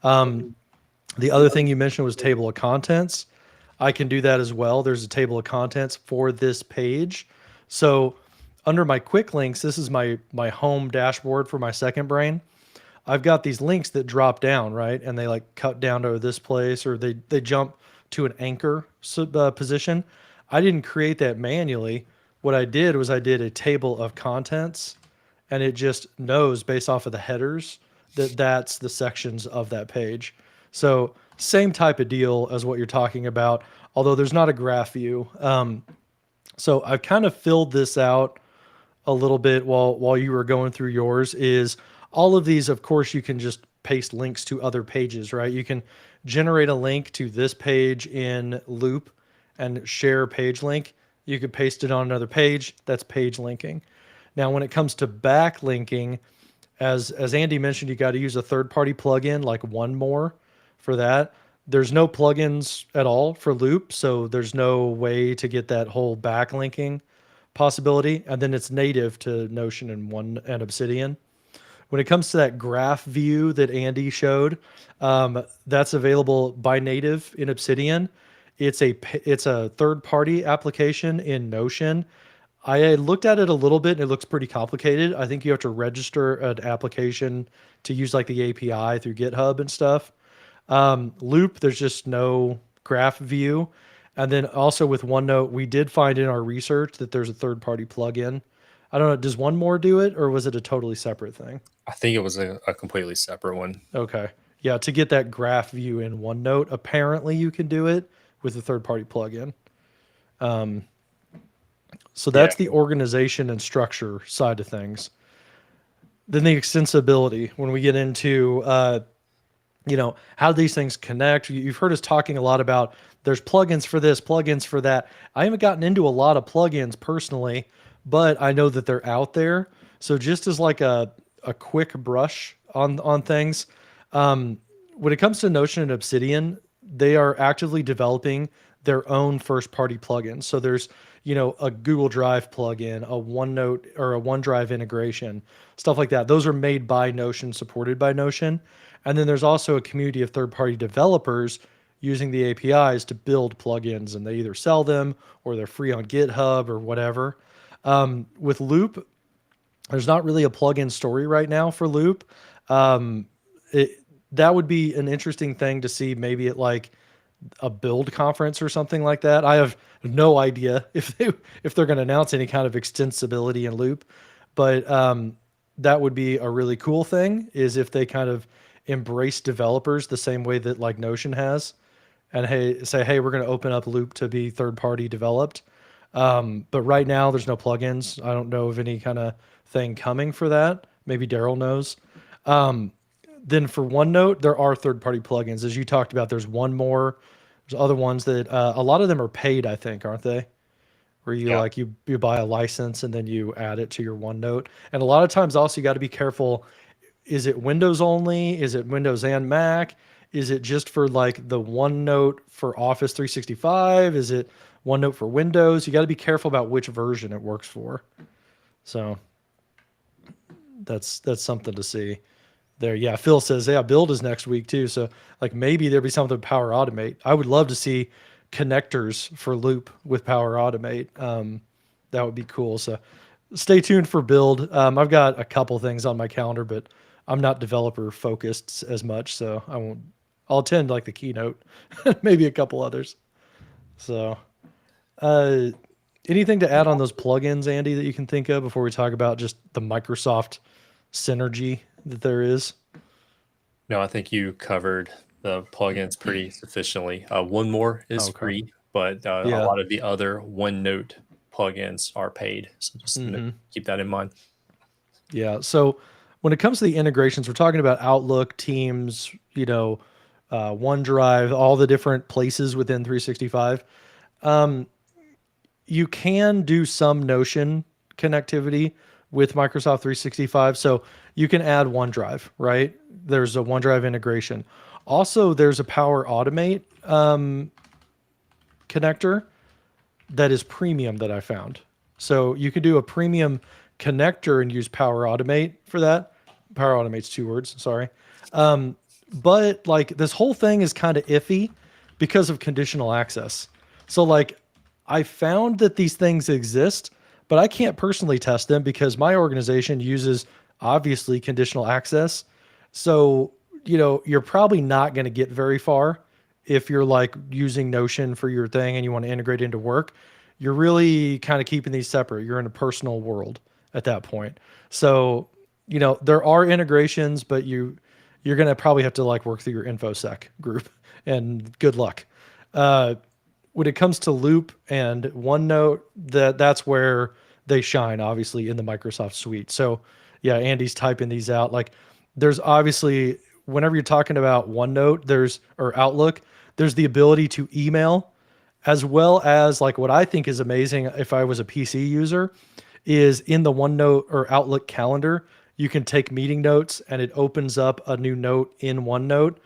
The other thing you mentioned was table of contents. I can do that as well. There's a table of contents for this page. So under my quick links, this is my home dashboard for my second brain. I've got these links that drop down, right? And they like cut down to this place, or they jump to an anchor position. I didn't create that manually. What I did was I did a table of contents, and it just knows based off of the headers that that's the sections of that page. So same type of deal as what you're talking about, although there's not a graph view. So I've kind of filled this out a little bit while you were going through yours. Is all of these, of course, you can just paste links to other pages, right? You can generate a link to this page in Loop and share page link. You could paste it on another page. That's page linking. Now, when it comes to backlinking, as Andy mentioned, you got to use a third-party plugin like OneMore for that. There's no plugins at all for Loop, so there's no way to get that whole backlinking possibility. And then it's native to Notion and Obsidian. When it comes to that graph view that Andy showed, that's available by native in Obsidian. It's a third-party application in Notion. I looked at it a little bit and it looks pretty complicated. I think you have to register an application to use like the API through GitHub and stuff. Loop, there's just no graph view. And then also with OneNote, we did find in our research that there's a third-party plugin. I don't know, does OneMore do it, or was it a totally separate thing? I think it was a completely separate one. Okay. Yeah, to get that graph view in OneNote, apparently you can do it with a third-party plugin. So that's the organization and structure side of things. Then the extensibility, when we get into how these things connect. You've heard us talking a lot about there's plugins for this, plugins for that. I haven't gotten into a lot of plugins personally, but I know that they're out there. So just as like a quick brush on things, when it comes to Notion and Obsidian, they are actively developing their own first-party plugins. So there's a Google Drive plugin, a OneNote or a OneDrive integration, stuff like that. Those are made by Notion, supported by Notion. And then there's also a community of third-party developers using the APIs to build plugins, and they either sell them or they're free on GitHub or whatever. With Loop, there's not really a plugin story right now for Loop. That would be an interesting thing to see maybe at like a build conference or something like that. I have no idea if they're going to announce any kind of extensibility in Loop, but that would be a really cool thing, is if they kind of embrace developers the same way that like Notion has, and hey, we're going to open up Loop to be third party developed. But right now there's no plugins. I don't know of any kind of thing coming for that. Maybe Daryl knows. Then for OneNote, there are third-party plugins. As you talked about, there's OneMore. There's other ones that a lot of them are paid, I think, aren't they? Where you you buy a license and then you add it to your OneNote. And a lot of times also you got to be careful. Is it Windows only? Is it Windows and Mac? Is it just for like the OneNote for Office 365? Is it OneNote for Windows? You got to be careful about which version it works for. So that's something to see there. Yeah, Phil says, yeah, build is next week too. So like maybe there'd be something with Power Automate. I would love to see connectors for Loop with Power Automate. That would be cool. So stay tuned for build. I've got a couple things on my calendar, but I'm not developer focused as much, so I'll attend like the keynote, maybe a couple others. So anything to add on those plugins, Andy, that you can think of before we talk about just the Microsoft synergy that there is? No, I think you covered the plugins pretty sufficiently. One more is free, but a lot of the other OneNote plugins are paid. So just keep that in mind. Yeah. So when it comes to the integrations, we're talking about Outlook, Teams, OneDrive, all the different places within 365. You can do some Notion connectivity with Microsoft 365. So you can add OneDrive, right? There's a OneDrive integration. Also, there's a Power Automate connector that is premium that I found. So you could do a premium connector and use Power Automate for that. Power Automate's 2 words, sorry. But like this whole thing is kind of iffy because of conditional access. So like I found that these things exist, but I can't personally test them because my organization uses obviously conditional access. So, you're probably not going to get very far if you're like using Notion for your thing and you want to integrate into work. You're really kind of keeping these separate. You're in a personal world at that point. So, there are integrations, but you're going to probably have to like work through your infosec group and good luck. When it comes to Loop and OneNote, that's where they shine, obviously, in the Microsoft suite. So, yeah, Andy's typing these out. Like, there's obviously, whenever you're talking about OneNote, or Outlook, there's the ability to email, as well as like what I think is amazing if I was a PC user, is in the OneNote or Outlook calendar, you can take meeting notes and it opens up a new note in OneNote,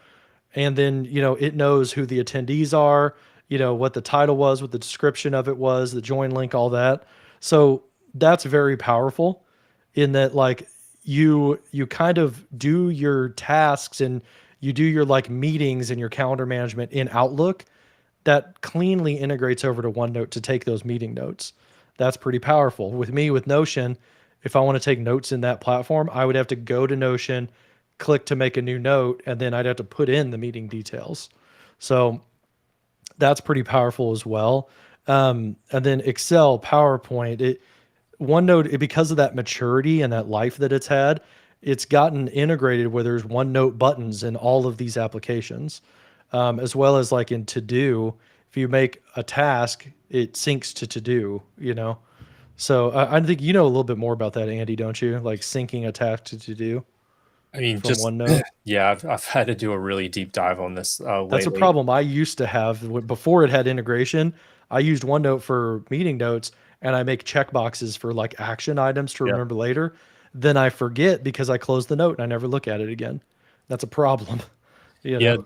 and then it knows who the attendees are, what the title was, what the description of it was, the join link, all that. So that's very powerful in that like you kind of do your tasks and you do your like meetings and your calendar management in Outlook that cleanly integrates over to OneNote to take those meeting notes. That's pretty powerful. With me, with Notion, if I want to take notes in that platform, I would have to go to Notion, click to make a new note, and then I'd have to put in the meeting details. So that's pretty powerful as well. And then Excel, PowerPoint, OneNote, because of that maturity and that life that it's had, it's gotten integrated where there's OneNote buttons in all of these applications, as well as like in To Do. If you make a task, it syncs to Do. So I think you know a little bit more about that, Andy, don't you? Like syncing a task to Do I mean, from just OneNote. yeah, I've had to do a really deep dive on this That's a lately. problem I used to have before it had integration. I used OneNote for meeting notes and I make check boxes for like action items to Yeah. remember later. Then I forget because I close the note and I never look at it again. That's a problem, you Yeah, know?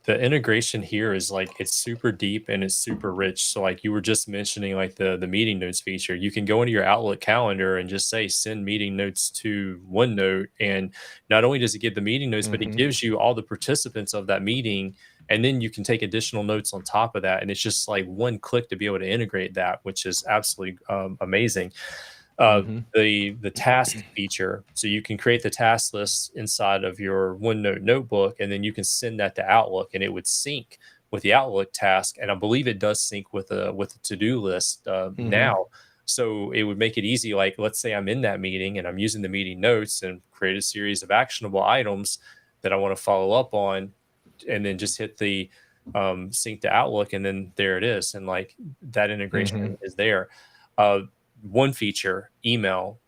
the integration here is like it's super deep and it's super rich. So like you were just mentioning like the meeting notes feature, you can go into your Outlook calendar and just say send meeting notes to OneNote, and not only does it give the meeting notes, but it Hmm. gives you all the participants of that meeting, and then you can take additional notes on top of that, and it's just like one click to be able to integrate that, which is absolutely amazing. uh, Hmm. the task feature. So you can create the task list inside of your OneNote notebook, and then you can send that to Outlook, and it would sync with the Outlook task. And I believe it does sync with a to-do list Hmm. now. So it would make it easy. Like, let's say I'm in that meeting and I'm using the meeting notes and create a series of actionable items that I want to follow up on, and then just hit the sync to Outlook, and then there it is. And like that integration Hmm. is there. Uh, One feature, email,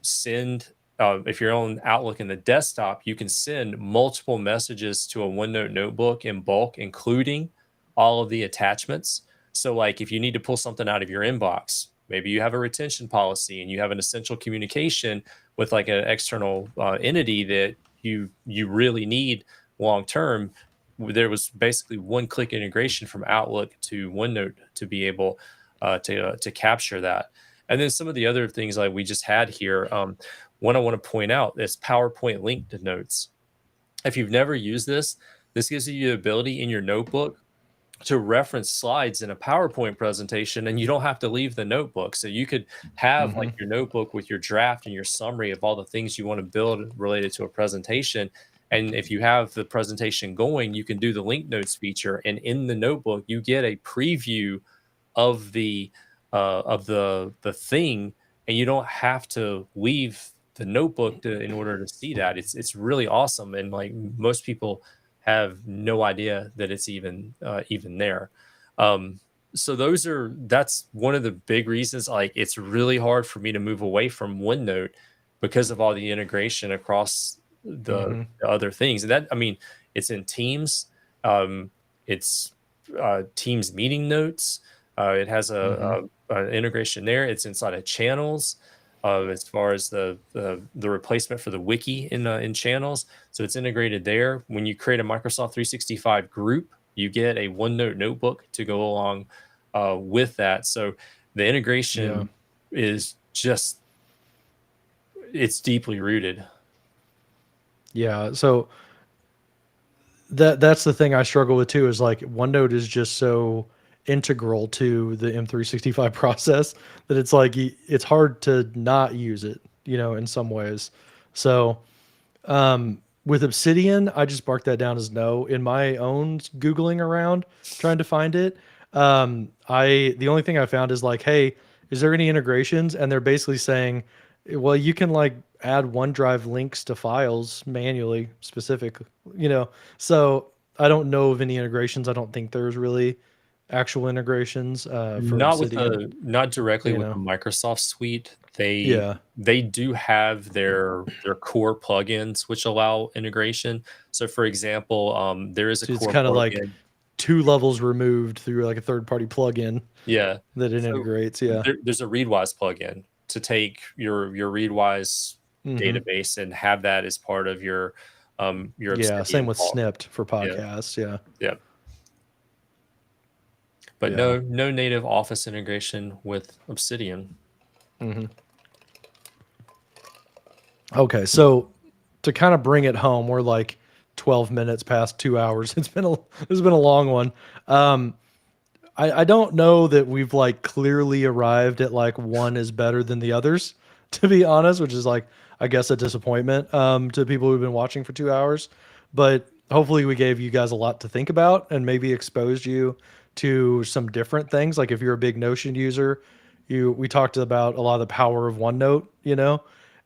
send if you're on Outlook in the desktop, you can send multiple messages to a OneNote notebook in bulk, including all of the attachments. So, like if you need to pull something out of your inbox, maybe you have a retention policy and you have an essential communication with like an external entity that you really need long term. There was basically one click integration from Outlook to OneNote to be able to capture that. And then some of the other things like we just had here, one I want to point out is PowerPoint link to notes. If you've never used this, this gives you the ability in your notebook to reference slides in a PowerPoint presentation, and you don't have to leave the notebook. So you could have like Hmm. your notebook with your draft and your summary of all the things you want to build related to a presentation. And if you have the presentation going, you can do the link notes feature. And in the notebook, you get a preview of the thing, and you don't have to leave the notebook in order to see that. It's really awesome, and like most people have no idea that it's even there. Um, so that's one of the big reasons. Like it's really hard for me to move away from OneNote because of all the integration across Hmm. the other things. And that, I mean, it's in Teams. It's Teams meeting notes. It has Hmm. a integration there. It's inside of channels. as far as the replacement for the wiki in channels. So it's integrated there. When you create a Microsoft 365 group, you get a OneNote notebook to go along with that. So the Yeah. integration is just, it's deeply rooted. Yeah. So that's the thing I struggle with too, is like OneNote is just so integral to the M365 process that it's like it's hard to not use it, in some ways. So with Obsidian, I just marked that down as no. In my own Googling around trying to find it, the only thing I found is like, hey, is there any integrations? And they're basically saying, well, you can like add OneDrive links to files manually, specific, you know. So I don't know of any integrations. I don't think there's really actual integrations for Obsidian. Not directly You with the know, Microsoft suite. They yeah. they do have their core plugins which allow integration. So for example, there is a So it's core kind of like plugin. 2 levels removed through like a third-party plugin Yeah. that it So integrates. Yeah. there's a Readwise plugin to take your Readwise Hmm. database and have that as part of your Yeah. Same Obsidian with vault. Snipped for Yeah. podcasts. Yeah. Yeah. But Yeah. no native Office integration with Obsidian. Hmm. Okay. So to kind of bring it home, we're like 12 minutes past 2 hours. It's been a long one. Um, I don't know that we've like clearly arrived at like one is better than the others, to be honest, which is like I guess a disappointment to people who've been watching for 2 hours. But hopefully we gave you guys a lot to think about and maybe exposed you to some different things. Like if you're a big Notion user, we talked about a lot of the power of OneNote,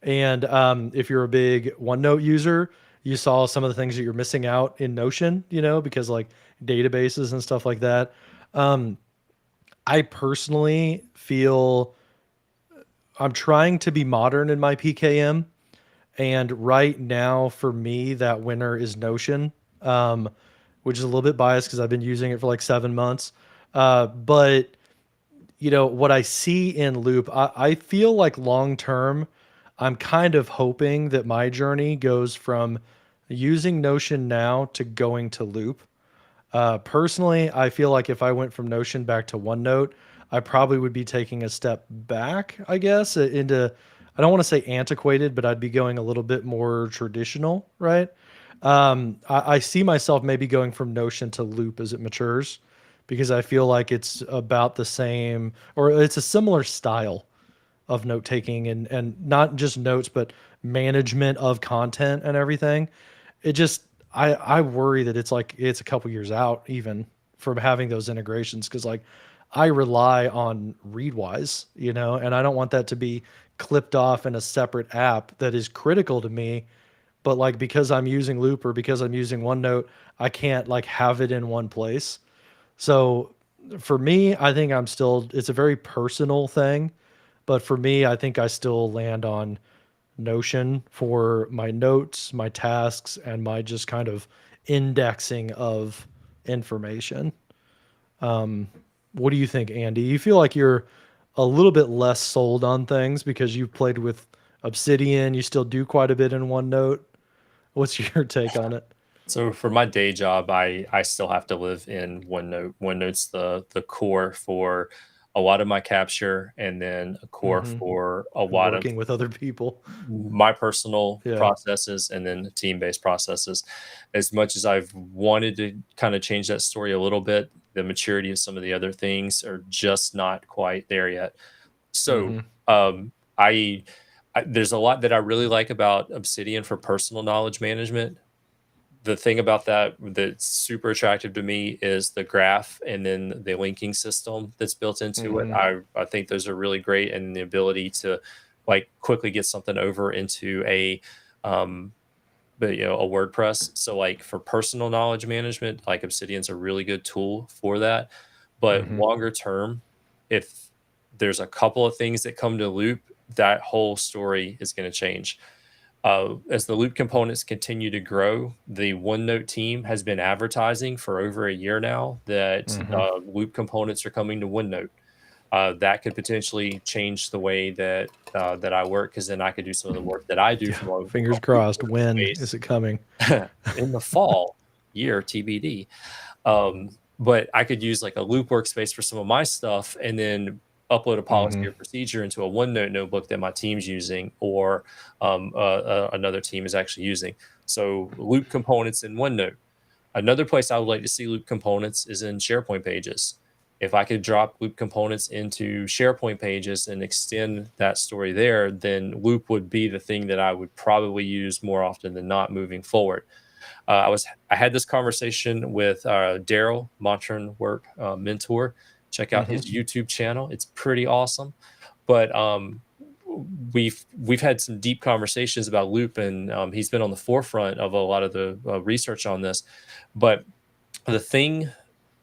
and if you're a big OneNote user, you saw some of the things that you're missing out in Notion, because like databases and stuff like that. Um, I personally feel I'm trying to be modern in my PKM, and right now for me that winner is Notion, which is a little bit biased because I've been using it for like 7 months. But what I see in Loop, I feel like long term, I'm kind of hoping that my journey goes from using Notion now to going to Loop. Personally, I feel like if I went from Notion back to OneNote, I probably would be taking a step back, I guess, into, I don't want to say antiquated, but I'd be going a little bit more traditional, right? I see myself maybe going from Notion to Loop as it matures because I feel like it's about the same, or it's a similar style of note taking, and not just notes but management of content and everything. It just, I worry that it's like it's a couple years out even from having those integrations, because like I rely on Readwise, and I don't want that to be clipped off in a separate app that is critical to me. But like because I'm using Loop or because I'm using OneNote, I can't like have it in one place. So for me, I think it's a very personal thing. But for me, I think I still land on Notion for my notes, my tasks, and my just kind of indexing of information. What do you think, Andy? You feel like you're a little bit less sold on things because you've played with Obsidian. You still do quite a bit in OneNote. What's your take on it? So for my day job, I still have to live in OneNote. OneNote's the core for a lot of my capture, and then a core Hmm. for a And lot of working with other people. my personal Yeah. processes and then team-based processes. As much as I've wanted to kind of change that story a little bit, the maturity of some of the other things are just not quite there yet. So Hmm. um, I there's a lot that I really like about Obsidian for personal knowledge management. The thing about that that's super attractive to me is the graph and then the linking system that's built into it. Hmm. I think those are really great, and the ability to like quickly get something over into um a WordPress. So like for personal knowledge management, like Obsidian's a really good tool for that. But Hmm. longer term, if there's a couple of things that come to Loop, that whole story is going to change. As the Loop components continue to grow, the OneNote team has been advertising for over a year now that Hmm. Loop components are coming to OneNote. that could potentially change the way that that I work, because then I could do some of the work that I do from a Fingers loop crossed. When is workspace it coming? in the fall, year TBD. But I could use like a loop workspace for some of my stuff, and then upload a policy Mhm. or procedure into a OneNote notebook that my team's using, or another team is actually using. So loop components in OneNote. Another place I would like to see loop components is in SharePoint pages. If I could drop loop components into SharePoint pages and extend that story there, then loop would be the thing that I would probably use more often than not moving forward. I had this conversation with Daryl, Modern Work mentor. Check out Mhm. his YouTube channel; it's pretty awesome. But we've had some deep conversations about loop, and he's been on the forefront of a lot of the research on this. But the thing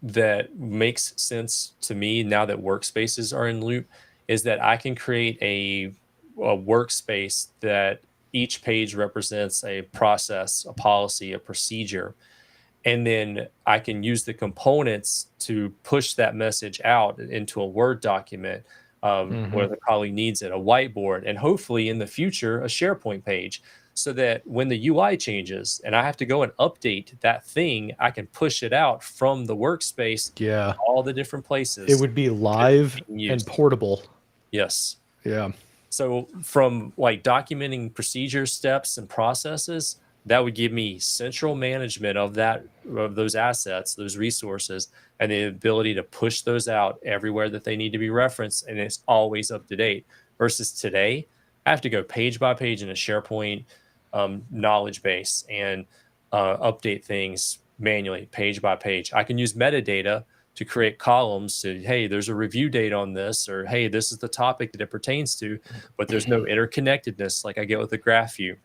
that makes sense to me now that workspaces are in loop is that I can create a workspace that each page represents a process, a policy, a procedure, and then I can use the components to push that message out into a Word document, where Mhm. the colleague needs it, a whiteboard, and hopefully in the future a SharePoint page, so that when the UI changes and I have to go and update that thing, I can push it out from the workspace Yeah. to all the different It places would be that it's live being and used. portable. Yes. Yeah. So from like documenting procedures, steps, and processes, that would give me central management of those assets, those resources, and the ability to push those out everywhere that they need to be referenced, and it's always up to date. Versus today, I have to go page by page in a SharePoint knowledge base and update things manually, page by page. I can use metadata to create columns to, hey, there's a review date on this, or hey, this is the topic that it pertains to, but there's no interconnectedness like I get with the graph view.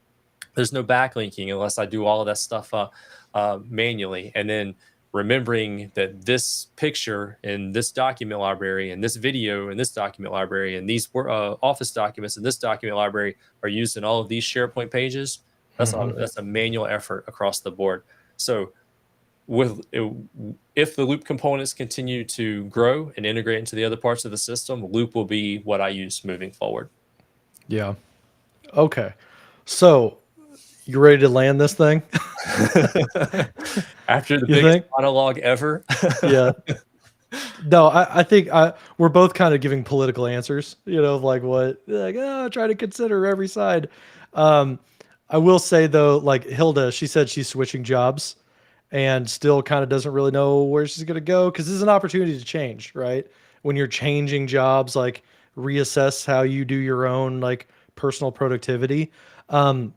There's no backlinking unless I do all of that stuff manually. And then remembering that this picture in this document library, and this video in this document library, and these office documents in this document library are used in all of these SharePoint pages. Mhm. That's a manual effort across the board. So with if the loop components continue to grow and integrate into the other parts of the system, loop will be what I use moving forward. Yeah. Okay. So, you ready to land this thing? After the You biggest think? monologue ever. Yeah. No, I think we're both kind of giving political answers, of like what, like, try to consider every side. Um, I will say though, like Hilda, she said she's switching jobs and still kind of doesn't really know where she's going to go because this is an opportunity to change, right? When you're changing jobs, like reassess how you do your own like personal productivity. Um,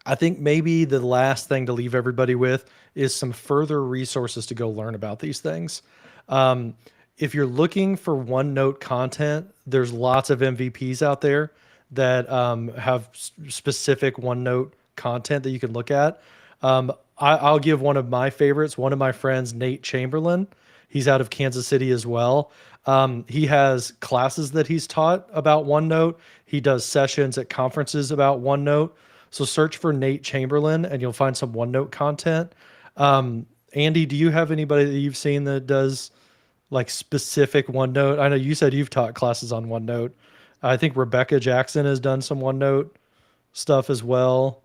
I think maybe the last thing to leave everybody with is some further resources to go learn about these things. Um, if you're looking for OneNote content, there's lots of MVPs out there that have specific OneNote content that you can look at. I'll give one of my favorites. One of my friends, Nate Chamberlain, he's out of Kansas City as well. He has classes that he's taught about OneNote. He does sessions at conferences about OneNote. So search for Nate Chamberlain and you'll find some OneNote content. Andy, do you have anybody that you've seen that does like specific OneNote? I know you said you've taught classes on OneNote. I think Rebecca Jackson has done some OneNote stuff as well.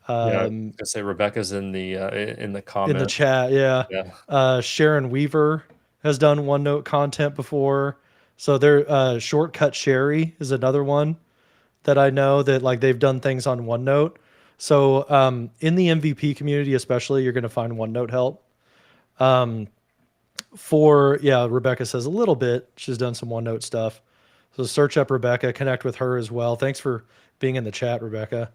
Yeah, I was Um, gonna say Rebecca's in the in the comments. chat, yeah. Yeah. Sharon Weaver has done OneNote content before. So there, Shortcut Sherry is another one that I know that like they've done things on OneNote. So in the MVP community, especially, you're going to find OneNote help. Rebecca says a little bit. She's done some OneNote stuff. So search up Rebecca, connect with her as well. Thanks for being in the chat, Rebecca.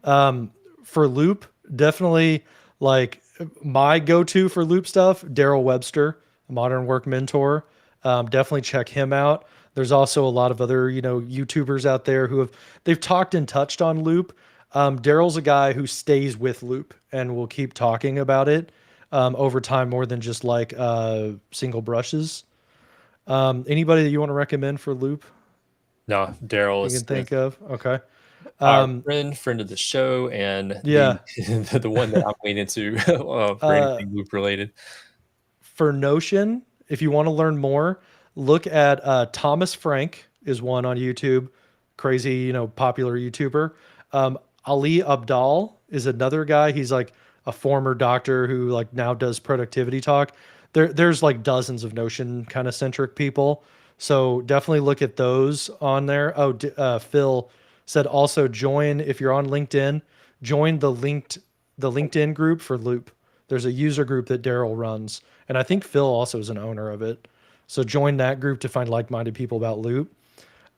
For Loop, definitely like my go-to for Loop stuff, Daryl Webster, a modern work mentor. Definitely check him out. There's also a lot of other, YouTubers out there they've talked and touched on Loop. Daryl's a guy who stays with Loop and will keep talking about it over time more than just like single brushes. Anybody that you want to recommend for Loop No, Daryl you is can think of? Okay. our Um, friend of the show, and the yeah. the one that I'm waiting to for Uh, anything loop related. for Notion, if you want to learn more, look at Thomas Frank is one on YouTube, crazy, popular YouTuber. Ali Abdal is another guy. He's like a former doctor who like now does productivity talk. There's like dozens of Notion kind of centric people. So definitely look at those on there. Oh, Phil said also join if you're on LinkedIn, join the LinkedIn group for Loop. There's a user group that Daryl runs, and I think Phil also is an owner of it. So join that group to find like-minded people about Loop.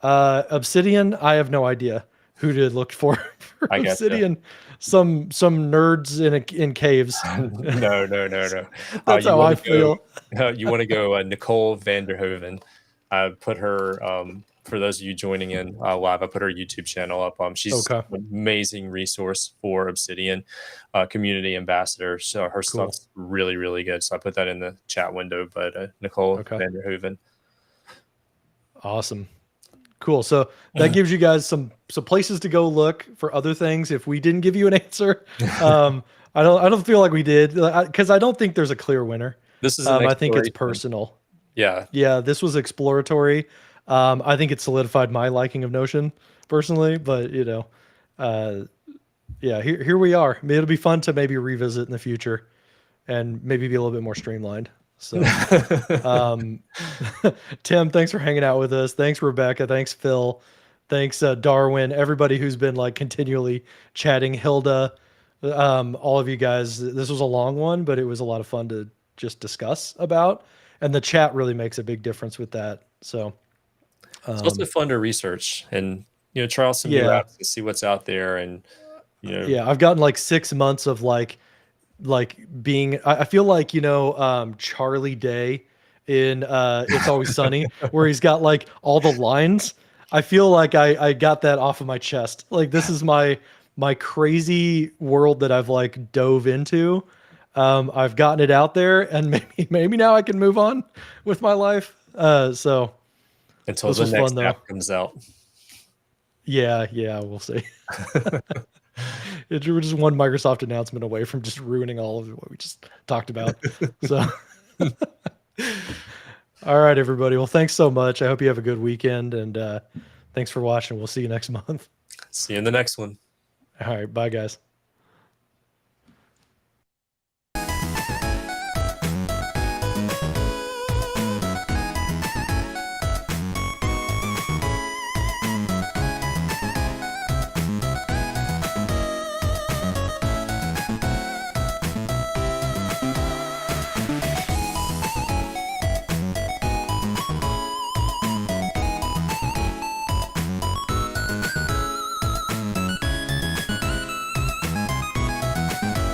Obsidian, I have no idea who to look for I guess. Obsidian. Some nerds in caves. No. That's You how want I to go? feel. You want to go? Nicole Vanderhoven. I put her. For those of you joining in live, I put her YouTube channel up. She's Okay. an amazing resource for Obsidian, community ambassador. So her Cool. stuff's really, really good. So I put that in the chat window. But Nicole Okay. Vanderhoven. Awesome. Cool. So that gives you guys some places to go look for other things. If we didn't give you an answer, I don't feel like we did, because I don't think there's a clear winner. This is an I think it's exploration. personal. Yeah. Yeah, this was exploratory. I think it solidified my liking of Notion personally, but yeah, here we are. It'll be fun to maybe revisit in the future and maybe be a little bit more streamlined. So, Tim, thanks for hanging out with us. Thanks, Rebecca. Thanks, Phil. Thanks, Darwin. Everybody who's been like continually chatting. Hilda, all of you guys. This was a long one, but it was a lot of fun to just discuss about. And the chat really makes a big difference with that. So, It's also fun to research and try out some new apps and see what's out there. And yeah, I've gotten like 6 months of like being. I feel like Charlie Day in It's Always Sunny, where he's got like all the lines. I feel like I got that off of my chest. Like this is my crazy world that I've like dove into. I've gotten it out there, and maybe now I can move on with my life. So until this the was next fun, though. app comes out. Yeah, we'll see. We're just one Microsoft announcement away from just ruining all of what we just talked about. So, all right, everybody. Well, thanks so much. I hope you have a good weekend, and thanks for watching. We'll see you next month. See you in the next one. All right, bye, guys.